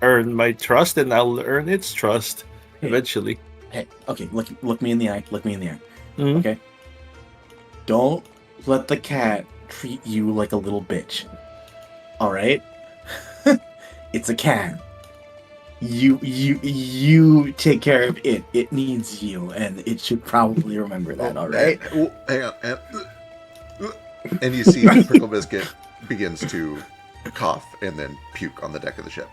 earn my trust, and I'll earn its trust eventually. Hey, okay, look me in the eye. Look me in the eye. Mhm. Okay. Don't let the cat treat you like a little bitch. All right. It's a cat. You take care of it. It needs you, and it should probably remember that. All right. Hang on. And you see Prickle Biscuit begins to cough and then puke on the deck of the ship.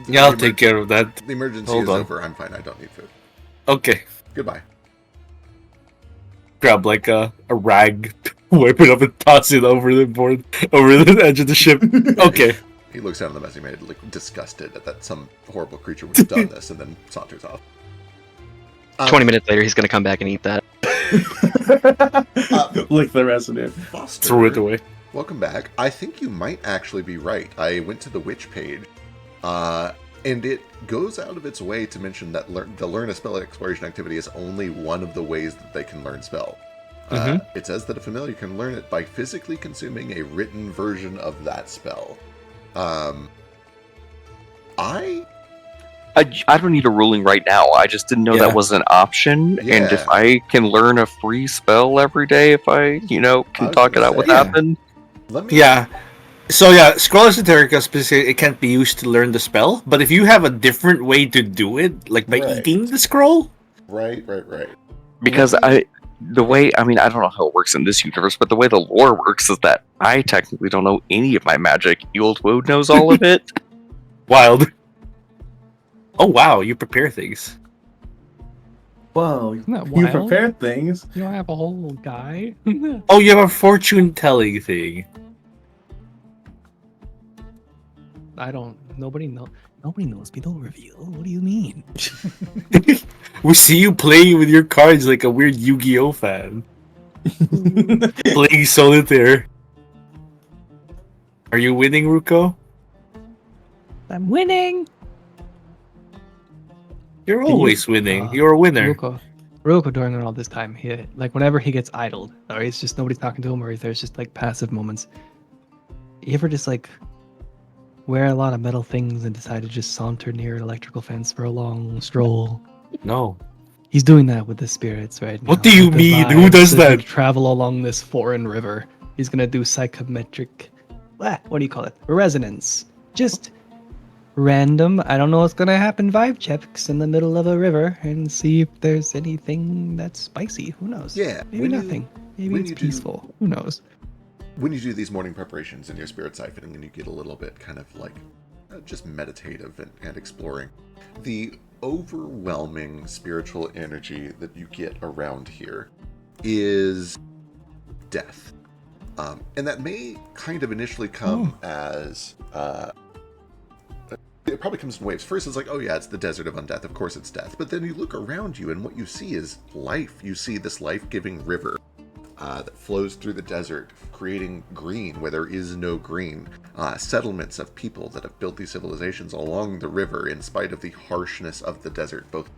Yeah, I'll take care of that. The emergency Hold is on. over. I'm fine. I don't need food. Okay. Goodbye. Grab like a rag, wipe it up, and toss it over the board, over the edge of the ship. Okay. He looks down at the mess he made, like disgusted that some horrible creature would have done this, and then saunters off. 20 minutes later, he's gonna come back and eat that. Lick the rest of it. Foster, Throw it away. welcome back. I think you might actually be right. I went to the witch page, and it goes out of its way to mention that the learn a spell exploration activity is only one of the ways that they can learn spell. It says that a familiar can learn it by physically consuming a written version of that spell. I don't need a ruling right now. I just didn't know Yeah. that was an option. Yeah. And if I can learn a free spell every day, if I, can was talk it gonna out with say, yeah. Happen. Let me. Yeah. So yeah, Scroll Esoterica specifically, it can't be used to learn the spell. But if you have a different way to do it, like by Right. eating the scroll, Right. Because I don't know how it works in this universe, but the way the lore works is that I technically don't know any of my magic. Old Woad knows all of it. wild. Oh wow, you prepare things. Whoa, Isn't that you wild? prepare things. You don't have a whole guy? Oh, you have a fortune telling thing. I don't. Nobody knows me. Don't reveal. What do you mean? We see you playing with your cards like a weird Yu-Gi-Oh fan. Playing solitaire. Are you winning, Ruko? I'm winning. You're Can you- always winning. You're a winner. Ruko during all this time, whenever he gets idled, or it's just nobody's talking to him, or there's just like passive moments. You ever just like wear a lot of metal things and decide to just saunter near an electrical fence for a long stroll? No. He's doing that with the spirits right now. What do you With the mean? Who vibes does as that? we travel along this foreign river. He's gonna do psychometric. What do you call it? Resonance. Just random. I don't know what's gonna happen. Vibe checks in the middle of a river and see if there's anything that's spicy. Who knows? Yeah. Maybe nothing. Maybe when it's you do- peaceful. Who knows? When you do these morning preparations in your spirit siphoning and you get a little bit kind of like just meditative and exploring, the overwhelming spiritual energy that you get around here is death. And that may kind of initially come as it probably comes in waves. First, it's like, oh yeah, it's the desert of undeath. Of course, it's death. But then you look around you, and what you see is life. You see this life-giving river that flows through the desert, creating green where there is no green. Settlements of people that have built these civilizations along the river, in spite of the harshness of the desert, both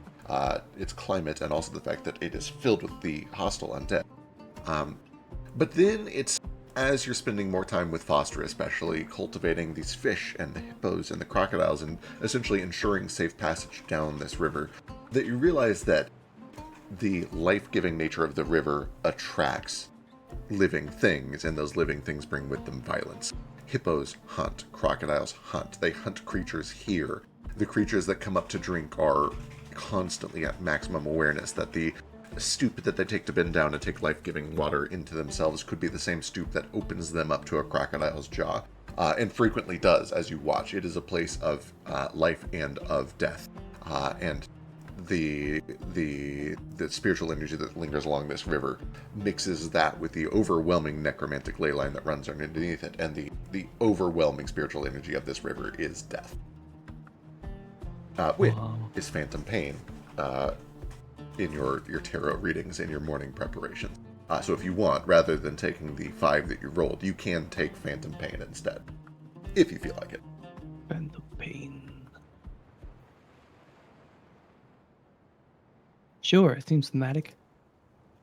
its climate and also the fact that it is filled with the hostile undead. But then it's as you're spending more time with Foster, especially cultivating these fish and the hippos and the crocodiles and essentially ensuring safe passage down this river, that you realize that the life-giving nature of the river attracts living things, and those living things bring with them violence. Hippos hunt, crocodiles hunt, they hunt creatures here. The creatures that come up to drink are constantly at maximum awareness that the stoop that they take to bend down and take life-giving water into themselves could be the same stoop that opens them up to a crocodile's jaw, and frequently does as you watch. It is a place of life and of death, and the spiritual energy that lingers along this river mixes that with the overwhelming necromantic ley line that runs underneath it, and the overwhelming spiritual energy of this river is death, which is phantom pain in your tarot readings and your morning preparations. So if you want, rather than taking the 5 that you rolled, you can take phantom pain instead. if you feel like it. And the pain. Sure, it seems thematic.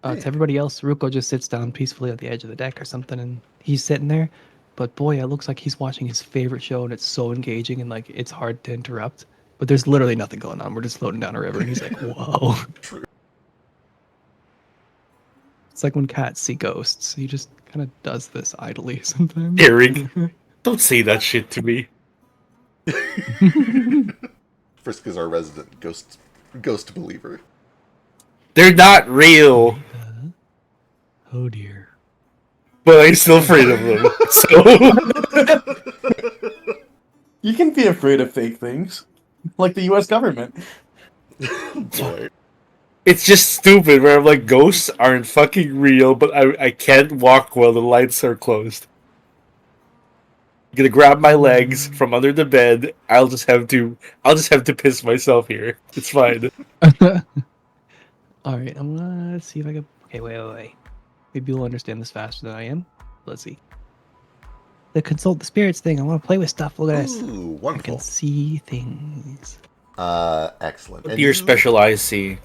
Yeah. To everybody else, Ruko just sits down peacefully at the edge of the deck or something, and he's sitting there. But boy, it looks like he's watching his favorite show, and it's so engaging, and like it's hard to interrupt. But there's literally nothing going on. We're just floating down a river, and he's like, "Whoa!" True. It's like when cats see ghosts. He just kind of does this idly sometimes. Eric, don't say that shit to me. Frisk is our resident ghost believer. They're not real, Oh dear. but I'm still afraid of them. So You can be afraid of fake things, like the U.S. government. Boy. it's just stupid. Where I'm like, ghosts aren't fucking real, but I can't walk while the lights are closed. I'm gonna grab my legs from under the bed. I'll just have to piss myself here. It's fine. All right, I'm gonna see if I can. Okay, wait. Maybe you'll understand this faster than I am. Let's see. The consult the spirits thing. I want to play with stuff. Look at this. Ooh, I wonderful. can see things. Excellent. Your special eyes see.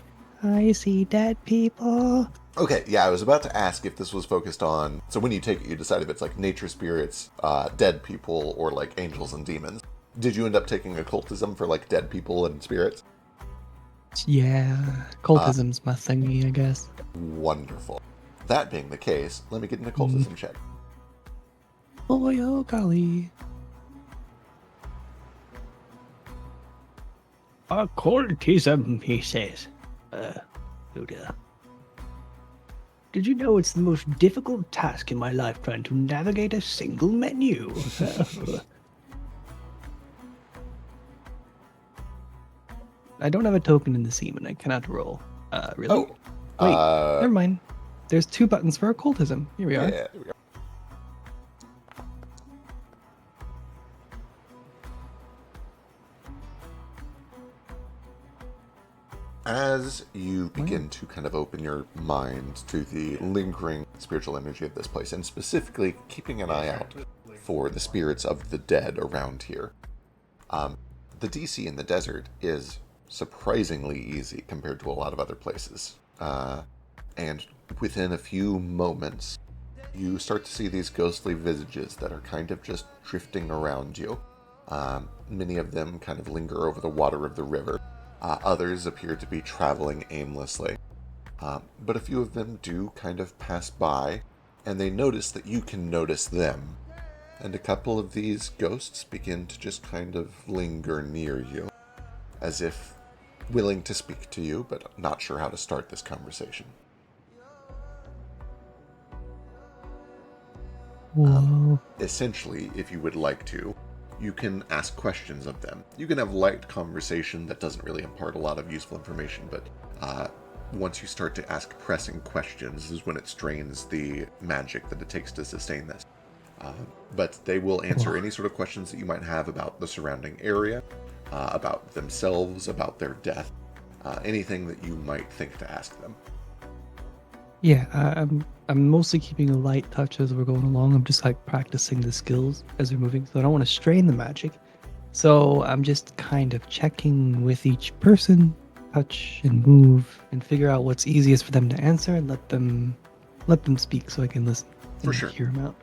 I see dead people. Okay, yeah, I was about to ask if this was focused on. So when you take it, you decide if it's like nature spirits, dead people, or like angels and demons. Did you end up taking occultism for like dead people and spirits? Yeah, cultism's my thingy, I guess. Wonderful. That being the case, let me get an occultism check. Oh golly. Occultism, he says. Oh dear. Did you know it's the most difficult task in my life trying to navigate a single menu? I don't have a token in the seam and I cannot roll. Really? Oh. Wait, never mind. There's 2 buttons for occultism. Here we are. Yeah, there we go. As you begin to kind of open your mind to the lingering spiritual energy of this place, and specifically keeping an eye out for the spirits of the dead around here, the DC in the desert is surprisingly easy compared to a lot of other places. And within a few moments, you start to see these ghostly visages that are kind of just drifting around you. Many of them kind of linger over the water of the river. Others appear to be traveling aimlessly. But a few of them do kind of pass by, and they notice that you can notice them. And a couple of these ghosts begin to just kind of linger near you, as if willing to speak to you, but not sure how to start this conversation. Whoa. Essentially, if you would like to, you can ask questions of them. You can have light conversation that doesn't really impart a lot of useful information, but once you start to ask pressing questions is when it strains the magic that it takes to sustain this. But they will answer any sort of questions that you might have about the surrounding area, about themselves, about their death, anything that you might think to ask them. Yeah, I'm mostly keeping a light touch as we're going along. I'm just like practicing the skills as we're moving, so I don't want to strain the magic. So I'm just kind of checking with each person, touch and move, and figure out what's easiest for them to answer, and let them speak so I can listen For and sure. hear them out.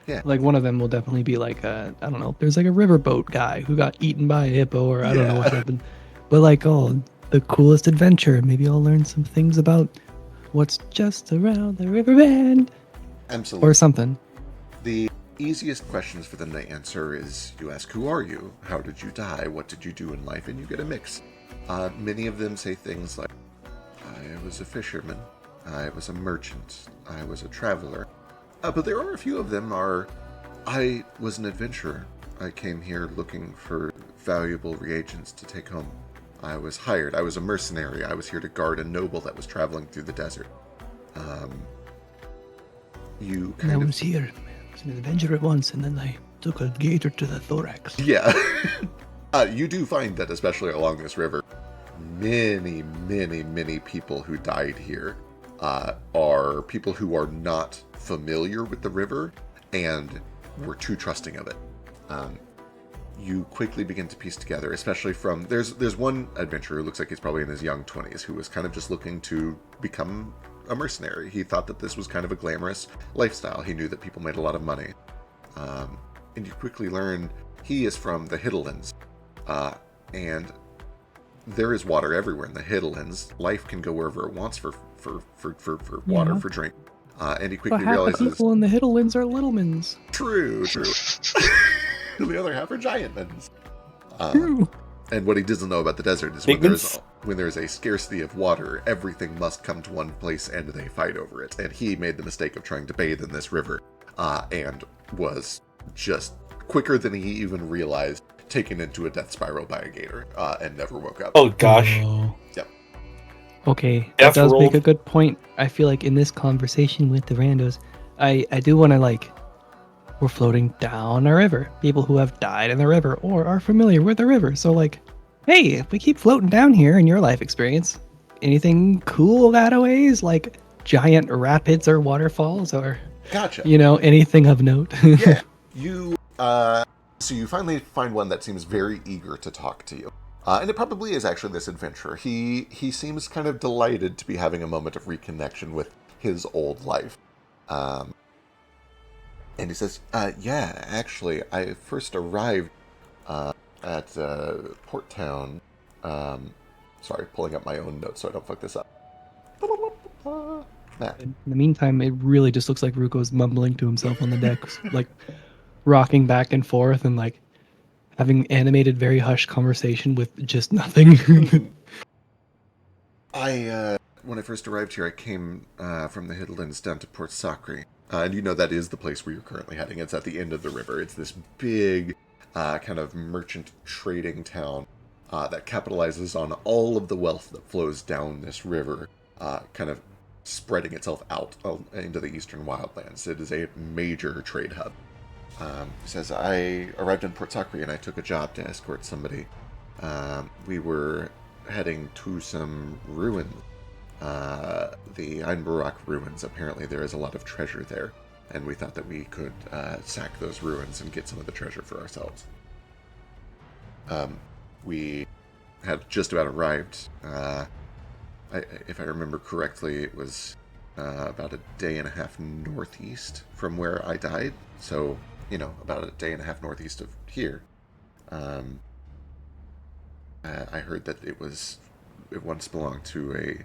Yeah. Like one of them will definitely be like I don't know, there's like a riverboat guy who got eaten by a hippo, or I don't know what happened. But like, oh, the coolest adventure. Maybe I'll learn some things about what's just around the river bend. Absolutely. Or something. The easiest questions for them to answer is you ask, who are you? How did you die? What did you do in life? And you get a mix. Many of them say things like, I was a fisherman. I was a merchant. I was a traveler. But there are a few of them I was an adventurer. I came here looking for valuable reagents to take home. I was hired. I was a mercenary. I was here to guard a noble that was traveling through the desert. You kind I of... was here. I was an adventurer once, and then I took a gator to the thorax. Yeah. You do find that, especially along this river, many, many, many people who died here are people who are not familiar with the river and were too trusting of it. you quickly begin to piece together, especially from there's one adventurer who looks like he's probably in his young 20s who was kind of just looking to become a mercenary. He thought that this was kind of a glamorous lifestyle. He knew that people made a lot of money. And you quickly learn he is from the Hiddlands. And there is water everywhere in the Hiddlands. Life can go wherever it wants for water, Yeah. for drink. And he But quickly half the realizes, people in the Hiddlemans are Littlemans. true. The other half are giantmans. True. And what he doesn't know about the desert is when there's a scarcity of water, everything must come to one place and they fight over it. And he made the mistake of trying to bathe in this river, and was just quicker than he even realized taken into a death spiral by a gator, and never woke up. Oh gosh. Oh. Yep. Okay, that F does make rolled. a good point. I feel like in this conversation with the randos, I do want to we're floating down a river. People who have died in the river or are familiar with the river. So hey, if we keep floating down here in your life experience, anything cool that ways? Like giant rapids or waterfalls or Gotcha. anything of note? Yeah. So you finally find one that seems very eager to talk to you. And it probably is actually this adventurer. He seems kind of delighted to be having a moment of reconnection with his old life. And he says, yeah, actually, I first arrived at Port Town. Sorry, pulling up my own notes so I don't fuck this up. Matt. In the meantime, it really just looks like Ruko's mumbling to himself on the deck, rocking back and forth and having animated, very hushed conversation with just nothing. When I first arrived here, I came from the Hiddlands down to Port Sacre. And that is the place where you're currently heading. It's at the end of the river. It's this big kind of merchant trading town that capitalizes on all of the wealth that flows down this river, kind of spreading itself out into the eastern wildlands. It is a major trade hub. He says, I arrived in Port Sacre and I took a job to escort somebody. We were heading to some ruins. The Einbarak ruins. Apparently there is a lot of treasure there. And we thought that we could sack those ruins and get some of the treasure for ourselves. We had just about arrived. If I remember correctly, it was about a day and a half northeast from where I died. So, about a day and a half northeast of here. I heard that it once belonged to a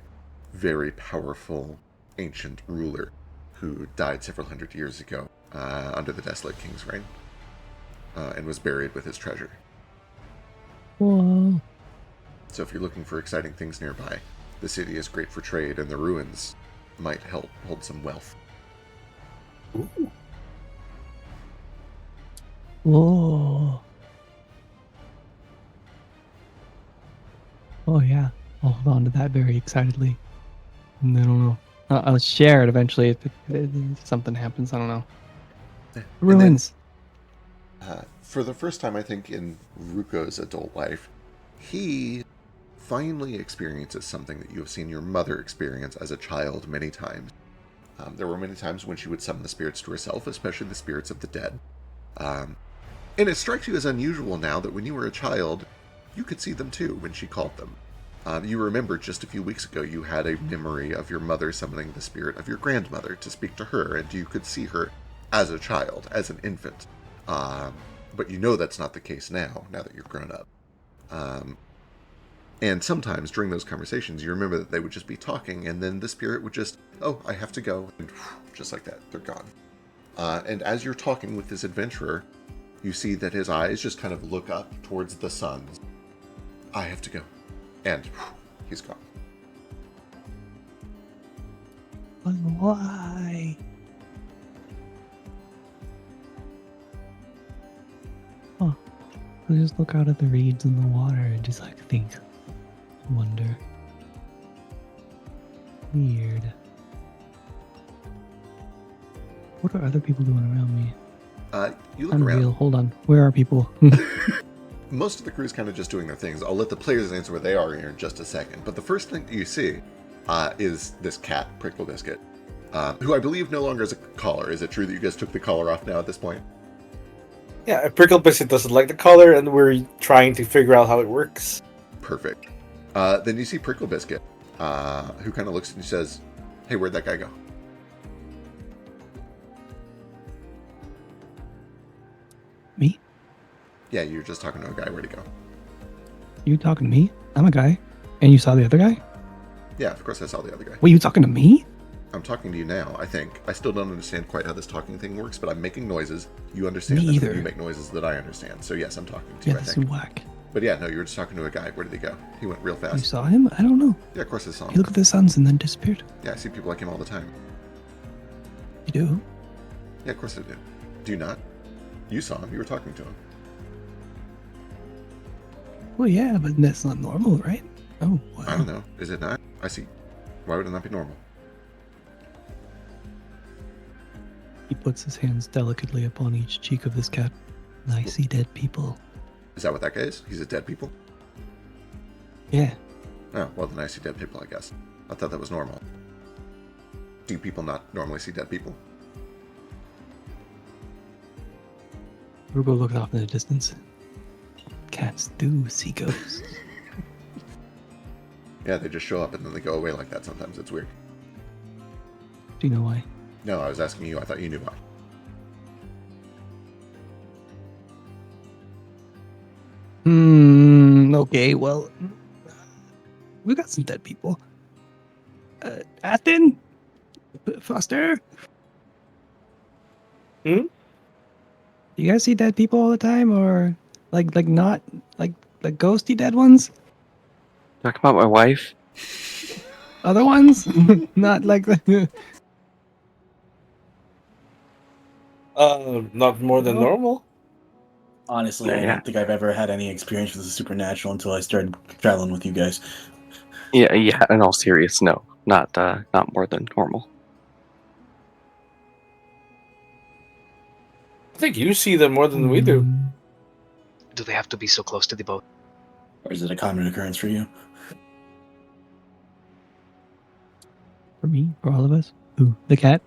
very powerful ancient ruler who died several hundred years ago under the Desolate King's reign, and was buried with his treasure. Whoa. So if you're looking for exciting things nearby, the city is great for trade, and the ruins might help hold some wealth. Ooh. Whoa. Oh yeah, I'll hold on to that very excitedly. And I don't know. I'll share it eventually if something happens. I don't know. Ruins. For the first time, I think, in Ruko's adult life, he finally experiences something that you have seen your mother experience as a child many times. There were many times when she would summon the spirits to herself, especially the spirits of the dead. And it strikes you as unusual now that when you were a child, you could see them too when she called them. You remember just a few weeks ago you had a memory of your mother summoning the spirit of your grandmother to speak to her, and you could see her as a child, as an infant. But you know that's not the case now that you're grown up. And sometimes during those conversations, you remember that they would just be talking, and then the spirit would just, oh, I have to go, and just like that, they're gone. And as you're talking with this adventurer, you see that his eyes just kind of look up towards the sun. I have to go. And he's gone. Why? Huh. I just look out at the reeds in the water and just think, wonder. Weird. What are other people doing around me? You look Unreal. around. Hold on. Where are people? Most of the crew is kind of just doing their things. I'll let the players answer where they are here in just a second. But the first thing that you see is this cat, Prickle Biscuit, who I believe no longer is a collar. Is it true that you guys took the collar off now at this point? Yeah, Prickle Biscuit doesn't like the color, and we're trying to figure out how it works. Perfect. Then you see Prickle Biscuit, who kind of looks and says, "Hey, where'd that guy go?" Me? Yeah, you were just talking to a guy. Where'd he go? You talking to me? I'm a guy. And you saw the other guy? Yeah, of course I saw the other guy. Wait, you talking to me? I'm talking to you now, I think. I still don't understand quite how this talking thing works, but I'm making noises. You understand Me them, either. and you make noises that I understand. So yes, I'm talking to Yeah, you, I this is think. whack. But yeah, no, you were just talking to a guy. Where did he go? He went real You fast. saw him? I don't know. Yeah, of course I saw He him. looked at the suns and then disappeared. Yeah, I see people like him all the time. You do? Yeah, of course I do. Do you not? You saw him. You were talking to him. Well, yeah, but that's not normal, right? Oh, wow. I don't know. Is it not? I see. Why would it not be normal? He puts his hands delicately upon each cheek of this cat. I see dead people. Is that what that guy is? He's a dead people? Yeah. Oh, well then I see dead people, I guess. I thought that was normal. Do people not normally see dead people? Rubo looked off in the distance. Cats do see ghosts. Yeah, they just show up and then they go away like that sometimes. It's weird. Do you know why? No, I was asking you. I thought you knew why. Okay, well, we got some dead people. Aston? Foster? Hmm? Do you guys see dead people all the time, or like not like ghosty dead ones? Talking about my wife? Other ones? Not like the Not more than No. normal. Honestly, I Yeah. don't think I've ever had any experience with the supernatural until I started traveling with you guys. Yeah, in all seriousness, no. Not more than normal. I think you see them more than we do. Do they have to be so close to the boat? Or is it a common occurrence for you? For me, for all of us. Who? The cat?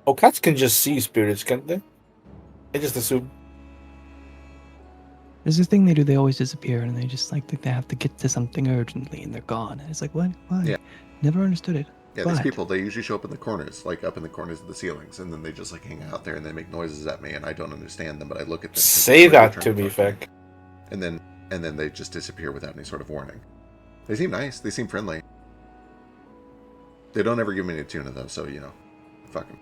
Oh, cats can just see spirits, can't they? I just assume. There's this thing they do. They always disappear, and they just like think they have to get to something urgently, and they're gone. And it's like, what? Why? Yeah. Never understood it. Yeah, these But- people, they usually show up in the corners, like up in the corners of the ceilings, and then they just like hang out there and they make noises at me, and I don't understand them, but I look at them. 'cause Say it's like that they're to me, trying Feck. And then they just disappear without any sort of warning. They seem nice. They seem friendly. They don't ever give me any tuna though, so you know, fuck them.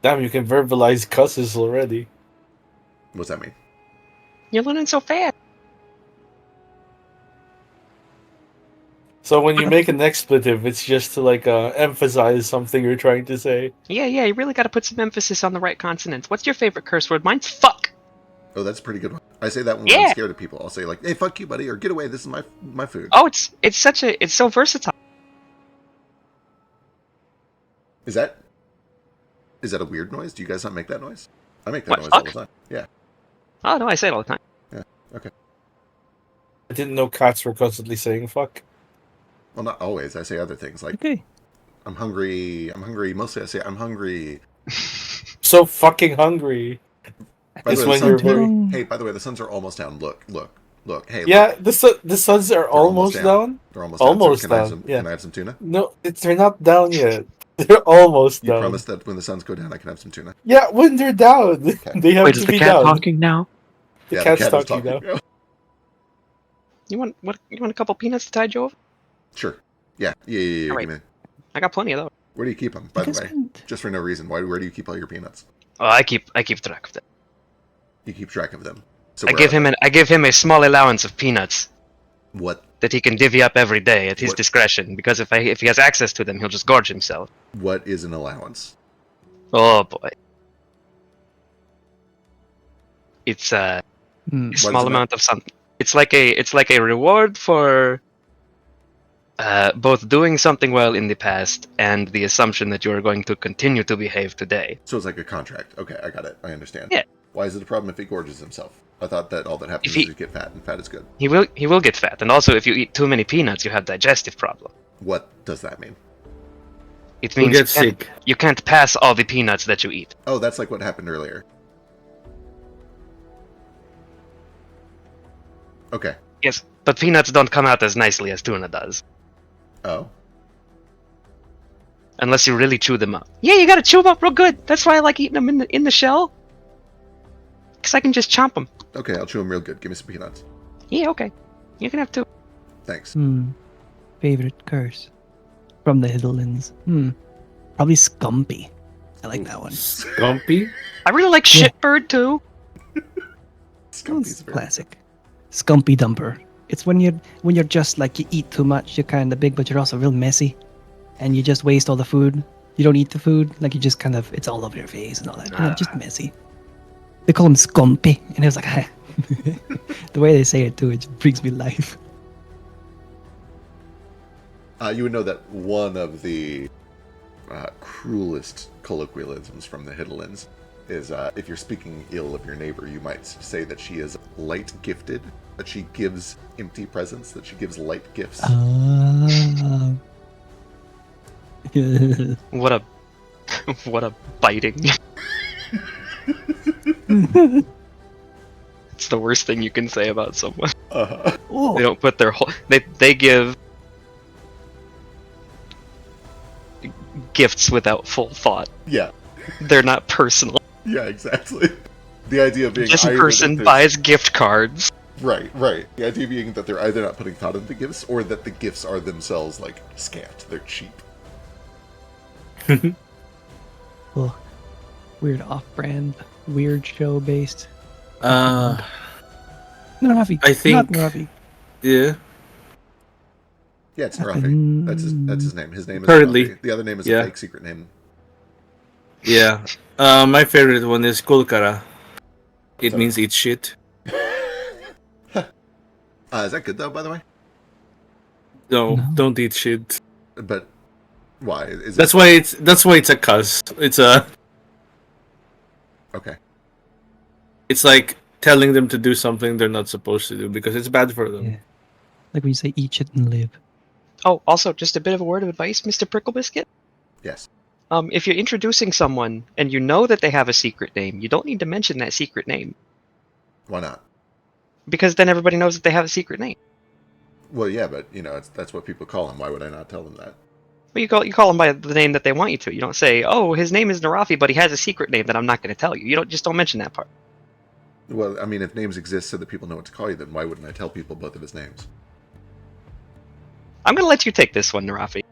Damn, you can verbalize cusses already. What's that mean? You're learning so fast. So when you make an expletive, it's just to like emphasize something you're trying to say. Yeah, you really got to put some emphasis on the right consonants. What's your favorite curse word? Mine's fuck. Oh, that's a pretty good one. I say that when Yeah. I'm scared of people. I'll say like, "Hey, fuck you, buddy," or "Get away. This is my food." Oh, it's so versatile. Is that a weird noise? Do you guys not make that noise? I make that What, noise all fuck? the time. Yeah. Oh no, I say it all the time. Okay. I didn't know cats were constantly saying fuck. Well, not always. I say other things like, Okay. "I'm hungry." I'm hungry. Mostly, I say, "I'm hungry." So fucking hungry. By It's the way, when the you're suns, very... hey, by the way, the suns are almost down. Look. Hey, look. Yeah, the suns are almost down. They're almost down. Almost So can I have down, some, yeah. Can I have some tuna? No, they're not down yet. They're almost You down. promise that when the suns go down, I can have some tuna. Yeah, when they're down, they have Wait, to is the be cat down. talking now? The Yeah, cat's cat is talking now. You want a couple peanuts to tide you over? Sure. Yeah. All right. Give me. I got plenty of those. Where do you keep them? By You the guys way, can't- just for no reason. Where do you keep all your peanuts? Oh, I keep track of that. You keep track of them. So I where give are him a small allowance of peanuts they? What that he can divvy up every day at his What- discretion. Because if he has access to them, he'll just gorge himself. What is an allowance? Oh boy, it's a Hmm. does small it amount of something. It's like a reward for both doing something well in the past and the assumption that you are going to continue to behave today. So it's like a contract. Okay, I got it. I understand. Yeah. Why is it a problem if he gorges himself? I thought that all that happens If he- is you get fat, and fat is good. He will get fat, and also if you eat too many peanuts, you have digestive problem. What does that mean? It Who means gets sick? you can't pass all the peanuts that you eat. Oh, that's like what happened earlier. Okay. Yes, but peanuts don't come out as nicely as tuna does. Oh. Unless you really chew them up. Yeah, you gotta chew them up real good. That's why I like eating them in the shell. Because I can just chomp them. Okay, I'll chew them real good. Give me some peanuts. Yeah, okay. You can have two. Thanks. Favorite curse from the Hiddlins. Probably Scumpy. I like that one. Scumpy? I really like Yeah. Shitbird too. Scumpy's very Classic. Scumpy Dumper. It's when you're just like, you eat too much, you're kind of big, but you're also real messy, and you just waste all the food. You don't eat the food, like you just kind of, it's all over your face and all that. Just messy. They call him Scumpy, and it was like, the way they say it too, it just brings me life. You would know that one of the cruelest colloquialisms from the Hiddlins is if you're speaking ill of your neighbor, you might say that she is light gifted, that she gives empty presents, that she gives light gifts. What a what a biting. It's the worst thing you can say about someone. Uh-huh. They don't put their whole they give gifts without full thought. Yeah. They're not personal. Yeah, exactly. The idea being This either person that buys gift cards. right. The idea being that they're either not putting thought into the gifts, or that the gifts are themselves like scant. They're cheap. Well, weird off-brand, weird show-based. Uh, Narafi. I think- Not Narafi. yeah. Yeah, it's Narafi. That's his name. His name is Currently. Narafi. The other name is Yeah. a fake secret name. Yeah. My favorite one is Kulkara. It So- means eat shit. Is that good though, by the way? No, No. don't eat shit. But why? Is That's it why it's a cuss. okay? It's like telling them to do something they're not supposed to do because it's bad for them. Yeah. Like when you say eat shit and live. Oh, also, just a bit of a word of advice, Mr. Prickle Biscuit. Yes. If you're introducing someone and you know that they have a secret name, you don't need to mention that secret name. Why not? Because then everybody knows that they have a secret name. Well, yeah, but that's what people call him. Why would I not tell them that? But you call them by the name that they want you to. You don't say, "Oh, his name is Narafi, but he has a secret name that I'm not going to tell you." You don't mention that part. Well, I mean, if names exist so that people know what to call you, then why wouldn't I tell people both of his names? I'm going to let you take this one, Narafi.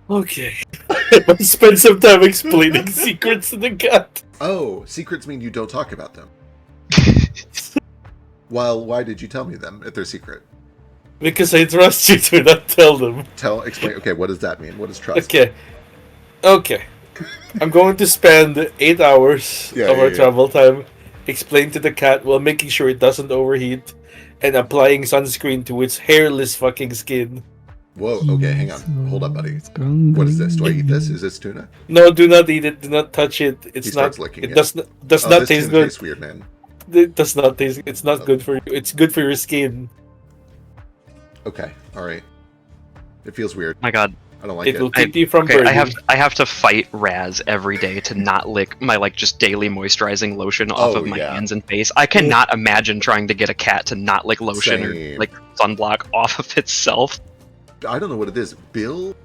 Okay. I spend some time explaining secrets to the cat. Oh, secrets mean you don't talk about them. Well, why did you tell me them if they're secret? Because I trust you to not tell them. Explain. Okay, what does that mean? What is trust? Okay. I'm going to spend 8 hours Yeah, of our yeah. travel time explain to the cat while making sure it doesn't overheat and applying sunscreen to its hairless fucking skin. Whoa. Okay, hang on. Hold up, buddy. Strong What is this? Do I eat this? green. Is this tuna? No, do not eat it. Do not touch it. It's He not. starts licking It it. does not Oh, not this taste tuna good. tastes weird, man. It does not taste. It's not good for you. It's good for your skin. Okay, all right. It feels weird. My God. I don't like It it. will keep you from Okay, burning. I have to fight Raz every day to not lick my just daily moisturizing lotion off Oh, of my yeah. hands and face. I cannot imagine trying to get a cat to not lick lotion Same. or sunblock off of itself. I don't know what it is. Bill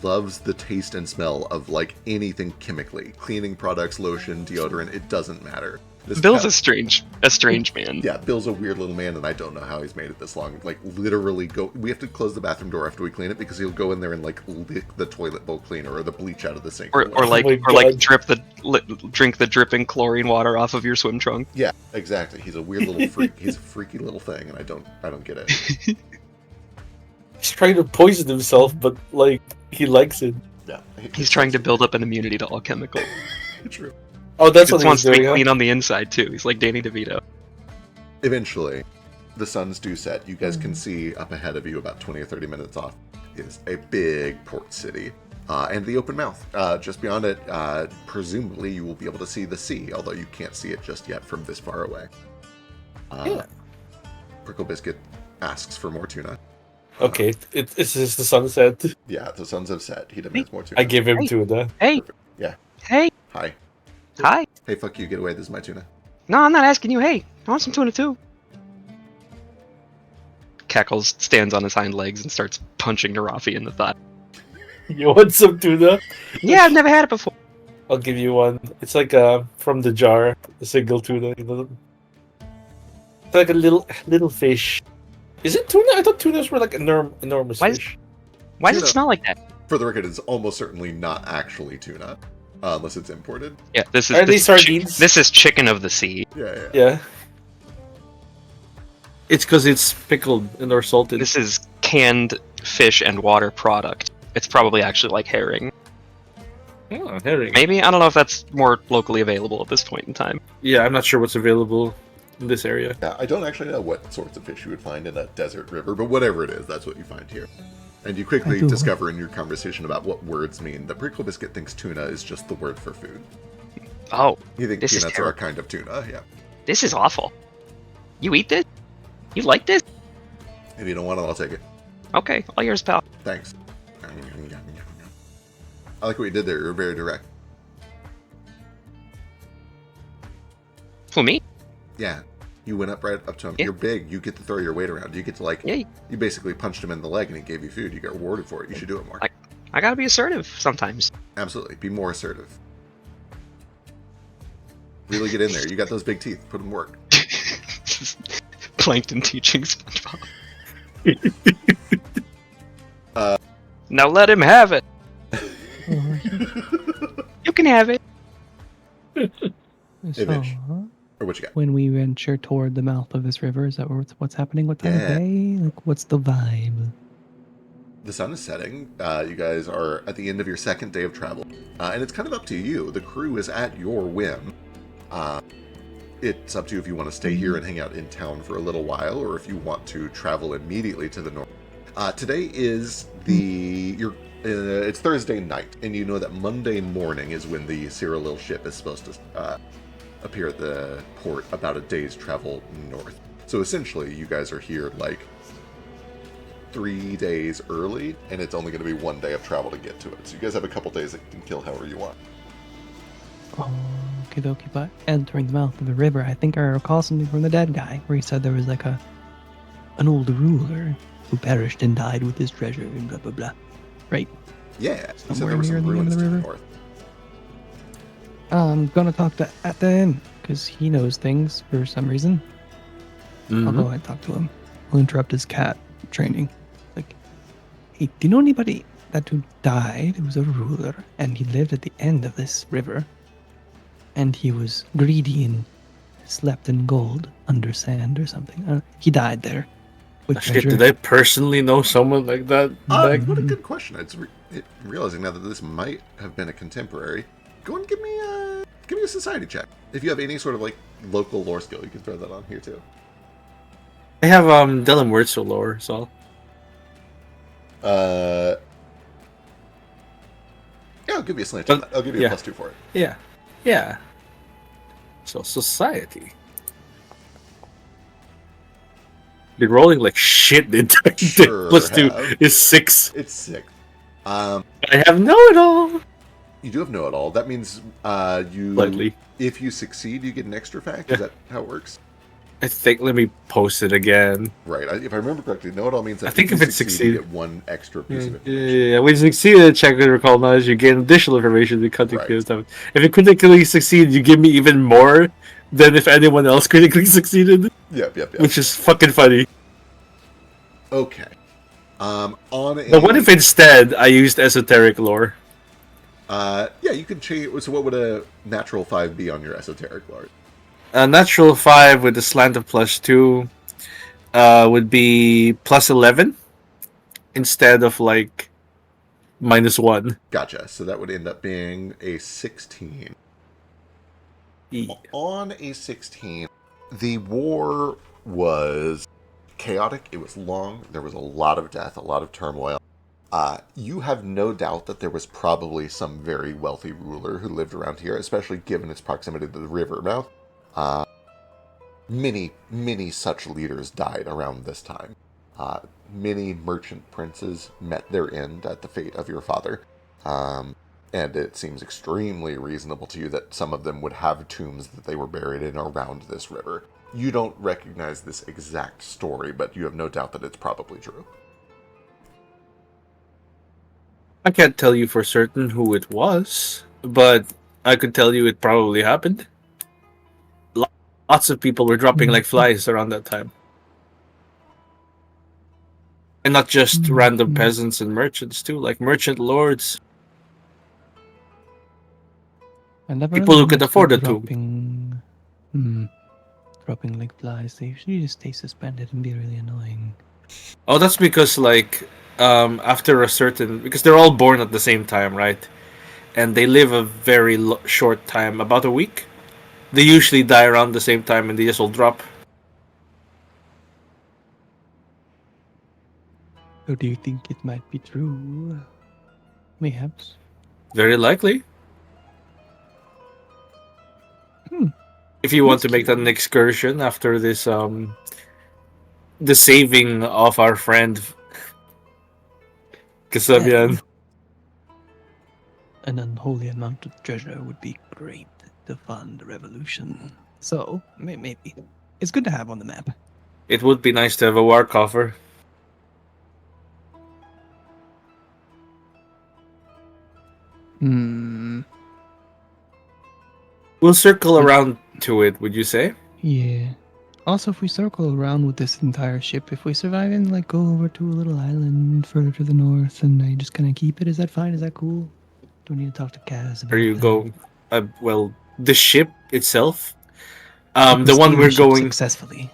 loves the taste and smell of anything chemically. Cleaning products, lotion, deodorant, it doesn't matter. This Bill's cat- a strange man. Yeah, Bill's a weird little man, and I don't know how he's made it this long. Literally we have to close the bathroom door after we clean it because he'll go in there and lick the toilet bowl cleaner or the bleach out of the sink. Or Oh my God. drink the dripping chlorine water off of your swim trunk. Yeah, exactly. He's a weird little freak. He's a freaky little thing, and I don't get it. He's trying to poison himself, but he likes it. Yeah, He's trying to build up an immunity to all chemicals. True. Oh, that's He what just he's wants to be doing. Huh? clean on the inside too. He's like Danny DeVito. Eventually, the suns do set. You guys can see up ahead of you, about 20 or 30 minutes off, is a big port city. And the open mouth. Just beyond it, presumably you will be able to see the sea, although you can't see it just yet from this far away. Yeah. Prickle Biscuit asks for more tuna. Okay, it's just the sunset. Yeah, the suns have set. He demands more tuna. I give him Hey. tuna. Hey, Yeah. hey, Hi. hi. Hey, fuck you. Get away. This is my tuna. No, I'm not asking you. Hey, I want some tuna too. Cackles stands on his hind legs and starts punching Narafi in the thigh. You want some tuna? Yeah, I've never had it before. I'll give you one. It's like from the jar, a single tuna. You know? It's like a little fish. Is it tuna? I thought tunas were like enormous Why is- fish. Why does Tuna. it smell like that? For the record, it's almost certainly not actually tuna, unless it's imported. Yeah, this is Are they this is chi- sardines? this is chicken of the sea. Yeah. Yeah. It's because it's pickled and or salted. This is canned fish and water product. It's probably actually like herring. Oh, herring. Maybe? I don't know if that's more locally available at this point in time. Yeah, I'm not sure what's available in this area. Yeah, I don't actually know what sorts of fish you would find in a desert river, but whatever it is, that's what you find here. And you quickly I do. discover in your conversation about what words mean that Prickle Biscuit thinks tuna is just the word for food. Oh, You think This is peanuts are a terrible. kind of tuna, yeah. this is awful. You eat this? You like this? If you don't want it, I'll take it. Okay, all yours, pal. Thanks. I like what you did there. You're very direct. Who, me? Yeah. You went up right up to him. Yeah. You're big. You get to throw your weight around. You get to, like, Yeah, you basically punched him in the leg and he gave you food. You got rewarded for it. You should do it more. I gotta be assertive sometimes. Absolutely. Be more assertive. Really get in there. You got those big teeth. Put them to work. Plankton teaching SpongeBob. Uh. Now let him have it. You can have it. So, Vish. Or what you got? when we venture toward the mouth of this river, is that what's happening? What time Yeah. of day? Like, what's the vibe? The sun is setting. You guys are at the end of your second day of travel. And it's kind of up to you. The crew is at your whim. It's up to you if you want to stay here and hang out in town for a little while, or if you want to travel immediately to the north. Today is it's Thursday night, and you know that Monday morning is when the Cyril ship is supposed to appear at the port, about a day's travel north. So essentially, you guys are here like 3 days early, and it's only going to be 1 day of travel to get to it. So you guys have a couple days that you can kill however you want. Okie dokie, but entering the mouth of the river, I think I recall something from the dead guy, where he said there was like an old ruler who perished and died with his treasure and blah blah blah. Right? Yeah, he said Somewhere there were near some the end ruins of to the the river? north. I'm gonna talk to at the inn, because he knows things for some reason. I'll go and talk to him. I'll interrupt his cat training. Like, hey, do you know anybody who died? He was a ruler, and he lived at the end of this river. And he was greedy and slept in gold under sand or something. He died there. With Shit, treasure. did I personally know someone like that? Back? What a good question. It's realizing now that this might have been a contemporary. Go and give me a society check. If you have any sort of like local lore skill, you can throw that on here too. I have Dylan Wurzel lore, so Yeah, I'll give you a slant on that. I'll give you a yeah. +2 for it. yeah. So society. Been rolling like shit. The Sure +2 have. is 6. It's 6. I have know-it-all. You do have know it all. That means you. Slightly. If you succeed, you get an extra fact. Yeah. Is that how it works? I think. Let me post it again. Right. If I remember correctly, know it all means that I think you if it succeed, succeed- you get one extra piece of information. Yeah. When you succeed in a check with recall knowledge, you gain additional information to critically Right. stuff. If you critically succeed, you give me even more than if anyone else critically succeeded, Yep. which is fucking funny. Okay. On a. But what if instead I used esoteric lore? Yeah, you can change. So, what would a natural 5 be on your esoteric lore? A natural 5 with a slant of +2 would be +11 instead of like -1. Gotcha. So that would end up being a 16. Yeah. On a 16, the war was chaotic. It was long. There was a lot of death, a lot of turmoil. You have no doubt that there was probably some very wealthy ruler who lived around here, especially given its proximity to the river mouth. Many such leaders died around this time. many merchant princes met their end at the fate of your father. And it seems extremely reasonable to you that some of them would have tombs that they were buried in around this river. You don't recognize this exact story, but you have no doubt that it's probably true. I can't tell you for certain who it was, but I could tell you it probably happened. Lots of people were dropping like flies around that time. And not just random peasants and merchants too, like merchant lords. I never People really who could understood afford a tomb. dropping. Dropping like flies. They usually just stay suspended and be really annoying. Oh, that's because like after a certain, because they're all born at the same time, right? And they live a very short time, about a week. They usually die around the same time, and they just all drop. So do you think it might be true? Mayhaps. Very likely. Hmm. If you want That's to make that an curious. excursion after this, the saving of our friend Kasabian. An unholy amount of treasure would be great to fund the revolution. So, maybe. It's good to have on the map. It would be nice to have a war coffer. We'll circle around to it, would you say? Yeah. Also, if we circle around with this entire ship, if we survive and like go over to a little island further to the north and I just kind of keep it, is that fine? Is that cool? Do we need to talk to Kaz about Are you that? going? Well, the ship itself, If we the one steer we're the ship going. successfully.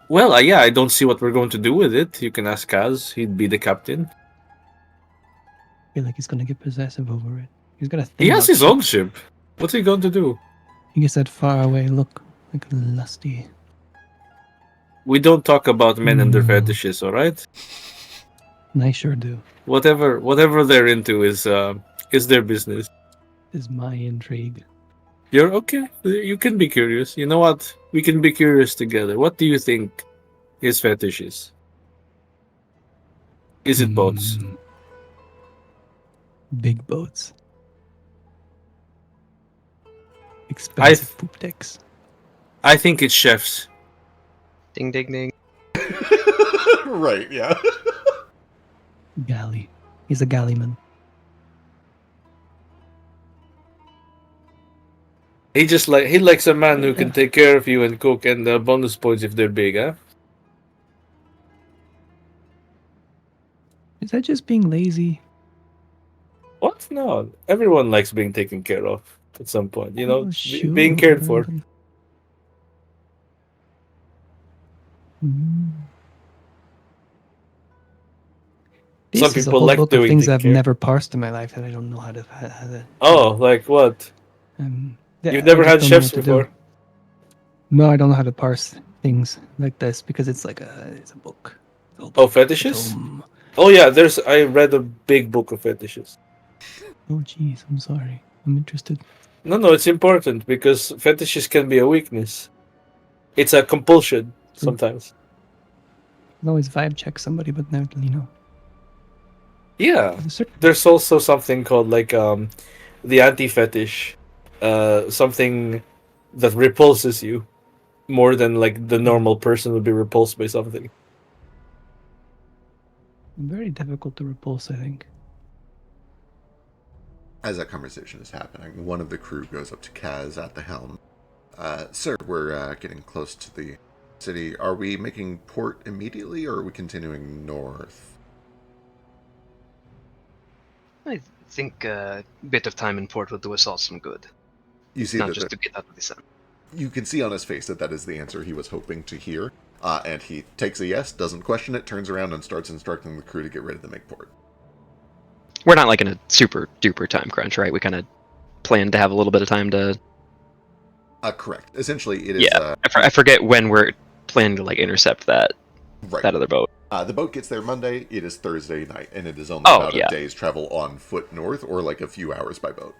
Well, yeah, I don't see what we're going to do with it. You can ask Kaz; he'd be the captain. I feel like he's gonna get possessive over it. He's got a thing He has about his own ships. ship. What's he going to do? He gets that far away look, like a lusty. We don't talk about men and their fetishes, all right? I sure do. Whatever they're into is their business. Is my intrigue. You're okay. You can be curious. You know what? We can be curious together. What do you think his fetish is? Is it boats? Big boats. Expensive poop decks. I think it's chefs. Ding ding ding. Right, yeah. Galley. He's a galleyman. He likes a man who can take care of you and cook, and bonus points if they're big, huh? Is that just being lazy? What? No, everyone likes being taken care of at some point. You know, Oh, sure. being cared for. This Some is a people whole like book of doing things the I've care. never parsed in my life that I don't know how to. Oh, like what? Yeah, You've never I just had don't know chefs what to do. before? No, I don't know how to parse things like this because it's a book. Oh, fetishes? Oh yeah, I read a big book of fetishes. Oh jeez, I'm sorry. I'm interested. No, it's important because fetishes can be a weakness. It's a compulsion sometimes. You can always vibe check somebody, but never, Yeah, there's also something called like the anti-fetish, something that repulses you more than like the normal person would be repulsed by something. Very difficult to repulse, I think. As that conversation is happening, one of the crew goes up to Kaz at the helm. Sir, we're getting close to the city. Are we making port immediately, or are we continuing north? I think a bit of time in port will do us all some good. You see Not that just to get out of the sun. You can see on his face that is the answer he was hoping to hear. And he takes a yes, doesn't question it, turns around and starts instructing the crew to get ready to make port. We're not like in a super duper time crunch, right? We kind of plan to have a little bit of time to. Correct. Essentially, it is. Yeah, I forget when we're planning to like intercept that other boat. The boat gets there Monday. It is Thursday night, and it is only about a day's travel on foot north, or like a few hours by boat.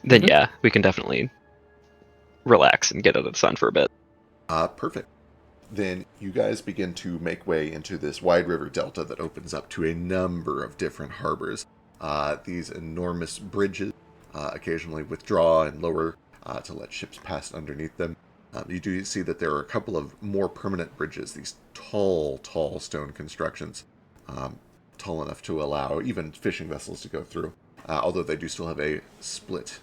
Then yeah, we can definitely relax and get out of the sun for a bit. Perfect. then you guys begin to make way into this wide river delta that opens up to a number of different harbors. These enormous bridges occasionally withdraw and lower to let ships pass underneath them. You do see that there are a couple of more permanent bridges, these tall, tall stone constructions, tall enough to allow even fishing vessels to go through. Although they do still have a split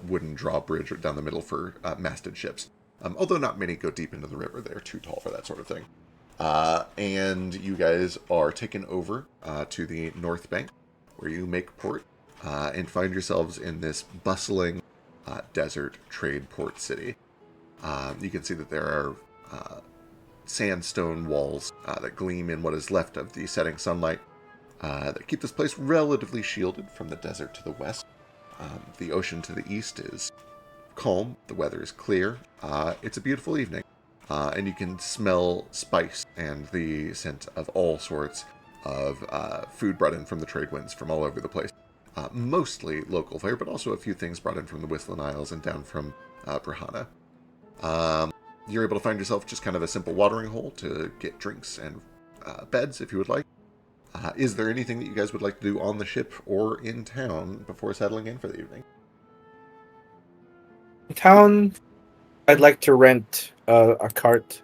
wooden drawbridge down the middle for masted ships. Although not many go deep into the river, they're too tall for that sort of thing. And you guys are taken over to the north bank, where you make port and find yourselves in this bustling desert trade port city. You can see that there are sandstone walls that gleam in what is left of the setting sunlight that keep this place relatively shielded from the desert to the west. The ocean to the east is calm, the weather is clear, it's a beautiful evening, and you can smell spice and the scent of all sorts of food brought in from the trade winds from all over the place. Mostly local fare, but also a few things brought in from the Whistling Isles and down from Brahana. You're able to find yourself just kind of a simple watering hole to get drinks and beds if you would like. Is there anything that you guys would like to do on the ship or in town before settling in for the evening? In town, I'd like to rent a cart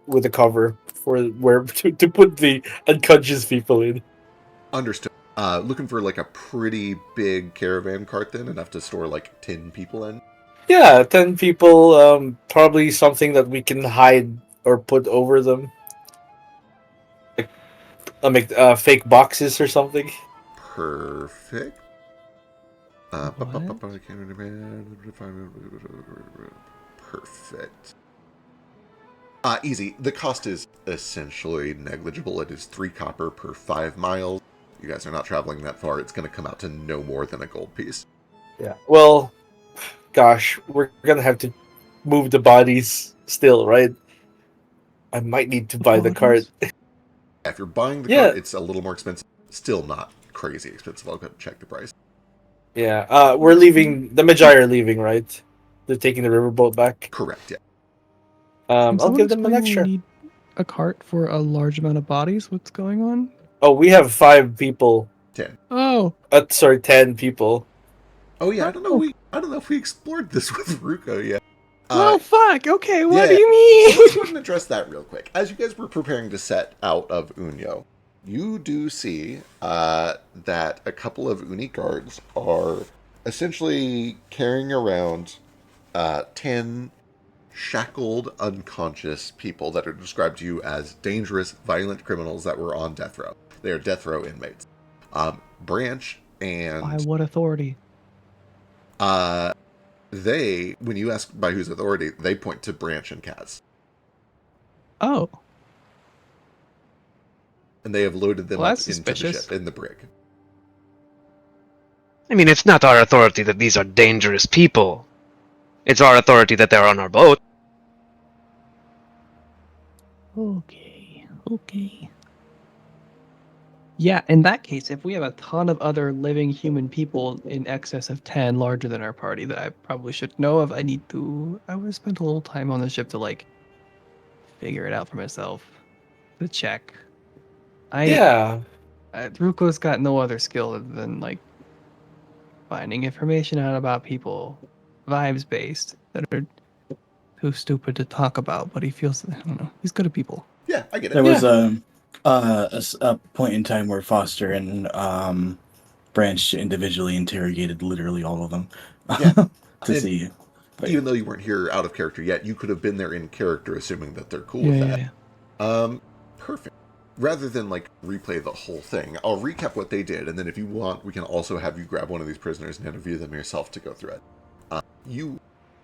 with a cover for where to put the unconscious people in. Understood. Looking for like a pretty big caravan cart then, enough to store like 10 people in? Yeah, 10 people, probably something that we can hide or put over them. Like, I'll make fake boxes or something. Perfect. Perfect. Easy. The cost is essentially negligible. It is 3 copper per 5 miles. You guys are not traveling that far. It's going to come out to no more than a gold piece. Yeah. Well, gosh, we're gonna have to move the bodies still, right? I might need to buy the cart. If you're buying the Yeah. cart, it's a little more expensive. Still not crazy expensive. I'll go check the price. Yeah. We're leaving. The Magi are leaving, right? They're taking the riverboat back. Correct, yeah. Can I'll someone give them an explain why extra. we need a cart for a large amount of bodies? What's going on? Oh, we have 5 people. 10. Oh, Sorry, 10 people. Oh yeah, I don't know. Oh. I don't know if we explored this with Ruko yet. well, fuck. Okay, what do yeah. you So let's go mean? ahead and address that real quick. As you guys were preparing to set out of Unyo, you do see that a couple of Uni guards are essentially carrying around 10 shackled, unconscious people that are described to you as dangerous, violent criminals that were on death row. They are death row inmates. Branch and By what authority? they, when you ask by whose authority, they point to Branch and Kaz. Oh, And they have loaded them Well, up that's into the suspicious. ship in the brig. I mean, it's not our authority that these are dangerous people. It's our authority that they're on our boat. okay. Yeah, in that case, if we have a ton of other living human people in excess of 10 larger than our party that I probably should know of, I would spend a little time on the ship to, like, figure it out for myself. To check. Yeah. Ruko's got no other skill other than, like, finding information out about people, vibes-based, that are too stupid to talk about, but he feels, I don't know, he's good at people. Yeah, I get it. There was a point in time where Foster and Branch individually interrogated literally all of them Yeah. to And see. But even though you weren't here out of character yet, you could have been there in character, assuming that they're cool Yeah, with yeah, that. yeah. Perfect. Rather than like replay the whole thing, I'll recap what they did, and then if you want, we can also have you grab one of these prisoners and interview them yourself to go through it. You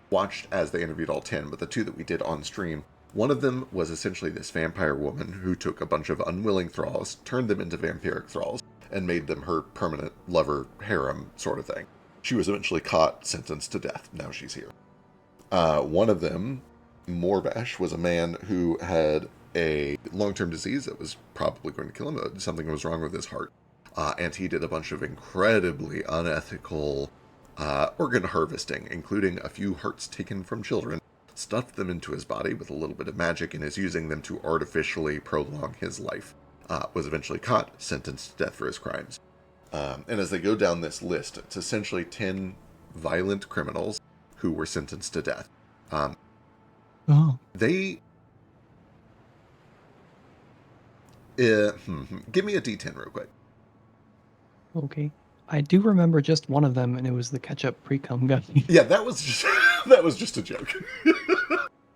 watched as they interviewed all 10, but the 2 that we did on stream, one of them was essentially this vampire woman who took a bunch of unwilling thralls, turned them into vampiric thralls, and made them her permanent lover harem sort of thing. She was eventually caught, sentenced to death. Now she's here. One of them, Morbash, was a man who had a long-term disease that was probably going to kill him. Something was wrong with his heart. And he did a bunch of incredibly unethical organ harvesting, including a few hearts taken from children, stuffed them into his body with a little bit of magic and is using them to artificially prolong his life. Was eventually caught, sentenced to death for his crimes. And as they go down this list, it's essentially 10 violent criminals who were sentenced to death. Oh, They... give me a D10 real quick. okay. I do remember just one of them, and it was the ketchup pre-cum guy. Yeah, that was just that was just a joke.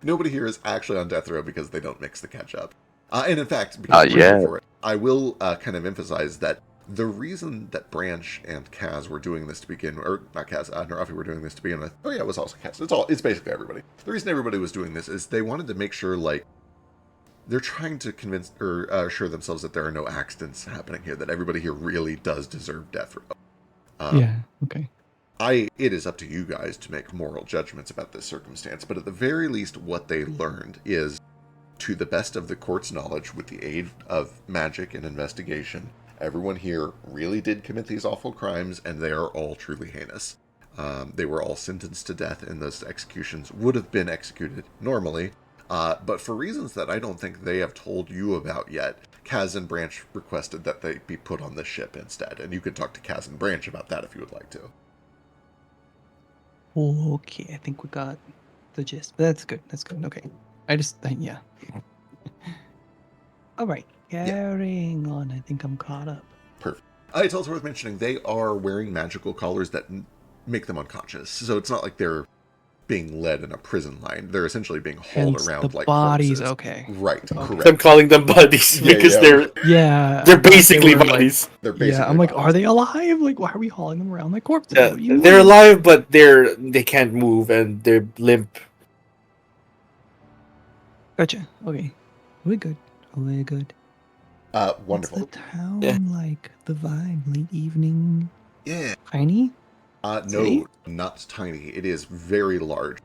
Nobody here is actually on death row because they don't mix the ketchup. And in fact, because I'm Yeah. for it, I will kind of emphasize that the reason that Branch and Kaz were doing this to begin, or not Kaz, Narafi were doing this to begin with. Oh yeah, it was also Kaz. It's basically everybody. The reason everybody was doing this is they wanted to make sure, like, they're trying to convince or assure themselves that there are no accidents happening here, that everybody here really does deserve death row. Yeah, okay. It is up to you guys to make moral judgments about this circumstance, but at the very least, what they learned is, to the best of the court's knowledge, with the aid of magic and investigation, everyone here really did commit these awful crimes, and they are all truly heinous. They were all sentenced to death, and those executions would have been executed normally, but for reasons that I don't think they have told you about yet, Kaz and Branch requested that they be put on the ship instead, and you could talk to Kaz and Branch about that if you would like to. Okay, I think we got the gist. But that's good. That's good. Okay. Yeah. All right. Carrying on. I think I'm caught up. Perfect. It's also worth mentioning they are wearing magical collars that make them unconscious, so it's not like they're being led in a prison line. They're essentially being hauled Hence around the like bodies. corpses. Okay. Right, Okay. correct. I'm calling them buddies Yeah, because yeah. Yeah. they're I thought they basically were, like- buddies. They're basically Yeah, I'm like, bodies. are they alive? Like, why are we hauling them around like corpses? Yeah, What do you they're mean? alive, but they can't move and they're limp. Gotcha. Okay. We're good. We're good. Wonderful. What's the town Yeah. like? The vibe? Late evening? Yeah. Tiny? No, City? not tiny. It is very large.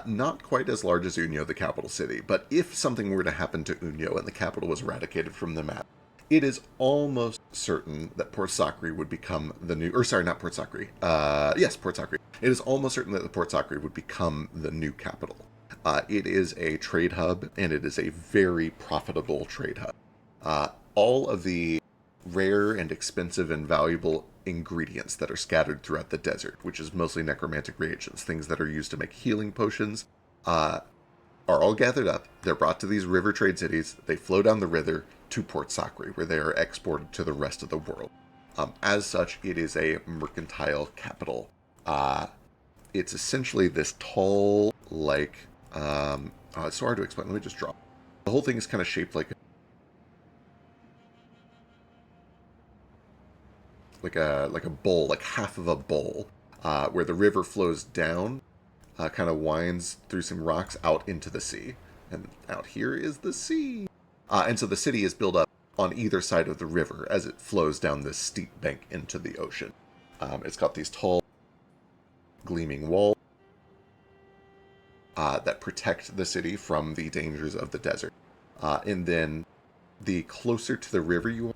Not quite as large as Unyo, the capital city, but if something were to happen to Unyo and the capital was eradicated from the map, it is almost certain that Port Sakri would become the new... Or sorry, not Port Sakri. Yes, Port Sakri. It is almost certain that the Port Sakri would become the new capital. It is a trade hub, and it is a very profitable trade hub. All of the rare and expensive and valuable ingredients that are scattered throughout the desert, which is mostly necromantic reagents, things that are used to make healing potions, are all gathered up. They're brought to these river trade cities. They flow down the river to Port Sakri, where they are exported to the rest of the world. As such, it is a mercantile capital. It's essentially this tall, like... it's so hard to explain. Let me just draw. The whole thing is kind of shaped like a bowl, like half of a bowl, where the river flows down, kind of winds through some rocks out into the sea. And out here is the sea. And so the city is built up on either side of the river as it flows down this steep bank into the ocean. It's got these tall, gleaming walls that protect the city from the dangers of the desert. And then the closer to the river you are,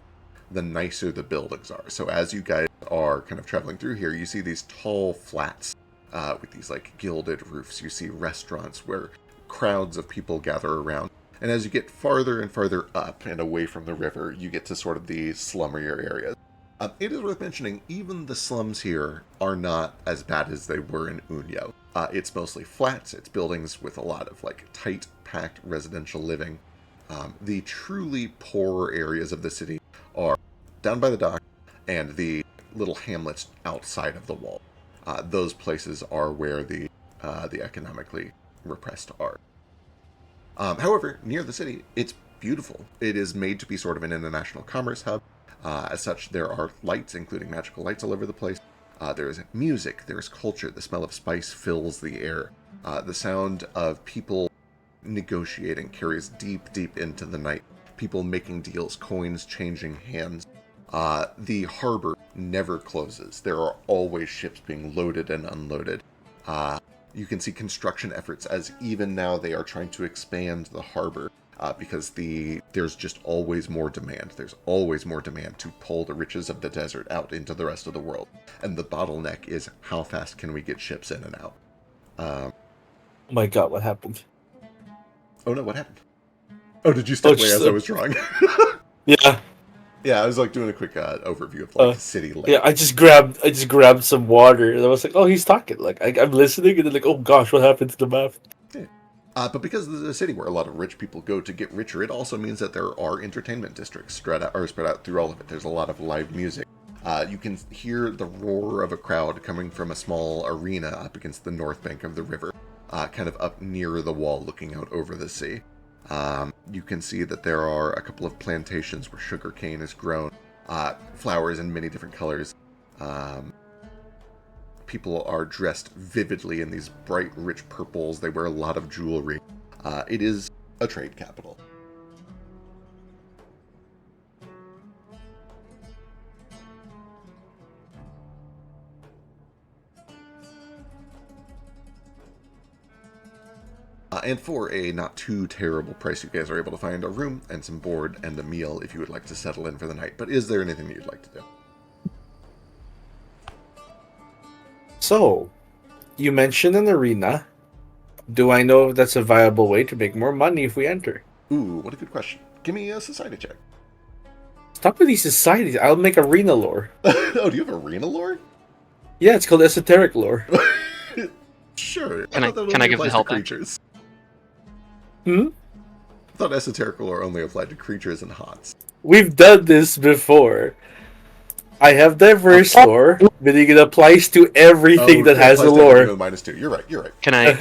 the nicer the buildings are. So as you guys are kind of traveling through here, you see these tall flats with these like gilded roofs. You see restaurants where crowds of people gather around. And as you get farther and farther up and away from the river, you get to sort of the slummier areas. It is worth mentioning, even the slums here are not as bad as they were in Unyo. It's mostly flats. It's buildings with a lot of like tight, packed residential living. The truly poorer areas of the city are down by the dock and the little hamlets outside of the wall. Those places are where the economically repressed are. However, near the city, it's beautiful. It is made to be sort of an international commerce hub. As such, there are lights, including magical lights all over the place. There is music, there is culture. The smell of spice fills the air. The sound of people negotiating carries deep, deep into the night. People making deals, coins changing hands. The harbor never closes. There are always ships being loaded and unloaded. You can see construction efforts as even now they are trying to expand the harbor because there's just always more demand. There's always more demand to pull the riches of the desert out into the rest of the world. And the bottleneck is how fast can we get ships in and out. Oh my god, what happened? Oh no, what happened? Oh, did you Oh, step away just, as I was drawing? Yeah. Yeah, I was like doing a quick overview of Uh, like city layout. Yeah, I just grabbed some water, and I was like, "Oh, he's talking." Like, I'm listening, and then like, "Oh gosh, what happened to the map?" Yeah. But because this is a city where a lot of rich people go to get richer, it also means that there are entertainment districts spread out through all of it. There's a lot of live music. You can hear the roar of a crowd coming from a small arena up against the north bank of the river, kind of up near the wall looking out over the sea. You can see that there are a couple of plantations where sugar cane is grown, flowers in many different colors. People are dressed vividly in these bright, rich purples. They wear a lot of jewelry. It is a trade capital. And for a not too terrible price, you guys are able to find a room and some board and a meal if you would like to settle in for the night. But is there anything you'd like to do? So, you mentioned an arena. Do I know if that's a viable way to make more money if we enter? Ooh, what a good question. Give me a society check. Stop with these societies. I'll make arena lore. Oh, do you have arena lore? Yeah, it's called esoteric lore. Sure. Can I- thought that can I only give the applies to help back? creatures. Hmm? I thought esoteric lore only applied to creatures and hots. We've done this before. I have diverse lore, meaning it applies to everything that it has a applies to everything lore. with -2. You're right. You're right. Can I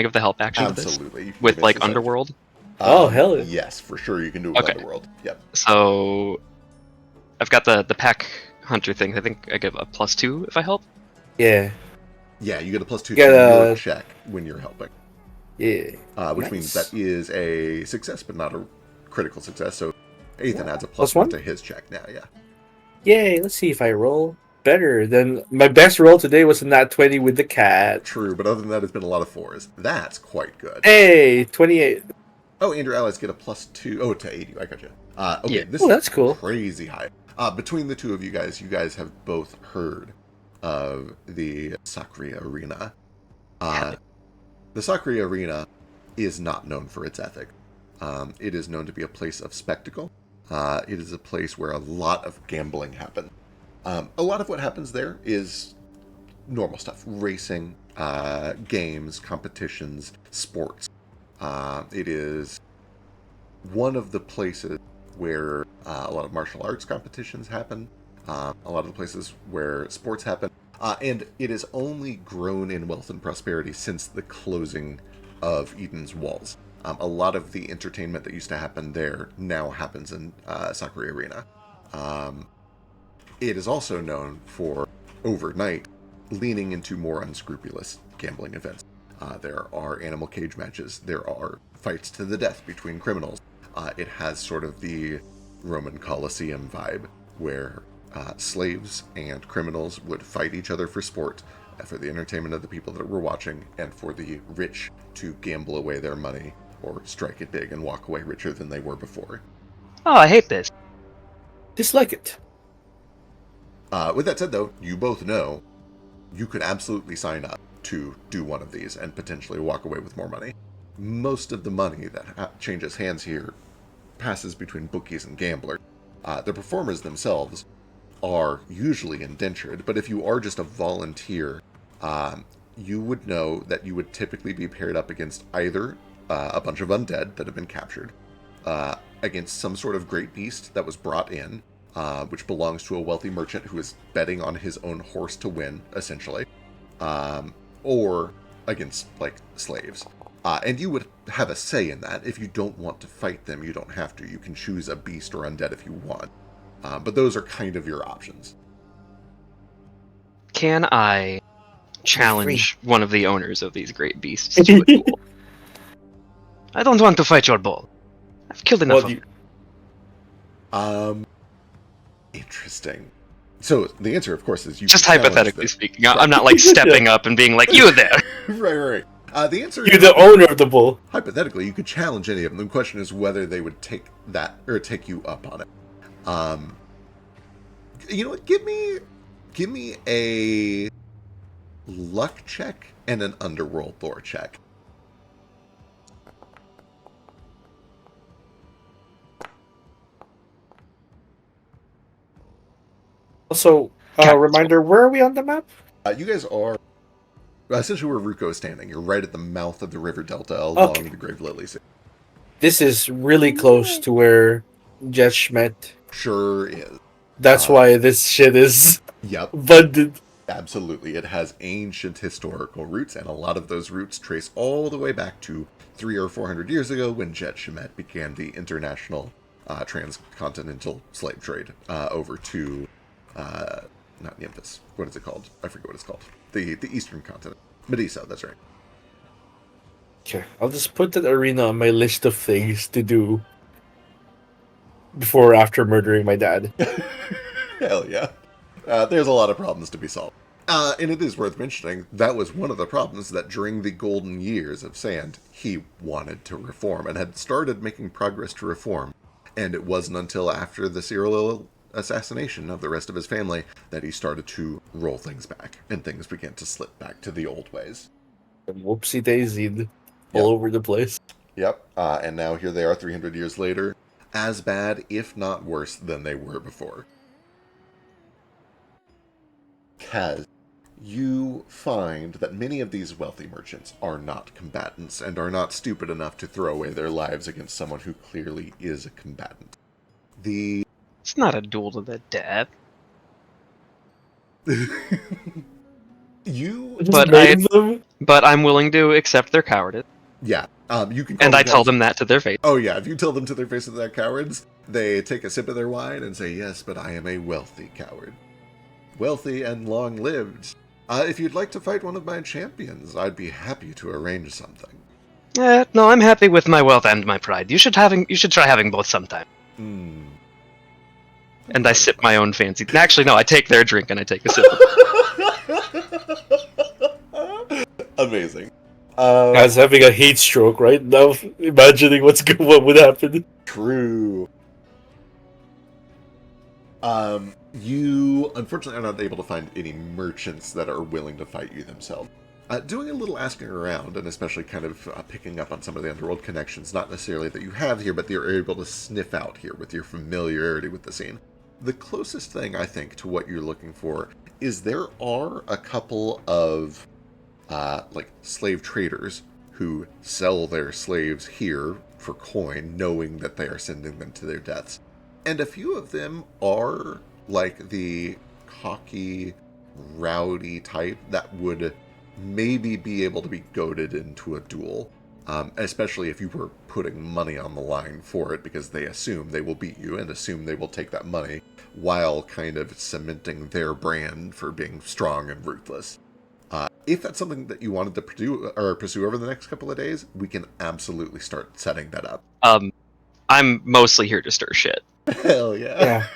give the help action to this Absolutely. You can with give me a like society check. Underworld? Oh, hell yeah. Yes, for sure you can do it with Okay. Underworld. Yep. So I've got the pack hunter thing. I think I give a +2 if I help. Yeah, Yeah, you get a +2 to Get a- your check when you're helping. yeah. Which means Nice. that is a success, but not a critical success. So Ethan adds a Plus +1 one? to his check now, yeah. Yay, let's see if I roll better than my best roll today was a nat 20 with the cat. True, but other than that, it's been a lot of 4s. That's quite good. Hey, 28. Oh, and your allies get a +2. Oh, to 80. I got you. Okay, Yeah. this Oh, is that's cool. crazy high. Between the two of you guys have both heard of the Sakri Arena. The Sakri Arena is not known for its ethic. It is known to be a place of spectacle. It is a place where a lot of gambling happens. A lot of what happens there is normal stuff. Racing, games, competitions, sports. It is one of the places where a lot of martial arts competitions happen, a lot of the places where sports happen, and it has only grown in wealth and prosperity since the closing of Eden's Walls. A lot of the entertainment that used to happen there now happens in Sakura Arena. It is also known for, overnight, leaning into more unscrupulous gambling events. There are animal cage matches. There are fights to the death between criminals. It has sort of the Roman Colosseum vibe, where slaves and criminals would fight each other for sport, for the entertainment of the people that were watching, and for the rich to gamble away their money or strike it big and walk away richer than they were before. Oh, I hate this. Dislike it. With that said, though, you both know you could absolutely sign up to do one of these and potentially walk away with more money. Most of the money that changes hands here passes between bookies and gamblers. The performers themselves are usually indentured, but if you are just a volunteer, you would know that you would typically be paired up against either a bunch of undead that have been captured, against some sort of great beast that was brought in, which belongs to a wealthy merchant who is betting on his own horse to win, essentially, or against, like, slaves. And you would have a say in that. If you don't want to fight them, you don't have to. You can choose a beast or undead if you want. But those are kind of your options. Can I challenge one of the owners of these great beasts to a duel? I don't want to fight your bull. I've killed enough of them. Interesting. So the answer, of course, is you Just can challenge hypothetically them. speaking. I'm not like stepping up and being like, you there! Right. The answer You're is, the owner of the bull. hypothetically, you could challenge any of them. The question is whether they would take that, or take you up on it. You know what? Give me a luck check and an underworld lore check. Also, God, reminder: where are we on the map? You guys are essentially where Ruko is standing. You're right at the mouth of the river delta along Okay. the Grave Lily Sea. This is really close to where Jet Schmidt. Sure is. That's why this shit is Yep. abundant. Absolutely. It has ancient historical roots, and a lot of those roots trace all the way back to 300 or 400 years ago when Jet Shemet began the international transcontinental slave trade over to, not Memphis. What is it called? I forget what it's called. The eastern continent. Medusa, that's right. Okay, I'll just put that arena on my list of things to do before or after murdering my dad. Hell yeah. There's a lot of problems to be solved. And it is worth mentioning, that was one of the problems that during the golden years of Sand, he wanted to reform and had started making progress to reform. And it wasn't until after the serial assassination of the rest of his family that he started to roll things back, and things began to slip back to the old ways. Whoopsie daisied all over the place. Yep, and now here they are 300 years later, as bad, if not worse, than they were before. Kaz, you find that many of these wealthy merchants are not combatants and are not stupid enough to throw away their lives against someone who clearly is a combatant. It's not a duel to the death. You... But I'm willing to accept their cowardice. Yeah, you can call And I guys... tell them that to their face. Oh yeah, if you tell them to their face that they're cowards, they take a sip of their wine and say, yes, but I am a wealthy coward. Wealthy and long-lived. If you'd like to fight one of my champions, I'd be happy to arrange something. No, I'm happy with my wealth and my pride. You should try having both sometime. And I sip my own fancy. Actually, no, I take their drink and I take a sip. Amazing. Guy's having a heat stroke right now, imagining what would happen. True. You, unfortunately, are not able to find any merchants that are willing to fight you themselves. Doing a little asking around, and especially kind of picking up on some of the underworld connections, not necessarily that you have here, but that you're able to sniff out here with your familiarity with the scene. The closest thing, I think, to what you're looking for is there are a couple of, slave traders who sell their slaves here for coin, knowing that they are sending them to their deaths. And a few of them are like the cocky, rowdy type that would maybe be able to be goaded into a duel, especially if you were putting money on the line for it, because they assume they will beat you and assume they will take that money while kind of cementing their brand for being strong and ruthless. If that's something that you wanted to pursue over the next couple of days, we can absolutely start setting that up. I'm mostly here to stir shit. Hell yeah.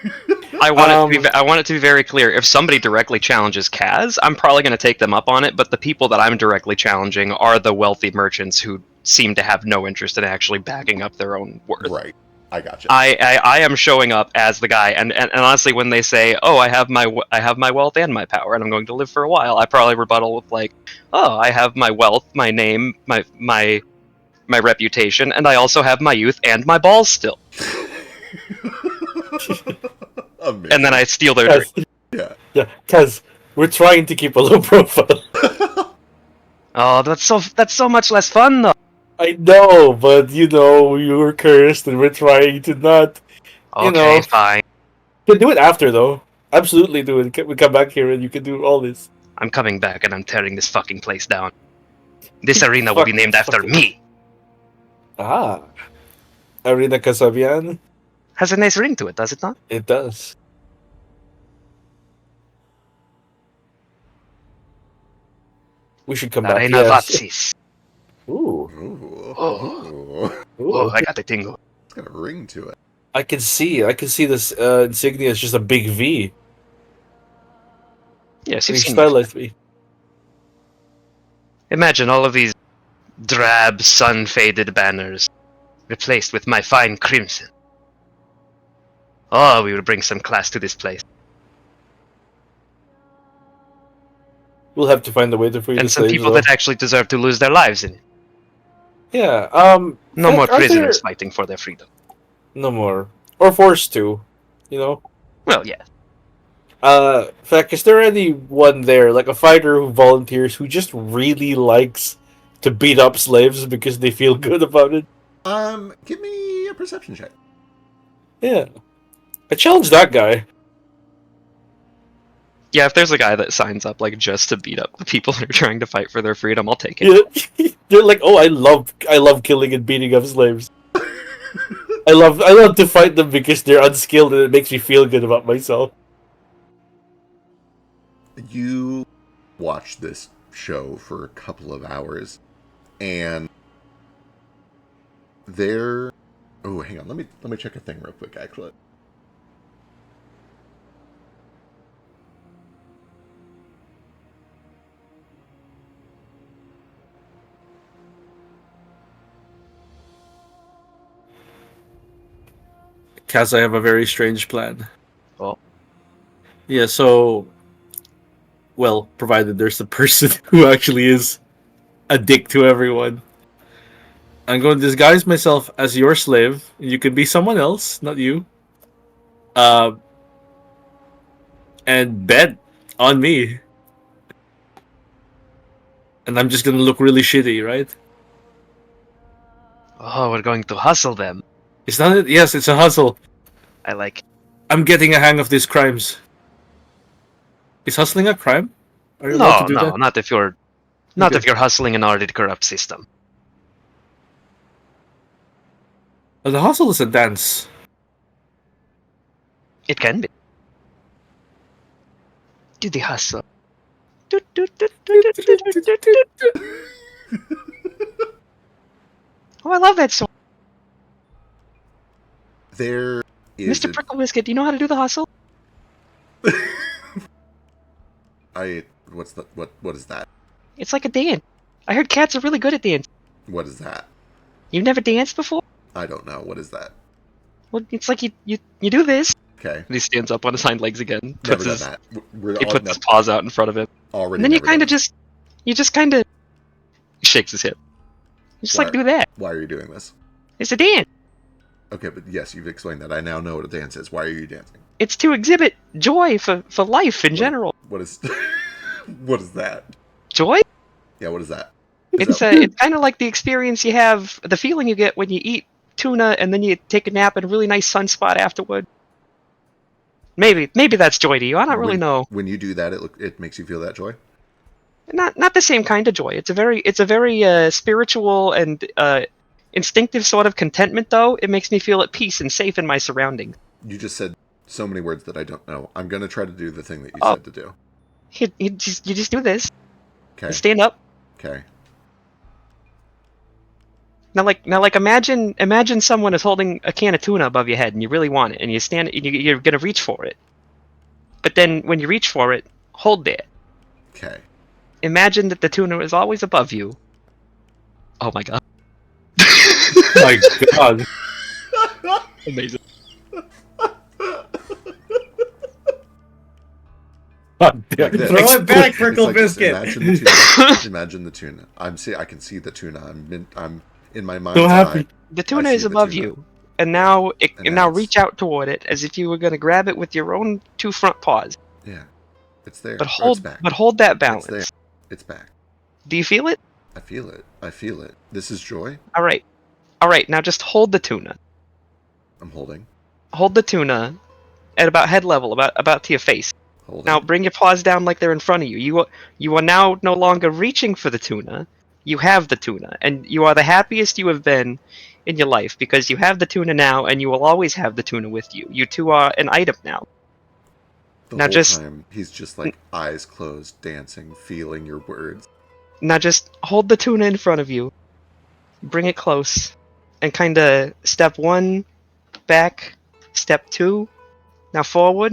I want it to be very clear. If somebody directly challenges Kaz, I'm probably going to take them up on it, but the people that I'm directly challenging are the wealthy merchants who seem to have no interest in actually backing up their own worth. Right. I gotcha. I am showing up as the guy, and honestly, when they say, "Oh, I have my wealth and my power, and I'm going to live for a while," I probably rebuttal with like, "Oh, I have my wealth, my name, my reputation, and I also have my youth and my balls still." And then I steal their drink. Yeah. Yeah, because we're trying to keep a low profile. Oh, that's so much less fun though. I know, but you were cursed, and we're trying to not. Okay, fine. You can do it after, though. Absolutely do it. We come back here, and you can do all this. I'm coming back, and I'm tearing this fucking place down. This arena will be named after me. Ah, Arena Kasabian. Has a nice ring to it, does it not? It does. We should come back. Arena Vatsis. Ooh. Oh, I got the tingle. It's got a ring to it. I can see this insignia is just a big V. Yes, you've seen stylized V. Imagine all of these drab, sun-faded banners replaced with my fine crimson. Oh, we will bring some class to this place. We'll have to find a way to free and the some slaves, people though. that actually deserve to lose their lives in it. Yeah, No more are prisoners fighting for their freedom. No more. Or forced to, Well, yeah. Fact, is there anyone there, like a fighter who volunteers who just really likes to beat up slaves because they feel good about it? Give me a perception check. Yeah. I challenge that guy. Yeah, if there's a guy that signs up like just to beat up the people who are trying to fight for their freedom, I'll take it. Yeah. They're like, oh, I love killing and beating up slaves. I love to fight them because they're unskilled and it makes me feel good about myself. You watch this show for a couple of hours, and there. Oh, hang on. Let me check a thing real quick. Actually, Kaz, I have a very strange plan. Well, Yeah, so, well, provided there's a person who actually is a dick to everyone. I'm going to disguise myself as your slave. You can be someone else, not you. Uh, and bet on me. And I'm just gonna look really shitty, right? oh, we're going to hustle them. Is that it? Yes, it's a hustle. I like. I'm getting a hang of these crimes. Is hustling a crime? Are you allowed No, to do no, that? not if you're, not Okay. if you're hustling an already corrupt system. The hustle is a dance. It can be. Do the hustle. Do, do, do, do, do, do, do, do, do. Oh, I love that song. there is. Mr. Prickle Biscuit, do you know how to do the hustle? What is that? It's like a dance. I heard cats are really good at dance. What is that? You've never danced before? I don't know. What is that? Well, it's like you do this. Okay. And he stands up on his hind legs again. Never Puts done his, that. We're he all, puts his paws out in front of him. already. And then you never kind of done just, he shakes his hip. You just Why? like do that. it. Why are you doing this? It's a dance. Okay, but yes, you've explained that. I now know what a dance is. Why are you dancing? It's to exhibit joy for life in general. What is? What is that? Joy? Yeah, what is that? It's it's kind of like the experience you have, the feeling you get when you eat tuna and then you take a nap in a really nice sunspot afterward. Maybe that's joy to you. I don't really know. When you do that, it makes you feel that joy. Not the same kind of joy. It's a very spiritual and instinctive sort of contentment, though. It makes me feel at peace and safe in my surroundings. You just said so many words that I don't know. I'm gonna try to do the thing that you Oh. said to do. You just do this. Okay. You stand up. Okay. Now like imagine someone is holding a can of tuna above your head and you really want it and you stand and you're gonna reach for it. But then when you reach for it, hold there. Okay. Imagine that the tuna is always above you. Oh my god. My God. Amazing. God damn. Like this. Throw it back, It's Prickle like this. Biscuit. Imagine the tuna. Imagine the tuna. I can see the tuna. I'm in my mind's So happy. eye. The tuna I see is the above tuna. you. And now And now that's- reach out toward it as if you were gonna grab it with your own two front paws. Yeah. It's there. But Or it's back. hold that It's balance. there. It's back. Do you feel it? I feel it. I feel it. This is joy. Alright, now just hold the tuna. I'm holding. Hold the tuna at about head level, about to your face. Holding. Now bring your paws down like they're in front of you. You are now no longer reaching for the tuna. You have the tuna, and you are the happiest you have been in your life because you have the tuna now, and you will always have the tuna with you. You two are an item now. the now whole just- time he's just like eyes closed, dancing, feeling your words. Now just hold the tuna in front of you, bring it close, and kind of step one, back, step two, now forward.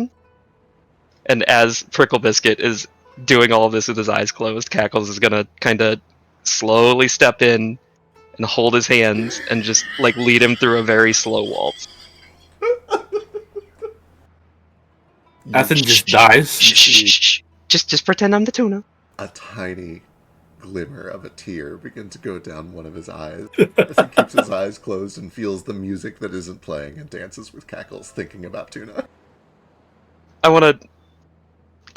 And as Prickle Biscuit is doing all of this with his eyes closed, Cackles is gonna kind of slowly step in and hold his hands and just like lead him through a very slow waltz. Athen just dies. Shh, shh, shh, shh. Just pretend I'm the tuna. A tiny glimmer of a tear begins to go down one of his eyes as he keeps his eyes closed and feels the music that isn't playing and dances with Cackles, thinking about tuna. I want to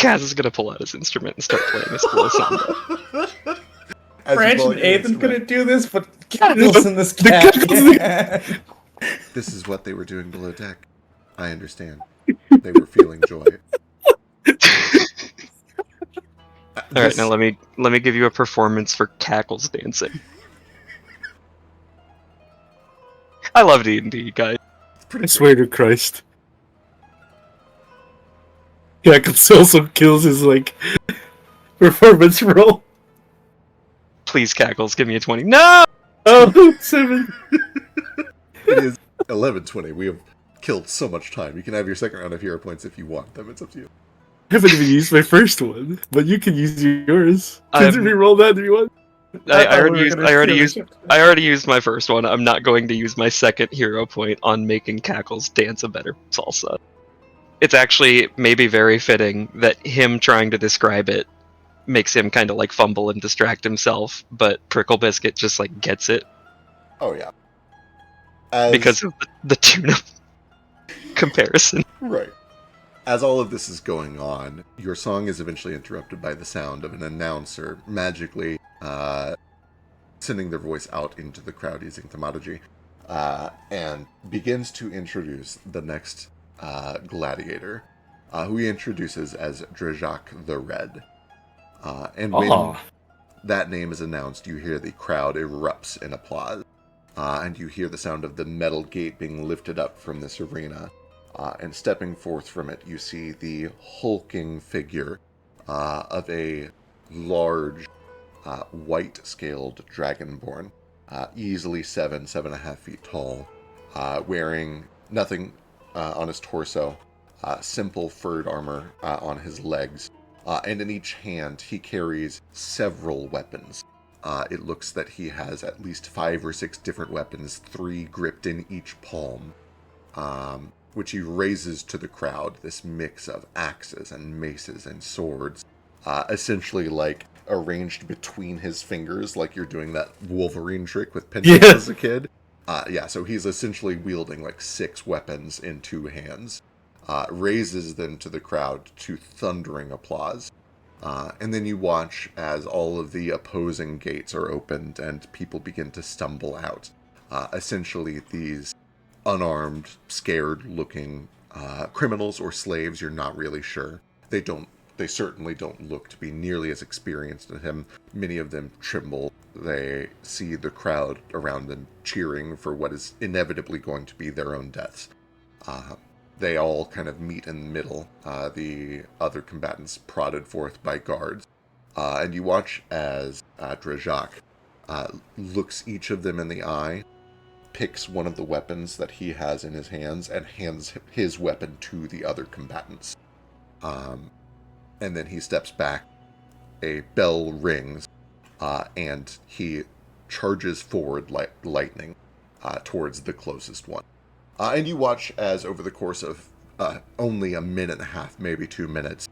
Kaz is gonna pull out his instrument and start playing a school samba. As you Branch pull and out your Ethan instrument, couldn't do this, but Cackles in this cat. this is what they were doing below deck. I understand. They were feeling joy. All right, now let me give you a performance for Cackles dancing. I love D&D, guys. I swear to Christ. Cackles also kills his like performance roll. Please, Cackles, give me a 20. No! Oh, 7. It is 11:20. We have killed so much time. You can have your second round of hero points if you want them. It's up to you. I haven't even used my first one, but you can use yours. Can I'm- we roll that if you want? I thought we already were used. gonna I already steal used. the ship. I already used my first one. I'm not going to use my second hero point on making Cackles dance a better salsa. It's actually maybe very fitting that him trying to describe it makes him kind of like fumble and distract himself, but Prickle Biscuit just like gets it Oh yeah. because of the tuna comparison. Right. As all of this is going on, your song is eventually interrupted by the sound of an announcer magically sending their voice out into the crowd using thaumaturgy, and begins to introduce the next gladiator, who he introduces as Drajak the Red. And when that name is announced, you hear the crowd erupts in applause, and you hear the sound of the metal gate being lifted up from this arena. And stepping forth from it, you see the hulking figure of a large, white-scaled dragonborn, easily 7.5 feet tall, wearing nothing on his torso, simple furred armor on his legs, and in each hand he carries several weapons. It looks that he has at least 5 or 6 different weapons, 3 gripped in each palm. Which he raises to the crowd, this mix of axes and maces and swords, essentially like arranged between his fingers, like you're doing that Wolverine trick with pencils as a kid. So he's essentially wielding like 6 weapons in 2 hands, raises them to the crowd to thundering applause. And then you watch as all of the opposing gates are opened and people begin to stumble out. Essentially these unarmed, scared-looking criminals or slaves. You're not really sure. They certainly don't look to be nearly as experienced as him. Many of them tremble. They see the crowd around them cheering for what is inevitably going to be their own deaths. They all kind of meet in the middle. The other combatants prodded forth by guards. And you watch as Drajak looks each of them in the eye, picks one of the weapons that he has in his hands and hands his weapon to the other combatants. And then he steps back, a bell rings, and he charges forward like lightning towards the closest one. And you watch as over the course of only a minute and a half, maybe 2 minutes,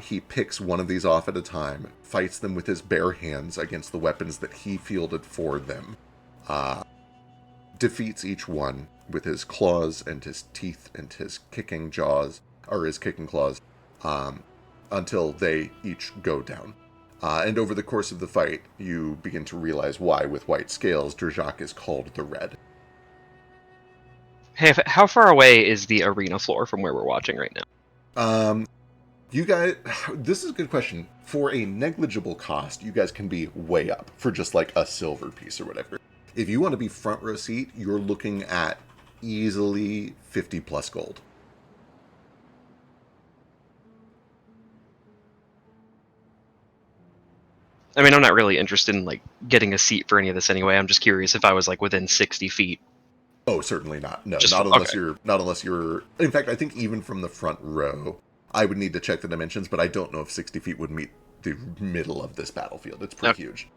he picks one of these off at a time, fights them with his bare hands against the weapons that he fielded for them, defeats each one with his claws and his teeth and his kicking jaws, or his kicking claws, until they each go down. And over the course of the fight, you begin to realize why, with white scales, Drajak is called the Red. Hey, how far away is the arena floor from where we're watching right now? You guys, this is a good question. For a negligible cost, you guys can be way up for just like a silver piece or whatever. If you want to be front row seat, you're looking at easily 50 plus gold. I mean, I'm not really interested in like getting a seat for any of this anyway. I'm just curious if I was like within 60 feet. Oh, certainly not. No, Just- not unless okay. not unless you're. In fact, I think even from the front row, I would need to check the dimensions, but I don't know if 60 feet would meet the middle of this battlefield. It's pretty huge.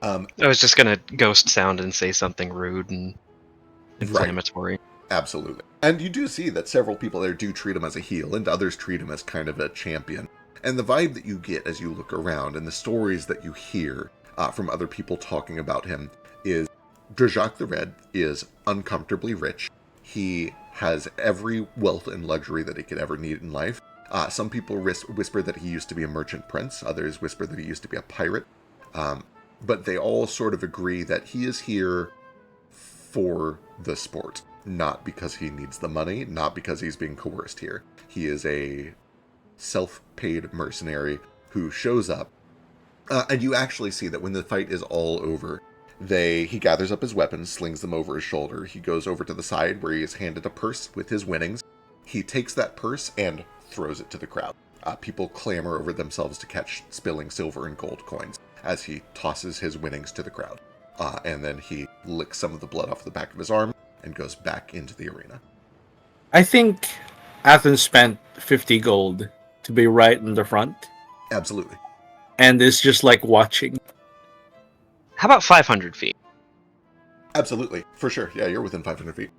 I was just gonna ghost sound and say something rude and inflammatory. Absolutely. And you do see that several people there do treat him as a heel, and others treat him as kind of a champion. And the vibe that you get as you look around, and the stories that you hear from other people talking about him, is Drajak the Red is uncomfortably rich. He has every wealth and luxury that he could ever need in life. Some people whisper that he used to be a merchant prince. Others whisper that he used to be a pirate. But they all sort of agree that he is here for the sport, not because he needs the money, not because he's being coerced here. He is a self-paid mercenary who shows up. And you actually see that when the fight is all over, he gathers up his weapons, slings them over his shoulder. He goes over to the side where he is handed a purse with his winnings. He takes that purse and throws it to the crowd. People clamor over themselves to catch spilling silver and gold coins as he tosses his winnings to the crowd. And then he licks some of the blood off the back of his arm and goes back into the arena. I think Athens spent 50 gold to be right in the front. Absolutely. And it's just like watching. How about 500 feet? Absolutely. For sure. Yeah, you're within 500 feet.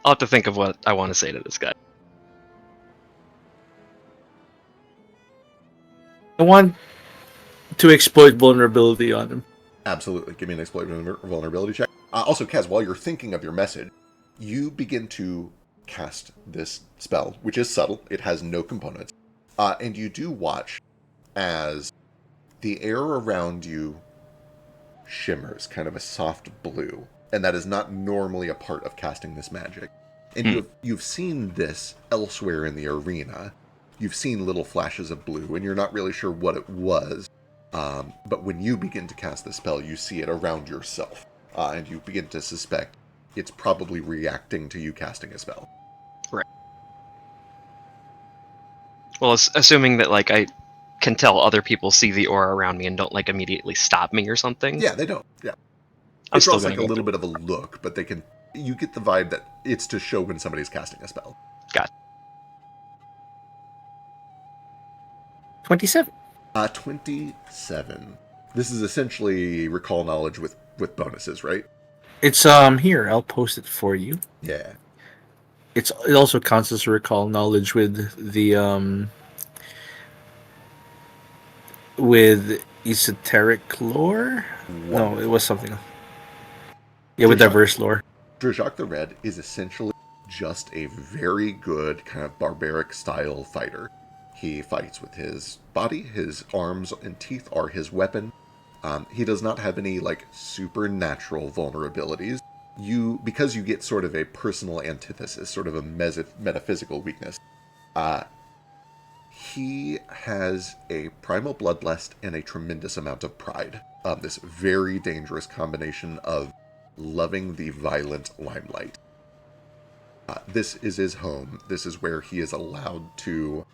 I'll have to think of what I want to say to this guy. I want to exploit vulnerability on him. Absolutely. Give me an exploit vulnerability check. Also, Kaz, while you're thinking of your message, you begin to cast this spell, which is subtle. It has no components. And you do watch as the air around you shimmers, kind of a soft blue. And that is not normally a part of casting this magic. And you've seen this elsewhere in the arena. You've seen little flashes of blue, and you're not really sure what it was. But when you begin to cast the spell, you see it around yourself. And you begin to suspect it's probably reacting to you casting a spell. Right. Well, assuming that, like, I can tell other people see the aura around me and don't, like, immediately stop me or something. Yeah, they don't. Yeah. I'm It still draws gonna like a go little through. bit of a look, but you get the vibe that it's to show when somebody's casting a spell. Got 27. 27. This is essentially recall knowledge with bonuses, right? It's here. I'll post it for you. Yeah. It also counts as recall knowledge with the with esoteric lore. No, it was something else. Yeah, with diverse lore. Drajak the Red is essentially just a very good kind of barbaric style fighter. He fights with his body, his arms and teeth are his weapon. He does not have any like supernatural vulnerabilities. Because you get sort of a personal antithesis, sort of a metaphysical weakness. He has a primal bloodlust and a tremendous amount of pride. This very dangerous combination of loving the violent limelight. This is his home. This is where he is allowed to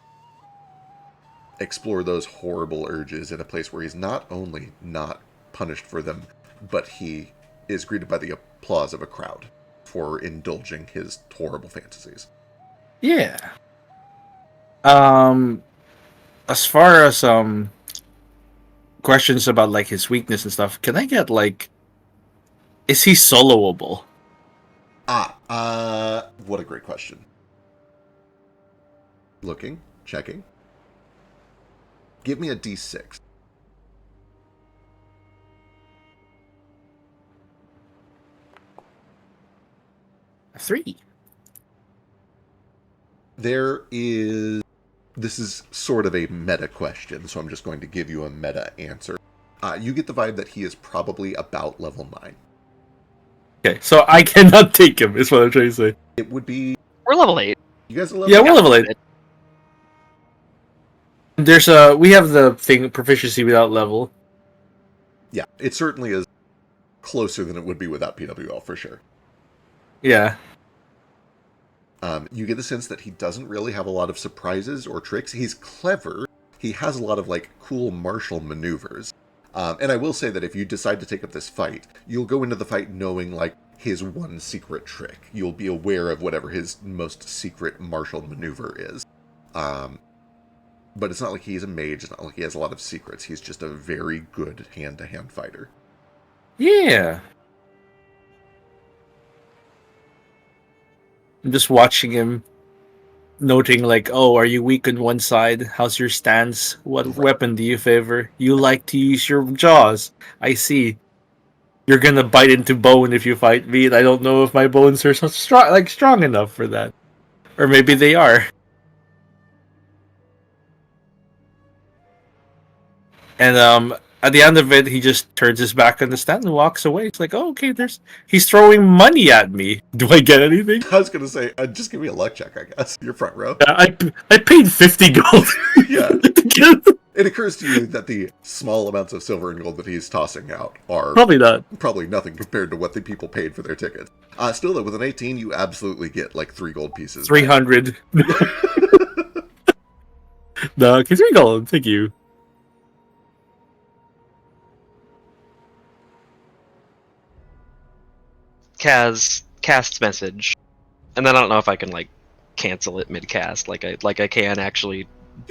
explore those horrible urges in a place where he's not only not punished for them, but he is greeted by the applause of a crowd for indulging his horrible fantasies. Yeah. As far as questions about like his weakness and stuff, can I get like, is he soloable? What a great question. Looking, checking. Give me a D6. 3. This is sort of a meta question, so I'm just going to give you a meta answer. You get the vibe that he is probably about level 9. Okay, so I cannot take him, is what I'm trying to say. It would be... We're level 8. You guys are level Yeah, 8? we're level 8. We have the thing, proficiency without level. Yeah, it certainly is closer than it would be without PWL, for sure. Yeah. You get the sense that he doesn't really have a lot of surprises or tricks. He's clever. He has a lot of, like, cool martial maneuvers. And I will say that if you decide to take up this fight, you'll go into the fight knowing, like, his one secret trick. You'll be aware of whatever his most secret martial maneuver is. But it's not like he's a mage. It's not like he has a lot of secrets. He's just a very good hand-to-hand fighter. Yeah. I'm just watching him, noting like, oh, are you weak on one side? How's your stance? What weapon do you favor? You like to use your jaws. I see. You're gonna bite into bone if you fight me, and I don't know if my bones are so strong enough for that. Or maybe they are. And at the end of it, he just turns his back on the stand and walks away. It's like, oh, okay, he's throwing money at me. Do I get anything? I was going to say, just give me a luck check, I guess. Your front row. I paid 50 gold. Yeah. to get it. It occurs to you that the small amounts of silver and gold that he's tossing out are Probably not. nothing compared to what the people paid for their tickets. Still, though, with an 18, you absolutely get like 3 gold pieces. 300. No, okay, 3 gold. Thank you. Kaz casts message, and then I don't know if I can like cancel it mid cast, like I can actually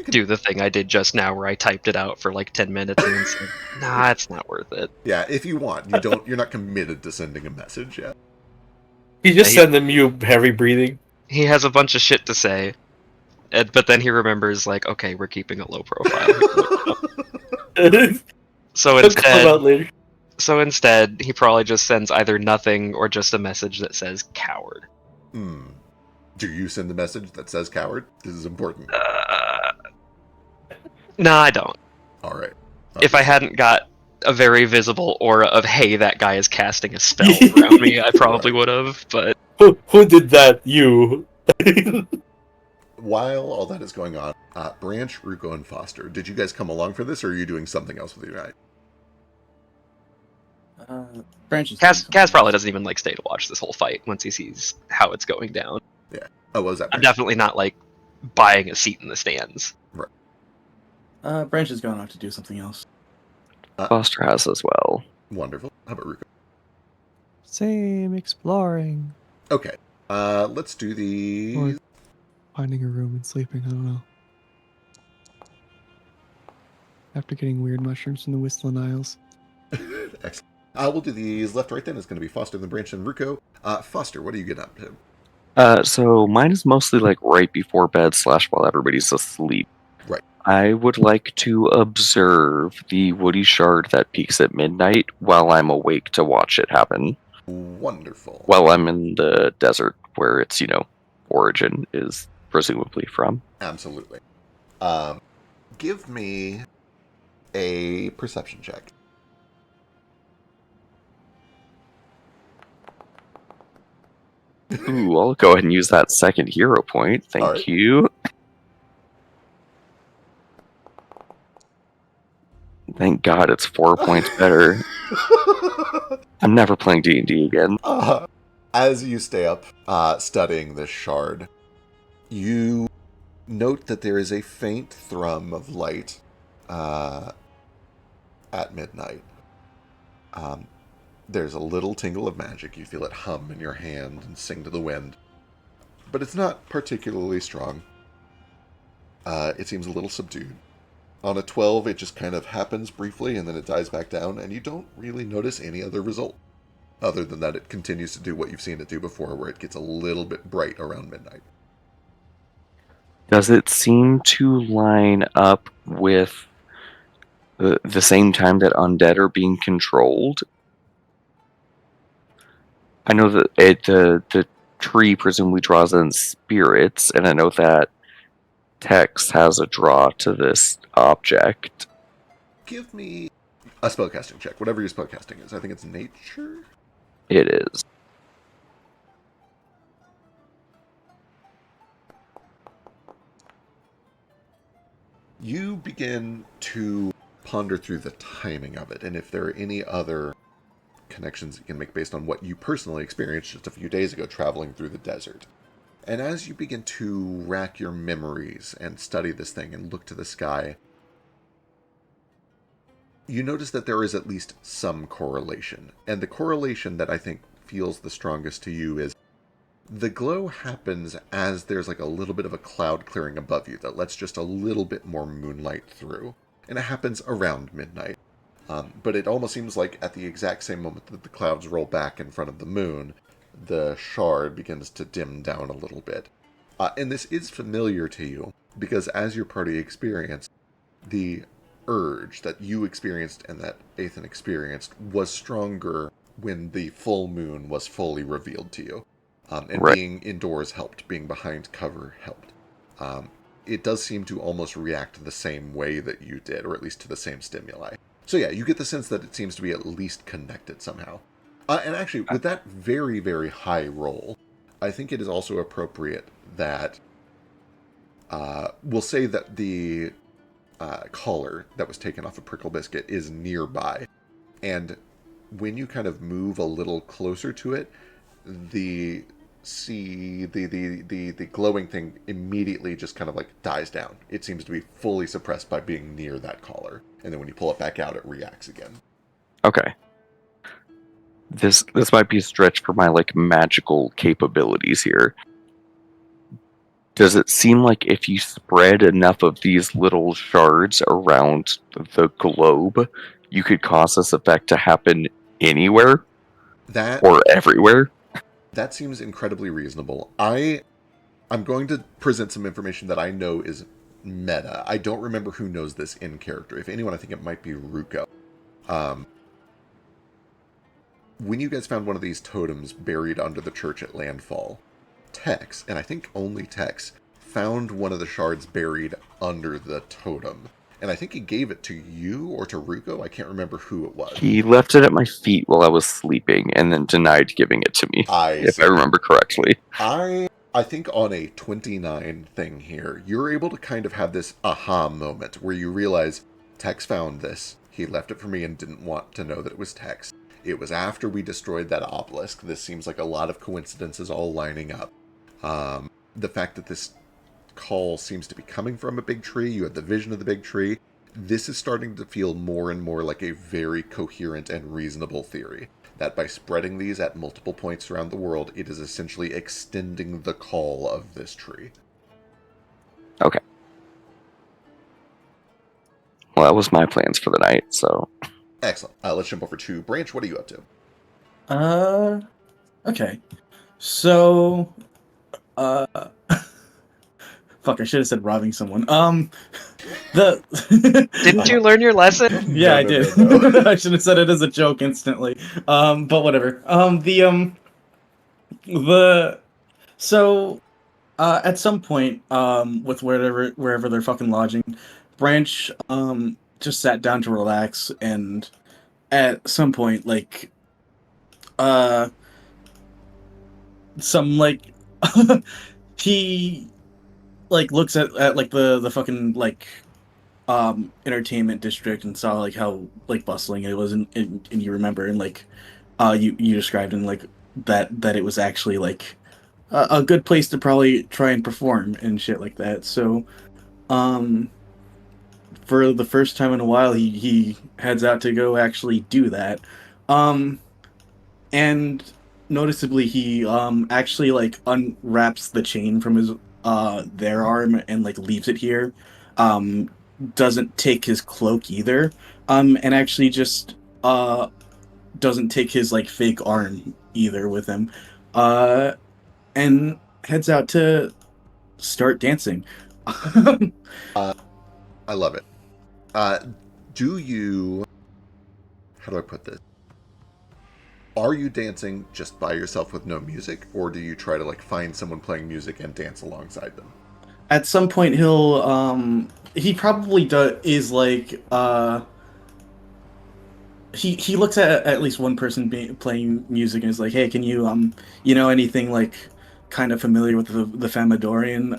do the thing I did just now, where I typed it out for like 10 minutes and then said, "Nah, it's not worth it." Yeah, if you want, you're not committed to sending a message yet. He just Yeah, send them you heavy breathing. He has a bunch of shit to say, but then he remembers like, okay, we're keeping a low profile. So It'll come out later. instead, he probably just sends either nothing or just a message that says "coward." Do you send the message that says coward? This is important. No, I don't. All right. If I hadn't got a very visible aura of "Hey, that guy is casting a spell" around me, I probably would have. But Who did that? You. While all that is going on, Branch, Ruko, and Foster, did you guys come along for this, or are you doing something else with your night? Branches. Kaz probably doesn't even like stay to watch this whole fight once he sees how it's going down. Yeah. Oh, what was that? I'm Branch? definitely not like buying a seat in the stands. Branch is going off to do something else. Foster has as well. Wonderful. How about Ruko? Same exploring. Okay. Let's do the... Or finding a room and sleeping. I don't know. After getting weird mushrooms from the Whistling Isles. Excellent. We'll do these left right then. It's going to be Foster, then Branch, and Ruko. Foster, what are you getting up to? So mine is mostly like right before bed / while everybody's asleep. Right. I would like to observe the woody shard that peaks at midnight while I'm awake to watch it happen. Wonderful. While I'm in the desert where its, origin is presumably from. Absolutely. Give me a perception check. Ooh, I'll go ahead and use that second hero point. Thank you. Thank God it's 4 points better. I'm never playing D&D again. As you stay up studying this shard, you note that there is a faint thrum of light at midnight. There's a little tingle of magic. You feel it hum in your hand and sing to the wind. But it's not particularly strong. It seems a little subdued. On a 12, it just kind of happens briefly, and then it dies back down, and you don't really notice any other result. Other than that, it continues to do what you've seen it do before, where it gets a little bit bright around midnight. Does it seem to line up with the same time that undead are being controlled? I know that the tree presumably draws in spirits, and I know that Tex has a draw to this object. Give me a spellcasting check, whatever your spellcasting is. I think it's nature? It is. You begin to ponder through the timing of it, and if there are any other connections you can make based on what you personally experienced just a few days ago traveling through the desert. And as you begin to rack your memories and study this thing and look to the sky, you notice that there is at least some correlation. And the correlation that I think feels the strongest to you is the glow happens as there's like a little bit of a cloud clearing above you that lets just a little bit more moonlight through. And it happens around midnight. But it almost seems like at the exact same moment that the clouds roll back in front of the moon, the shard begins to dim down a little bit. And this is familiar to you, because as your party experienced, the urge that you experienced and that Ethan experienced was stronger when the full moon was fully revealed to you. And Right. being indoors helped, being behind cover helped. It does seem to almost react the same way that you did, or at least to the same stimuli. So yeah, you get the sense that it seems to be at least connected somehow. And actually, with that very, very high roll, I think it is also appropriate that we'll say that the collar that was taken off of Prickle Biscuit is nearby. And when you kind of move a little closer to it, the the glowing thing immediately just kind of like dies down. It seems to be fully suppressed by being near that collar. And then when you pull it back out, it reacts again. Okay. This might be a stretch for my like magical capabilities here. Does it seem like if you spread enough of these little shards around the globe, you could cause this effect to happen anywhere That or everywhere? that seems incredibly reasonable. I'm going to present some information that I know is meta. I don't remember who knows this in character. If anyone, I think it might be Ruko. When you guys found one of these totems buried under the church at Landfall, Tex, and I think only Tex, found one of the shards buried under the totem. And I think he gave it to you or to Ruko. I can't remember who it was. He left it at my feet while I was sleeping and then denied giving it to me, if I remember correctly. I think on a 29 thing here, you're able to kind of have this aha moment where you realize Tex found this. He left it for me and didn't want to know that it was Tex. It was after we destroyed that obelisk. This seems like a lot of coincidences all lining up. The fact that this call seems to be coming from a big tree, you had the vision of the big tree. This is starting to feel more and more like a very coherent and reasonable theory. That by spreading these at multiple points around the world, it is essentially extending the call of this tree. Okay. Well, that was my plans for the night, so... Excellent. Let's jump over to Branch. What are you up to? Okay. So, fuck, I should have said robbing someone. Didn't you learn your lesson? Yeah, No, I no, did. no, no. I should have said it as a joke instantly. But whatever. So, at some point, with wherever they're fucking lodging, Branch, just sat down to relax, and at some point, like, some, like, he, like, looks at like, the fucking, like, entertainment district and saw, like, how, like, bustling it was, and you remember, and, like, you described, and, like, that it was actually, like, a good place to probably try and perform and shit like that. So, for the first time in a while, he heads out to go actually do that. And noticeably, he actually like unwraps the chain from his their arm and like leaves it here. Doesn't take his cloak either. And actually just doesn't take his like fake arm either with him. And heads out to start dancing. I love it. Do you... How do I put this? Are you dancing just by yourself with no music, or do you try to like find someone playing music and dance alongside them? At some point, he probably is like he looks at least one person playing music and is like, hey, can you you know anything like kind of familiar with the Famadorian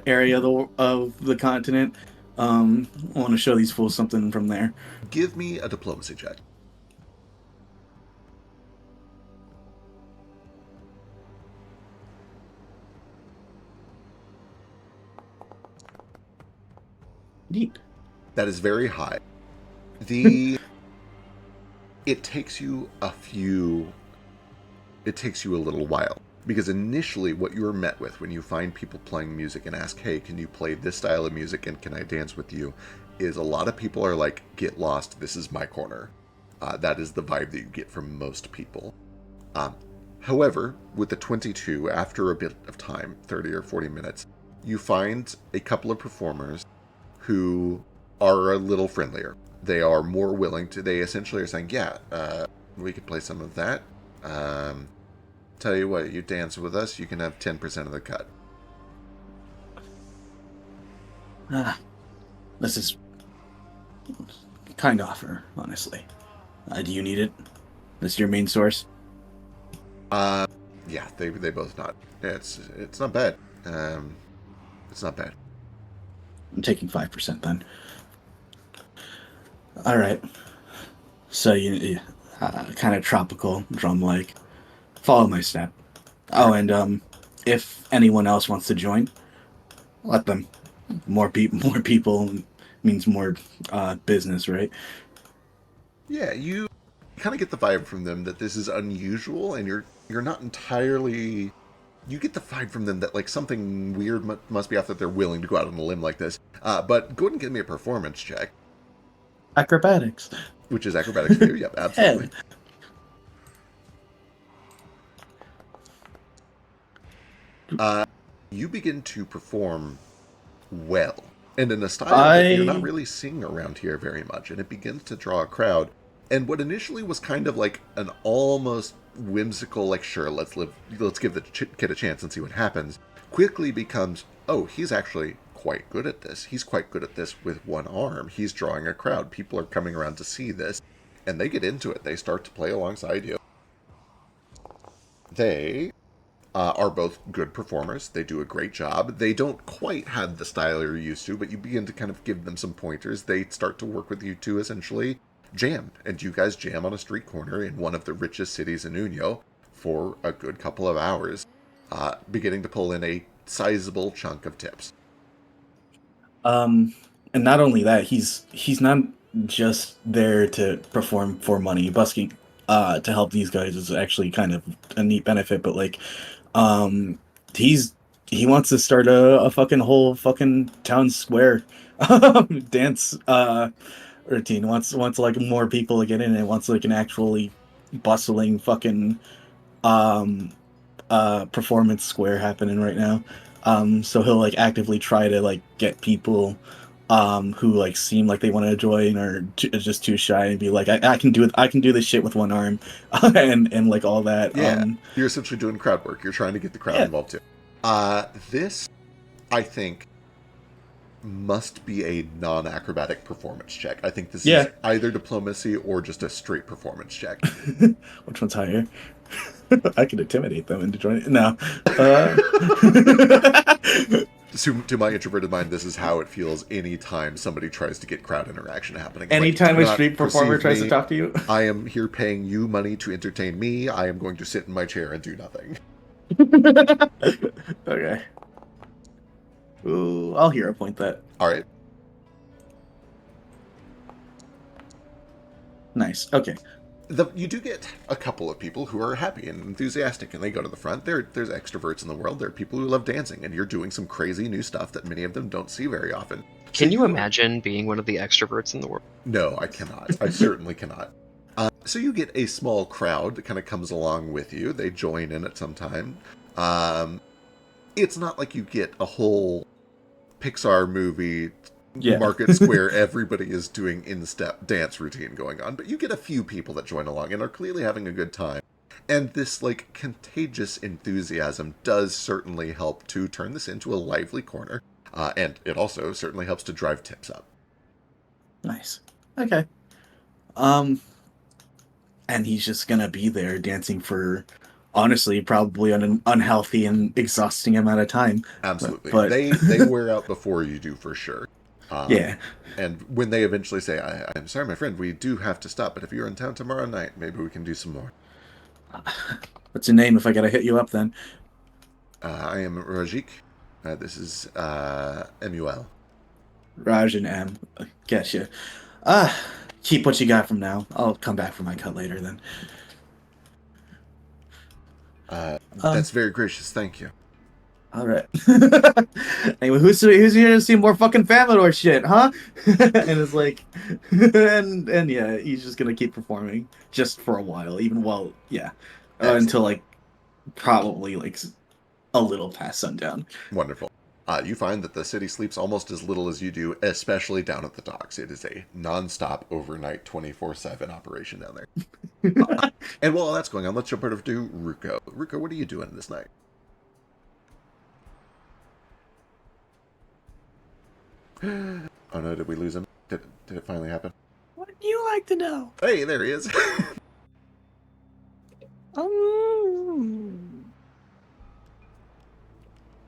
area of the continent? I want to show these fools something from there. Give me a diplomacy check. Neat. That is very high. It takes you a little while. Because initially what you are met with when you find people playing music and ask, hey, can you play this style of music and can I dance with you, is a lot of people are like, get lost, this is my corner. That is the vibe that you get from most people. However, with the 22, after a bit of time, 30 or 40 minutes, you find a couple of performers who are a little friendlier. They are more willing to, they essentially are saying, yeah, We could play some of that. Tell you what, you dance with us, you can have 10% of the cut. This is kind offer, honestly. Do you need it? This your main source? Yeah, they both nod. Yeah, it's not bad. It's not bad. I'm taking 5% then. All right. So you kind of tropical, drum-like. Follow my step. Oh, and if anyone else wants to join, let them. More people means more business, right? Yeah, you kind of get the vibe from them that this is unusual, and you're not entirely. You get the vibe from them that like something weird must be off that they're willing to go out on a limb like this. But go ahead and give me a performance check, Acrobatics. which is acrobatics for you. Yep, absolutely. You begin to perform well, and in a style that you're not really seeing around here very much, and it begins to draw a crowd. And what initially was kind of like an almost whimsical, like, sure, let's give the kid a chance and see what happens, quickly becomes, oh, he's actually quite good at this. He's quite good at this with one arm. He's drawing a crowd. People are coming around to see this, and they get into it. They start to play alongside you. They are both good performers. They do a great job. They don't quite have the style you're used to, but you begin to kind of give them some pointers. They start to work with you to essentially jam. And you guys jam on a street corner in one of the richest cities in Unyo for a good couple of hours, beginning to pull in a sizable chunk of tips. And not only that, he's not just there to perform for money. Busking to help these guys is actually kind of a neat benefit, but like he wants to start a fucking whole fucking town square dance routine. Wants like more people to get in it. Wants like an actually bustling fucking performance square happening right now. So he'll like actively try to like get people who like seem like they want to join or just too shy and be like, I can do it. I can do this shit with one arm, and like all that. Yeah, you're essentially doing crowd work. You're trying to get the crowd involved too. This, I think, must be a non-acrobatic performance check. I think this is either diplomacy or just a straight performance check. Which one's higher? I can intimidate them into joining. No. To my introverted mind, this is how it feels anytime somebody tries to get crowd interaction happening. Anytime like, a street performer tries to talk to you? I am here paying you money to entertain me. I am going to sit in my chair and do nothing. Okay. Ooh, I'll hero point that. All right. Nice. Okay. You do get a couple of people who are happy and enthusiastic, and they go to the front. There's extroverts in the world. There are people who love dancing, and you're doing some crazy new stuff that many of them don't see very often. Can you imagine being one of the extroverts in the world? No, I cannot. I certainly cannot. So you get a small crowd that kind of comes along with you. They join in at some time. It's not like you get a whole Pixar movie market square, everybody is doing in-step dance routine going on, but you get a few people that join along and are clearly having a good time. And this like contagious enthusiasm does certainly help to turn this into a lively corner, and it also certainly helps to drive tips up. Nice. Okay. And he's just gonna be there dancing for, honestly, probably an unhealthy and exhausting amount of time. Absolutely. But They wear out before you do, for sure. Yeah. And when they eventually say, I'm sorry, my friend, we do have to stop, but if you're in town tomorrow night, maybe we can do some more. What's your name if I gotta hit you up then? I am Rajik. This is MUL. Raj and M. Getcha. Keep what you got from now. I'll come back for my cut later then. That's very gracious, thank you. All right. Anyway, who's here to see more fucking Famidor shit, huh? And it's like, and yeah, he's just gonna keep performing just for a while, even while until like probably like a little past sundown. Wonderful. You find that the city sleeps almost as little as you do, especially down at the docks. It is a non-stop overnight 24/7 operation down there. And while all that's going on, let's jump over to Ruko. Ruko, what are you doing this night? Oh no, did we lose him? Did it finally happen? What would you like to know? Hey, there he is. I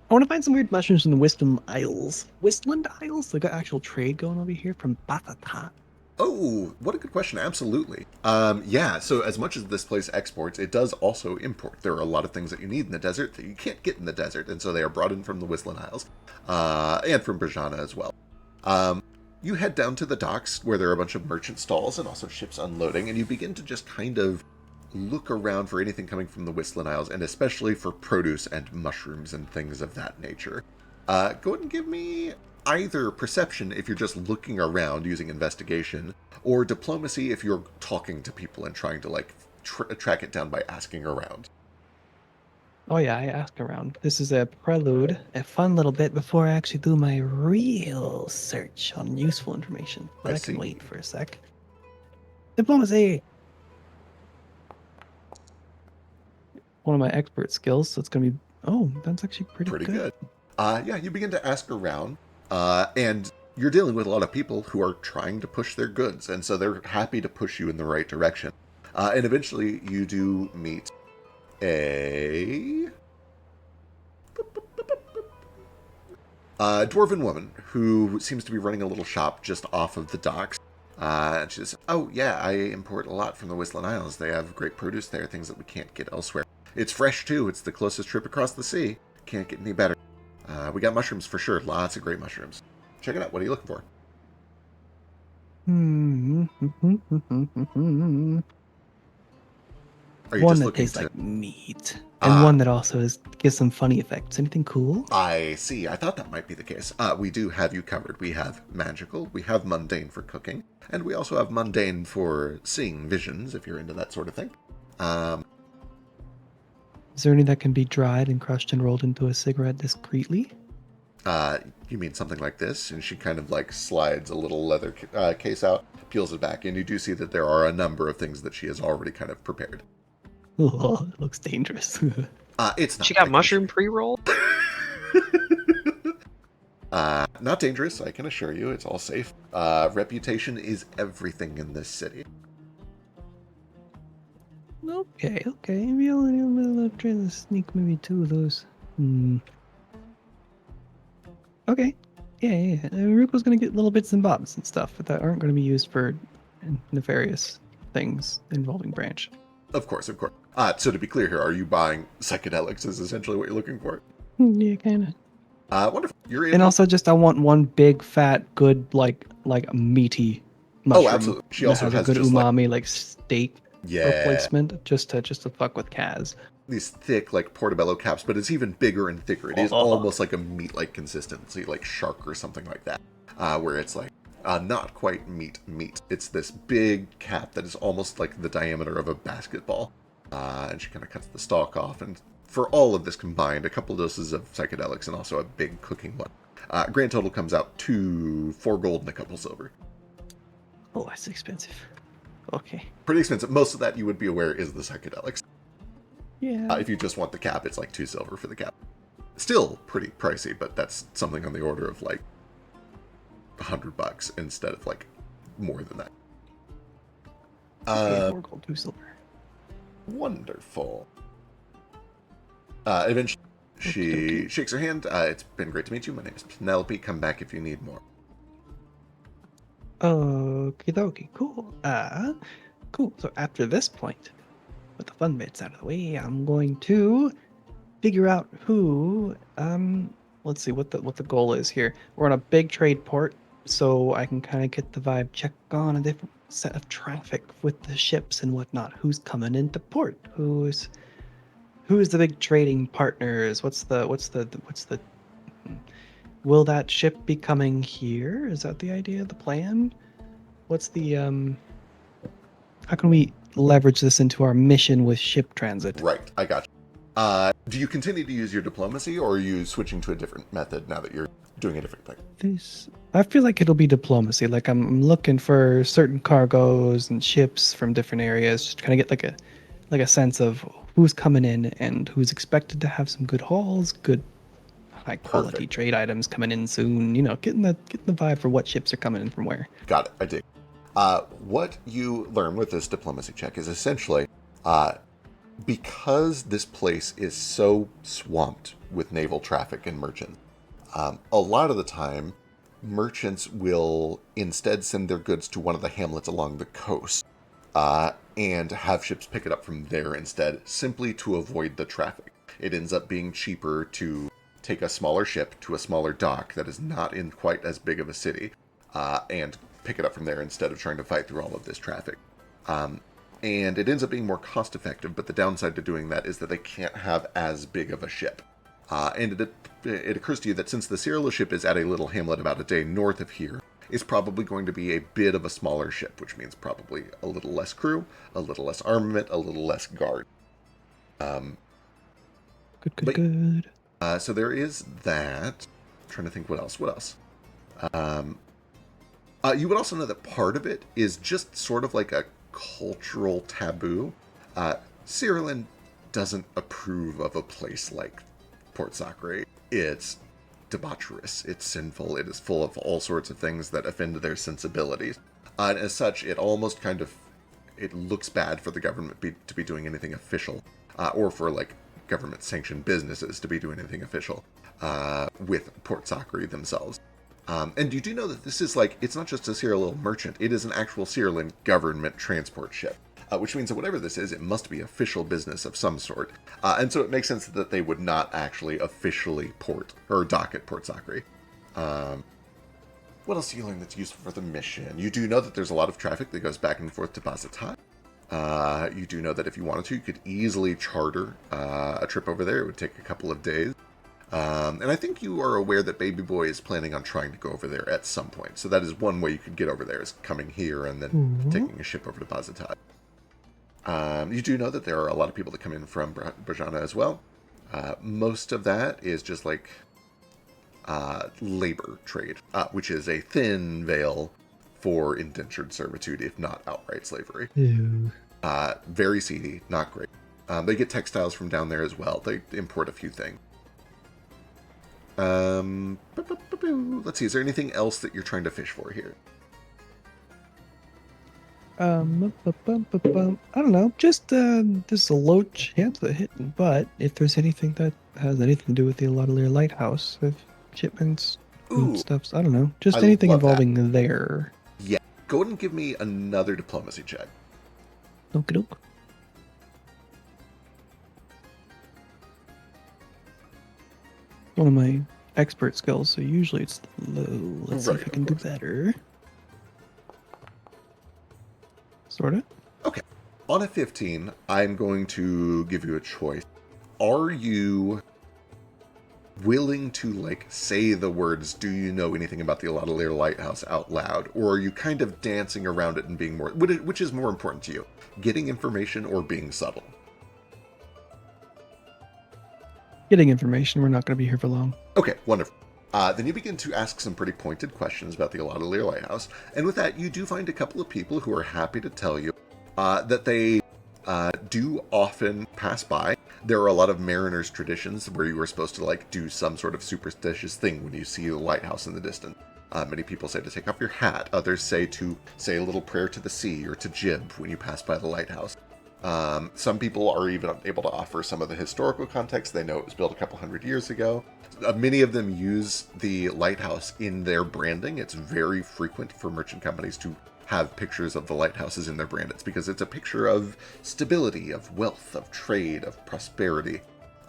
want to find some weird mushrooms in the Wisdom Isles. Wistland Isles? They got actual trade going over here from Batata. Oh, what a good question. Absolutely. Yeah, so as much as this place exports, it does also import. There are a lot of things that you need in the desert that you can't get in the desert, and so they are brought in from the Whistling Isles, and from Brajana as well. You head down to the docks where there are a bunch of merchant stalls and also ships unloading, and you begin to just kind of look around for anything coming from the Whistling Isles, and especially for produce and mushrooms and things of that nature. Go ahead and give me either perception if you're just looking around using investigation, or diplomacy if you're talking to people and trying to like track it down by asking around. Oh yeah, I ask around. This is a prelude, a fun little bit before I actually do my real search on useful information. But I I can see. wait for a sec. Diplomacy! One of my expert skills, so it's gonna be... Oh, that's actually pretty Good. Yeah, you begin to ask around, and you're dealing with a lot of people who are trying to push their goods, and so they're happy to push you in the right direction. And eventually you do meet a dwarven woman who seems to be running a little shop just off of the docks. And she says, "Oh, yeah, I import a lot from the Whistling Isles. They have great produce there, things that we can't get elsewhere. It's fresh, too. It's the closest trip across the sea. Can't get any better. We got mushrooms for sure. Lots of great mushrooms. Check it out. What are you looking for?" Are you One just that looking tastes to... like meat, and one that also gives some funny effects. Anything cool? I see. I thought that might be the case. We do have you covered. We have magical, we have mundane for cooking, and we also have mundane for seeing visions, if you're into that sort of thing. Is there any that can be dried and crushed and rolled into a cigarette discreetly? You mean something like this? And she kind of like slides a little leather case out, peels it back, and you do see that there are a number of things that she has already kind of prepared. Oh, it looks dangerous. It's not. She got mushroom pre-roll. Not dangerous, I can assure you. It's all safe. Reputation is everything in this city. Okay. Maybe I'll try to sneak maybe two of those. Okay. Yeah. Ruko's gonna get little bits and bobs and stuff that aren't gonna be used for nefarious things involving Branch. Of course. So to be clear here, are you buying psychedelics is essentially what you're looking for? Yeah, kinda. Wonderful. You're in. And also just I want one big, fat, good, like meaty mushroom. Oh, absolutely. She that also has has a good just umami, like steak yeah, replacement, just to fuck with Kaz. these thick like portobello caps, but it's even bigger and thicker. It is almost like a meat-like consistency, like shark or something like that, where it's like not quite meat. It's this big cap that is almost like the diameter of a basketball, and she kind of cuts the stalk off. And for all of this combined, a couple doses of psychedelics and also a big cooking one. Grand total comes out to 4 gold and a couple silver. Oh, that's expensive. Okay. Pretty expensive. Most of that, you would be aware, is the psychedelics. Yeah. If you just want the cap, it's like 2 silver for the cap. Still pretty pricey, but that's something on the order of like $100 instead of like more than that. Okay, 4 gold, 2 silver. Wonderful. Eventually, she shakes her hand. It's been great to meet you. My name is Penelope. Come back if you need more. Okie dokie, cool. Cool. So after this point, with the fun bits out of the way, I'm going to figure out who. Let's see what the goal is here. We're on a big trade port, so I can kind of get the vibe check on a different set of traffic with the ships and whatnot. Who's coming into port? Who's the big trading partners? What's the Will that ship be coming here? Is that the idea, the plan? What's the how can we leverage this into our mission with ship transit? Right, I got you. Do you continue to use your diplomacy, or are you switching to a different method now that you're doing a different thing. I feel like it'll be diplomacy. Like I'm looking for certain cargoes and ships from different areas, just kind of get like a sense of who's coming in and who's expected to have some good hauls, good high quality Perfect. trade items coming in soon. You know, getting the vibe for what ships are coming in from where. Got it. I dig. What you learn with this diplomacy check is essentially, because this place is so swamped with naval traffic and merchants, a lot of the time, merchants will instead send their goods to one of the hamlets along the coast and have ships pick it up from there instead, simply to avoid the traffic. It ends up being cheaper to take a smaller ship to a smaller dock that is not in quite as big of a city and pick it up from there instead of trying to fight through all of this traffic. And it ends up being more cost effective, but the downside to doing that is that they can't have as big of a ship. And it occurs to you that since the Cyrilla ship is at a little hamlet about a day north of here, it's probably going to be a bit of a smaller ship, which means probably a little less crew, a little less armament, a little less guard. Good. So there is that. I'm trying to think what else. You would also know that part of it is just sort of like a cultural taboo. Cyrilin doesn't approve of a place like Port Sacre. It's debaucherous, it's sinful, it is full of all sorts of things that offend their sensibilities. And as such, it almost kind of, it looks bad for the government to be doing anything official, or for like government-sanctioned businesses to be doing anything official with Port Sacre themselves. And you do know that this is like, it's not just a Cyril merchant, it is an actual Cyrilin government transport ship. Which means that whatever this is, it must be official business of some sort. And so it makes sense that they would not actually officially port or dock at Port Sacre. What else do you learn that's useful for the mission? You do know that there's a lot of traffic that goes back and forth to Bazatai. You do know that if you wanted to, you could easily charter a trip over there. It would take a couple of days. And I think you are aware that Baby Boy is planning on trying to go over there at some point. So that is one way you could get over there, is coming here and then taking a ship over to Bazatai. You do know that there are a lot of people that come in from Brajana as well. Most of that is just like labor trade, which is a thin veil for indentured servitude, if not outright slavery. Very seedy, not great. They get textiles from down there as well. They import a few things. Let's see, is there anything else that you're trying to fish for here? I don't know. Just there's a low chance of hitting, but if there's anything that has anything to do with the Alaudalir Lighthouse, if shipments, foodstuffs, I don't know. Just anything involving there. Yeah. Go ahead and give me another diplomacy check. Okie doke. One of my expert skills, so usually it's low. Let's see if I can do better. Sorta. Okay. On a 15, I'm going to give you a choice. Are you willing to, like, say the words, do you know anything about the Alaudalir Lighthouse out loud? Or are you kind of dancing around it and being more... Which is more important to you? Getting information or being subtle? Getting information. We're not going to be here for long. Okay, wonderful. Then you begin to ask some pretty pointed questions about the Alaudalir Lighthouse, and with that, you do find a couple of people who are happy to tell you that they do often pass by. There are a lot of mariners' traditions where you are supposed to, like, do some sort of superstitious thing when you see the lighthouse in the distance. Many people say to take off your hat. Others say to say a little prayer to the sea or to jib when you pass by the lighthouse. Some people are even able to offer some of the historical context. They know it was built a couple hundred years ago. Many of them use the lighthouse in their branding. It's very frequent for merchant companies to have pictures of the lighthouses in their brand. It's because it's a picture of stability, of wealth, of trade, of prosperity.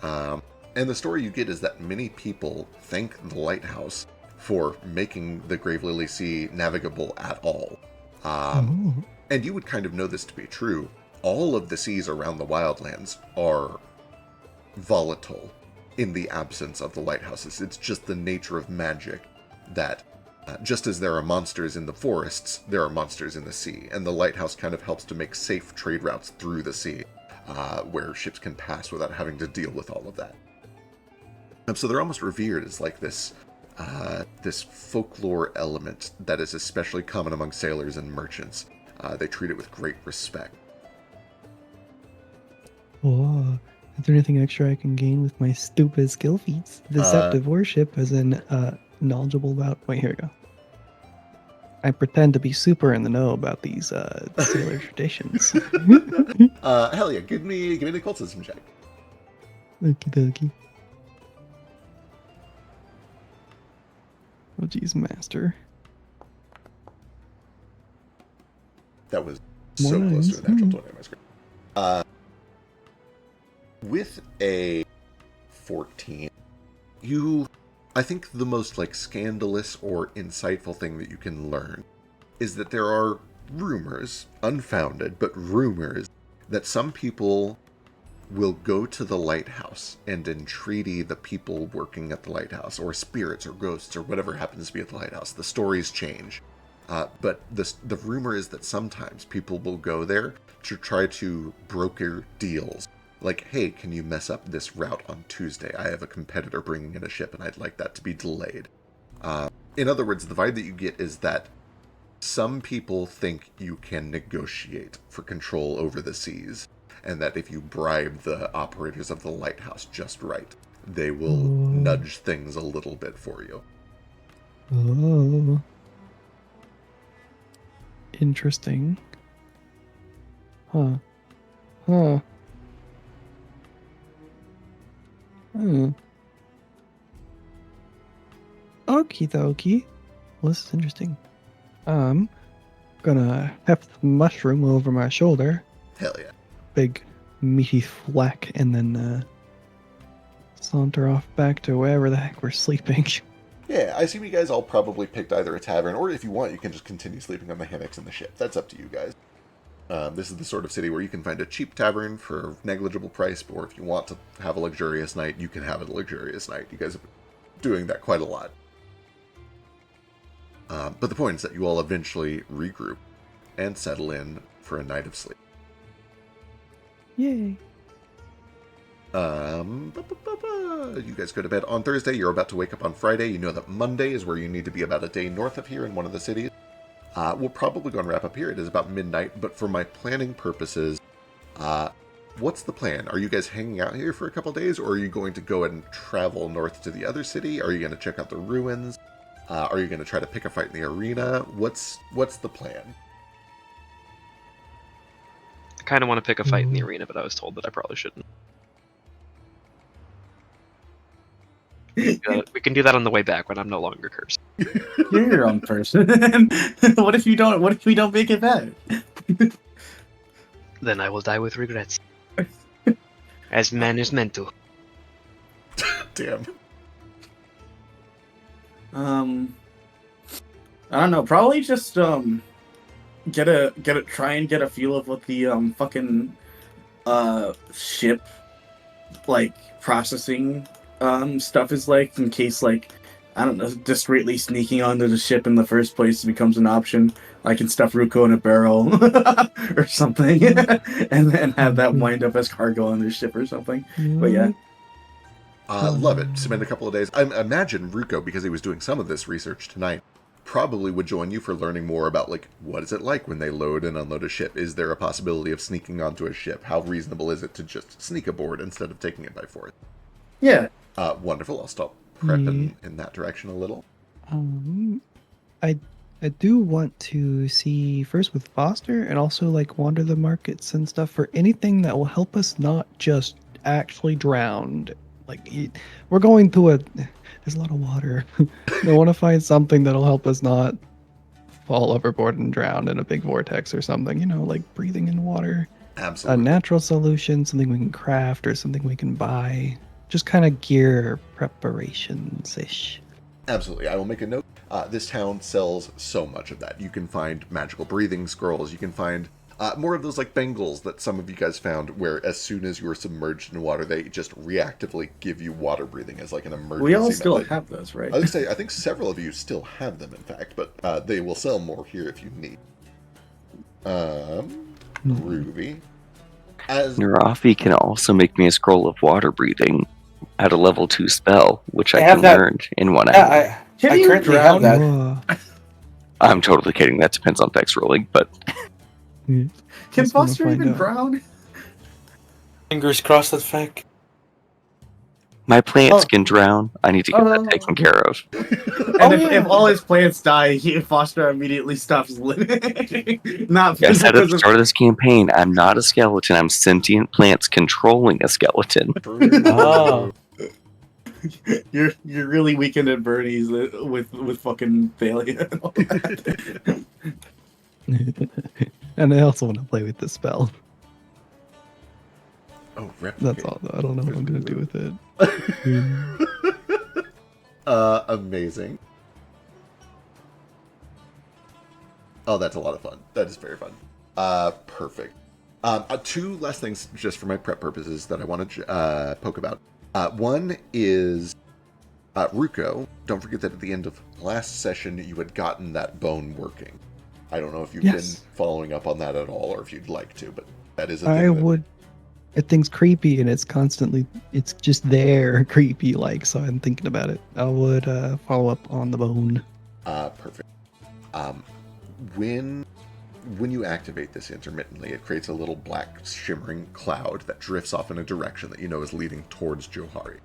And the story you get is that many people thank the lighthouse for making the Grave Lily Sea navigable at all. And you would kind of know this to be true. All of the seas around the wildlands are volatile in the absence of the lighthouses. It's just the nature of magic that just as there are monsters in the forests, there are monsters in the sea. And the lighthouse kind of helps to make safe trade routes through the sea where ships can pass without having to deal with all of that. So they're almost revered as like this this folklore element that is especially common among sailors and merchants. They treat it with great respect. Oh, is there anything extra I can gain with my stupid skill feats? Deceptive worship, as in knowledgeable about. Wait, here we go. I pretend to be super in the know about these sailor traditions. Hell yeah, give me an occultism check. Okie dokie. Oh, geez, master. That was More so close nines. to a natural 20 on my screen. With a 14, I think the most like scandalous or insightful thing that you can learn is that there are rumors, unfounded, but rumors, that some people will go to the lighthouse and entreaty the people working at the lighthouse, or spirits or ghosts or whatever happens to be at the lighthouse. The stories change. But the rumor is that sometimes people will go there to try to broker deals. Like, hey, can you mess up this route on Tuesday? I have a competitor bringing in a ship and I'd like that to be delayed. In other words, the vibe that you get is that some people think you can negotiate for control over the seas, and that if you bribe the operators of the lighthouse just right, they will nudge things a little bit for you. Oh. Interesting. Huh. Huh. Okie dokie. Well, this is interesting. Gonna heft the mushroom over my shoulder. Hell yeah. Big meaty flack, and then saunter off back to wherever the heck we're sleeping. Yeah, I assume you guys all probably picked either a tavern, or if you want, you can just continue sleeping on the hammocks in the ship. That's up to you guys. This is the sort of city where you can find a cheap tavern for negligible price, or if you want to have a luxurious night, you can have a luxurious night. You guys are doing that quite a lot. But the point is that you all eventually regroup and settle in for a night of sleep. Yay. You guys go to bed on Thursday. You're about to wake up on Friday. You know that Monday is where you need to be about a day north of here in one of the cities. We'll probably go and wrap up here. It is about midnight, but for my planning purposes, what's the plan? Are you guys hanging out here for a couple days, or are you going to go and travel north to the other city? Are you going to check out the ruins? Are you going to try to pick a fight in the arena? What's the plan? I kind of want to pick a fight in the arena, but I was told that I probably shouldn't. We can do that on the way back when I'm no longer cursed. You're your own person. What if you don't? What if we don't make it back? Then I will die with regrets. As man is meant to. Damn. I don't know. Probably just try and get a feel of what the fucking ship like processing stuff is like, in case like, I don't know, discreetly sneaking onto the ship in the first place becomes an option. I can stuff Ruko in a barrel or something, and then have that wind up as cargo on the ship or something. But yeah. Love it. Spend a couple of days. I imagine Ruko, because he was doing some of this research tonight, probably would join you for learning more about, like, what is it like when they load and unload a ship? Is there a possibility of sneaking onto a ship? How reasonable is it to just sneak aboard instead of taking it by force? Yeah. Wonderful. I'll stop prepping in that direction a little. I do want to see first with Foster, and also like wander the markets and stuff for anything that will help us not just actually drown. Like, we're going to there's a lot of water. I want to find something that'll help us not fall overboard and drown in a big vortex or something, you know, like breathing in water. Absolutely. A natural solution, something we can craft or something we can buy. Just kind of gear preparations-ish. Absolutely. I will make a note. This town sells so much of that. You can find magical breathing scrolls. You can find more of those like bangles that some of you guys found, where as soon as you are submerged in water, they just reactively give you water breathing as like an emergency. We all still method. have those, right? I would say I think several of you still have them, in fact, but they will sell more here if you need. Groovy. As Narafi can also make me a scroll of water breathing at a level 2 spell, which I can learn in 1 hour. Can I you currently drown? have that. Whoa. I'm totally kidding. That depends on dex rolling, but Yeah. Can Just wanna Foster find even out. drown? Fingers crossed that fact. my plants Oh. can drown. I need to get that taken care of. And yeah. if all his plants die, Foster immediately stops living. Not I said at because the of start of this campaign, I'm not a skeleton. I'm sentient plants controlling a skeleton. Oh. you're really weakened at Bernie's with fucking Thalia and all that. And I also want to play with the spell. Oh, replicate. That's all, though. I don't know what I'm going to do with it. Amazing. Oh, that's a lot of fun. That is very fun. Perfect. Two last things just for my prep purposes that I want to poke about. One is Ruko. Don't forget that at the end of last session, you had gotten that bone working. I don't know if you've Yes. been following up on that at all, or if you'd like to, but that is a thing. I would. That thing's creepy, and it's constantly. It's just there, creepy like. So I'm thinking about it. I would follow up on the bone. Perfect. When you activate this intermittently, it creates a little black shimmering cloud that drifts off in a direction that you know is leading towards Johari.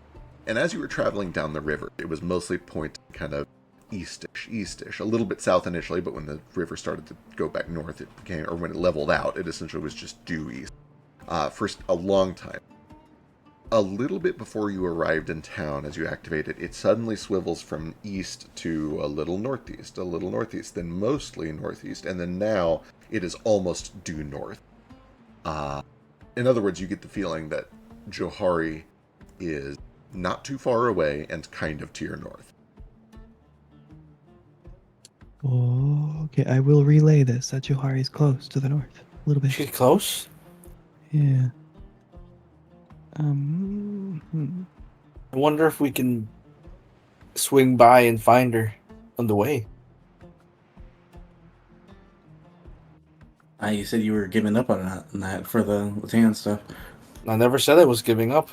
And as you were traveling down the river, it was mostly pointing kind of eastish, a little bit south initially, but when the river started to go back north, it became, or when it leveled out, it essentially was just due east. For a long time. A little bit before you arrived in town, as you activate it, it suddenly swivels from east to a little northeast, then mostly northeast, and then now it is almost due north. In other words, you get the feeling that Johari is not too far away and kind of to your north. Oh, okay. I will relay this. That Johari is close to the north. A little bit. She's close. Yeah. I wonder if we can swing by and find her on the way. You said you were giving up on that for the tan stuff. I never said I was giving up.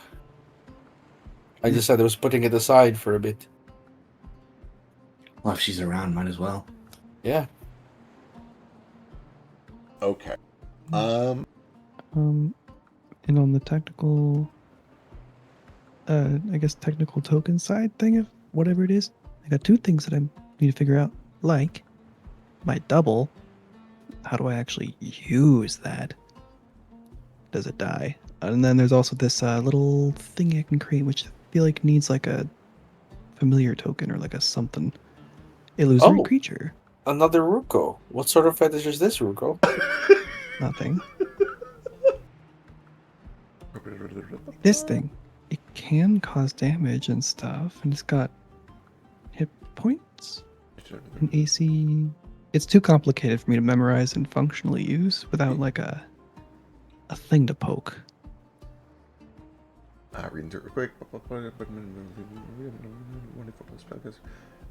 I just said I was putting it aside for a bit. Well, if she's around, might as well. Yeah. Okay. And on the technical, I guess technical token side thing of whatever it is, I got two things that I need to figure out. Like, my double, how do I actually use that? Does it die? And then there's also this little thing I can create, which I feel like needs like a familiar token or like a something. Illusory Oh. creature. Another Ruko. What sort of fetish is this, Ruko? Nothing. This thing, it can cause damage and stuff, and it's got hit points and AC. It's too complicated for me to memorize and functionally use without like a thing to poke. Reading through it real quick.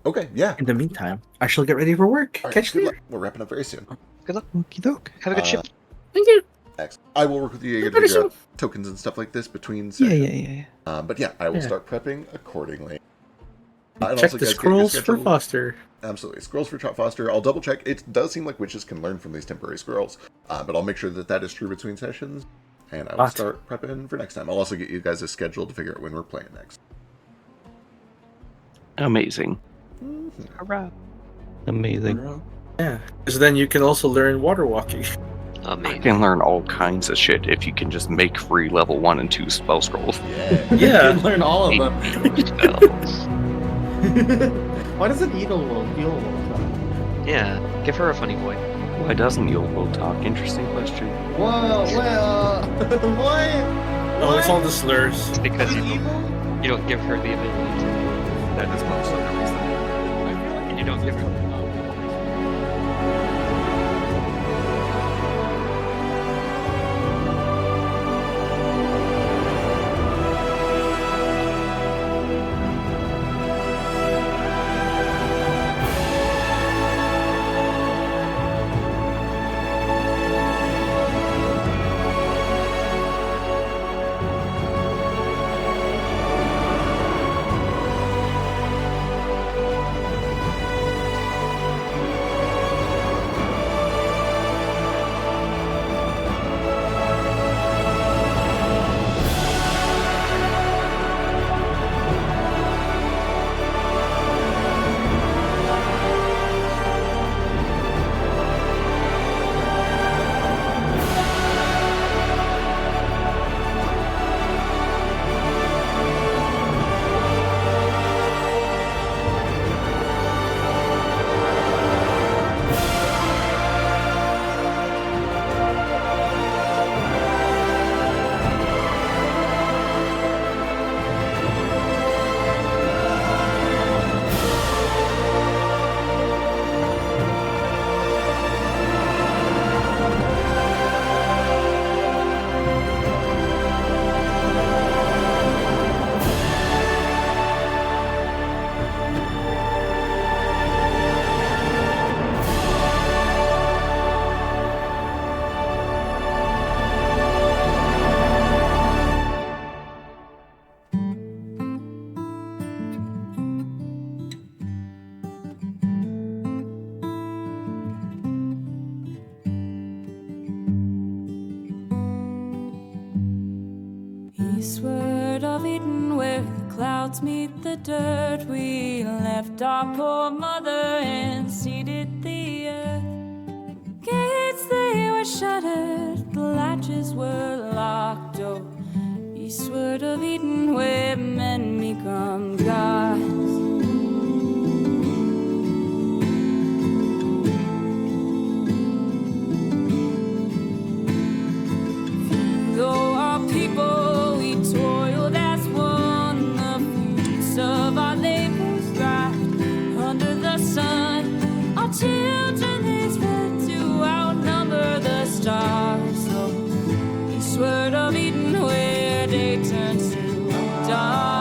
Okay, yeah. In the meantime, I shall get ready for work. All right, Catch good you luck. later. We're wrapping up very soon. Okie doke. Have a good ship. Thank you. Excellent. I will work with you to Pretty figure out tokens and stuff like this between Yeah, sessions. yeah. But yeah, I will Yeah. start prepping accordingly. And Check also, the guys, get your scrolls for schedule. Foster. Absolutely. Scrolls for Foster. I'll double check. It does seem like witches can learn from these temporary scrolls, but I'll make sure that that is true between sessions, and I will start prepping for next time. I'll also get you guys a schedule to figure out when we're playing next. Amazing. Hurrah. Amazing. Yeah, because then you can also learn water walking. I Amazing. can learn all kinds of shit if you can just make free level 1 and 2 spell scrolls. Yeah. You Yeah. can learn all of them. Spells. Why does an Eagle talk? Yeah, give her a funny voice. Why doesn't Yulbo talk? Interesting question. Whoa, what? Oh, it's all the slurs. It's because you don't give her the ability to. That is most of the reason. And you don't give her. Eastward of Eden, where the clouds meet the dirt, we left our poor mother and seeded the earth. Gates they were shuttered, the latches were locked. Oh, eastward of Eden, where men become gods. Though our people, we toiled as one, the fruits of our labors thrived under the sun. Our children they spread to outnumber the stars. So eastward of Eden, where day turns to dawn.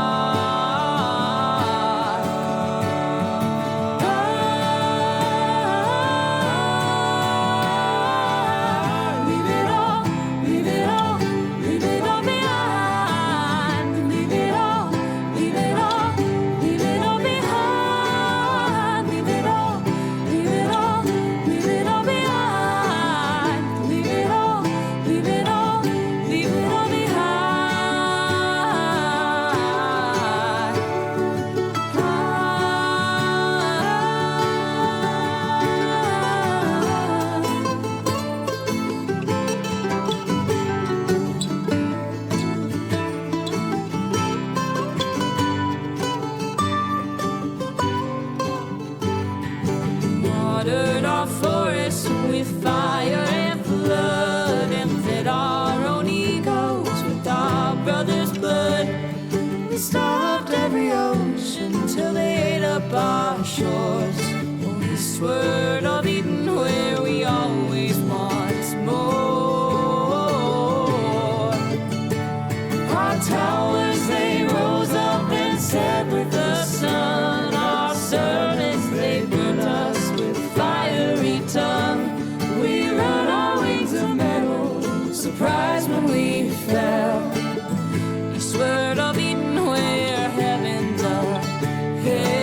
Watered our forests with fire and flood, and fed our own egos with our brothers' blood. We starved every ocean till they ate up our shores. Oh, eastward of Eden, where we always want more. Our towers they rose up and set with the sun. Our servants they burnt us with fiery tongue. We run our wings of metal, surprised when we fell. Eastward of Eden, where heavens are hell.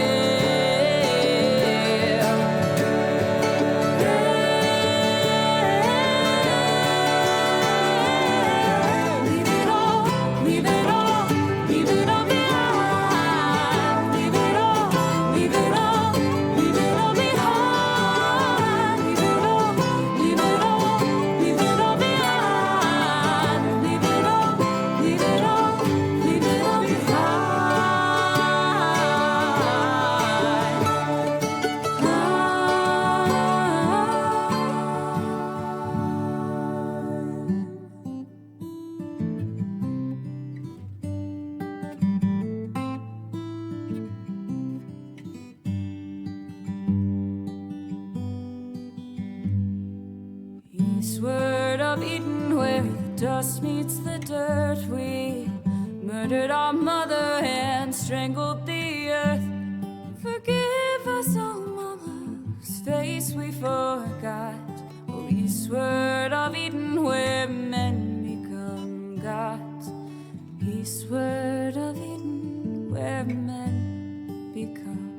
Leave it all, leave it all, leave it all behind. Leave it all, leave it all, leave it all behind. Leave it all, leave it all, leave it all behind. Leave it all, leave it all, leave it all behind. Eastward of Eden, where the dust meets the dirt, we murdered our mother and strangled the earth. Forgive us, oh mama, whose face we forgot. Oh, eastward of Eden, where men become gods. Eastward of Eden, where men become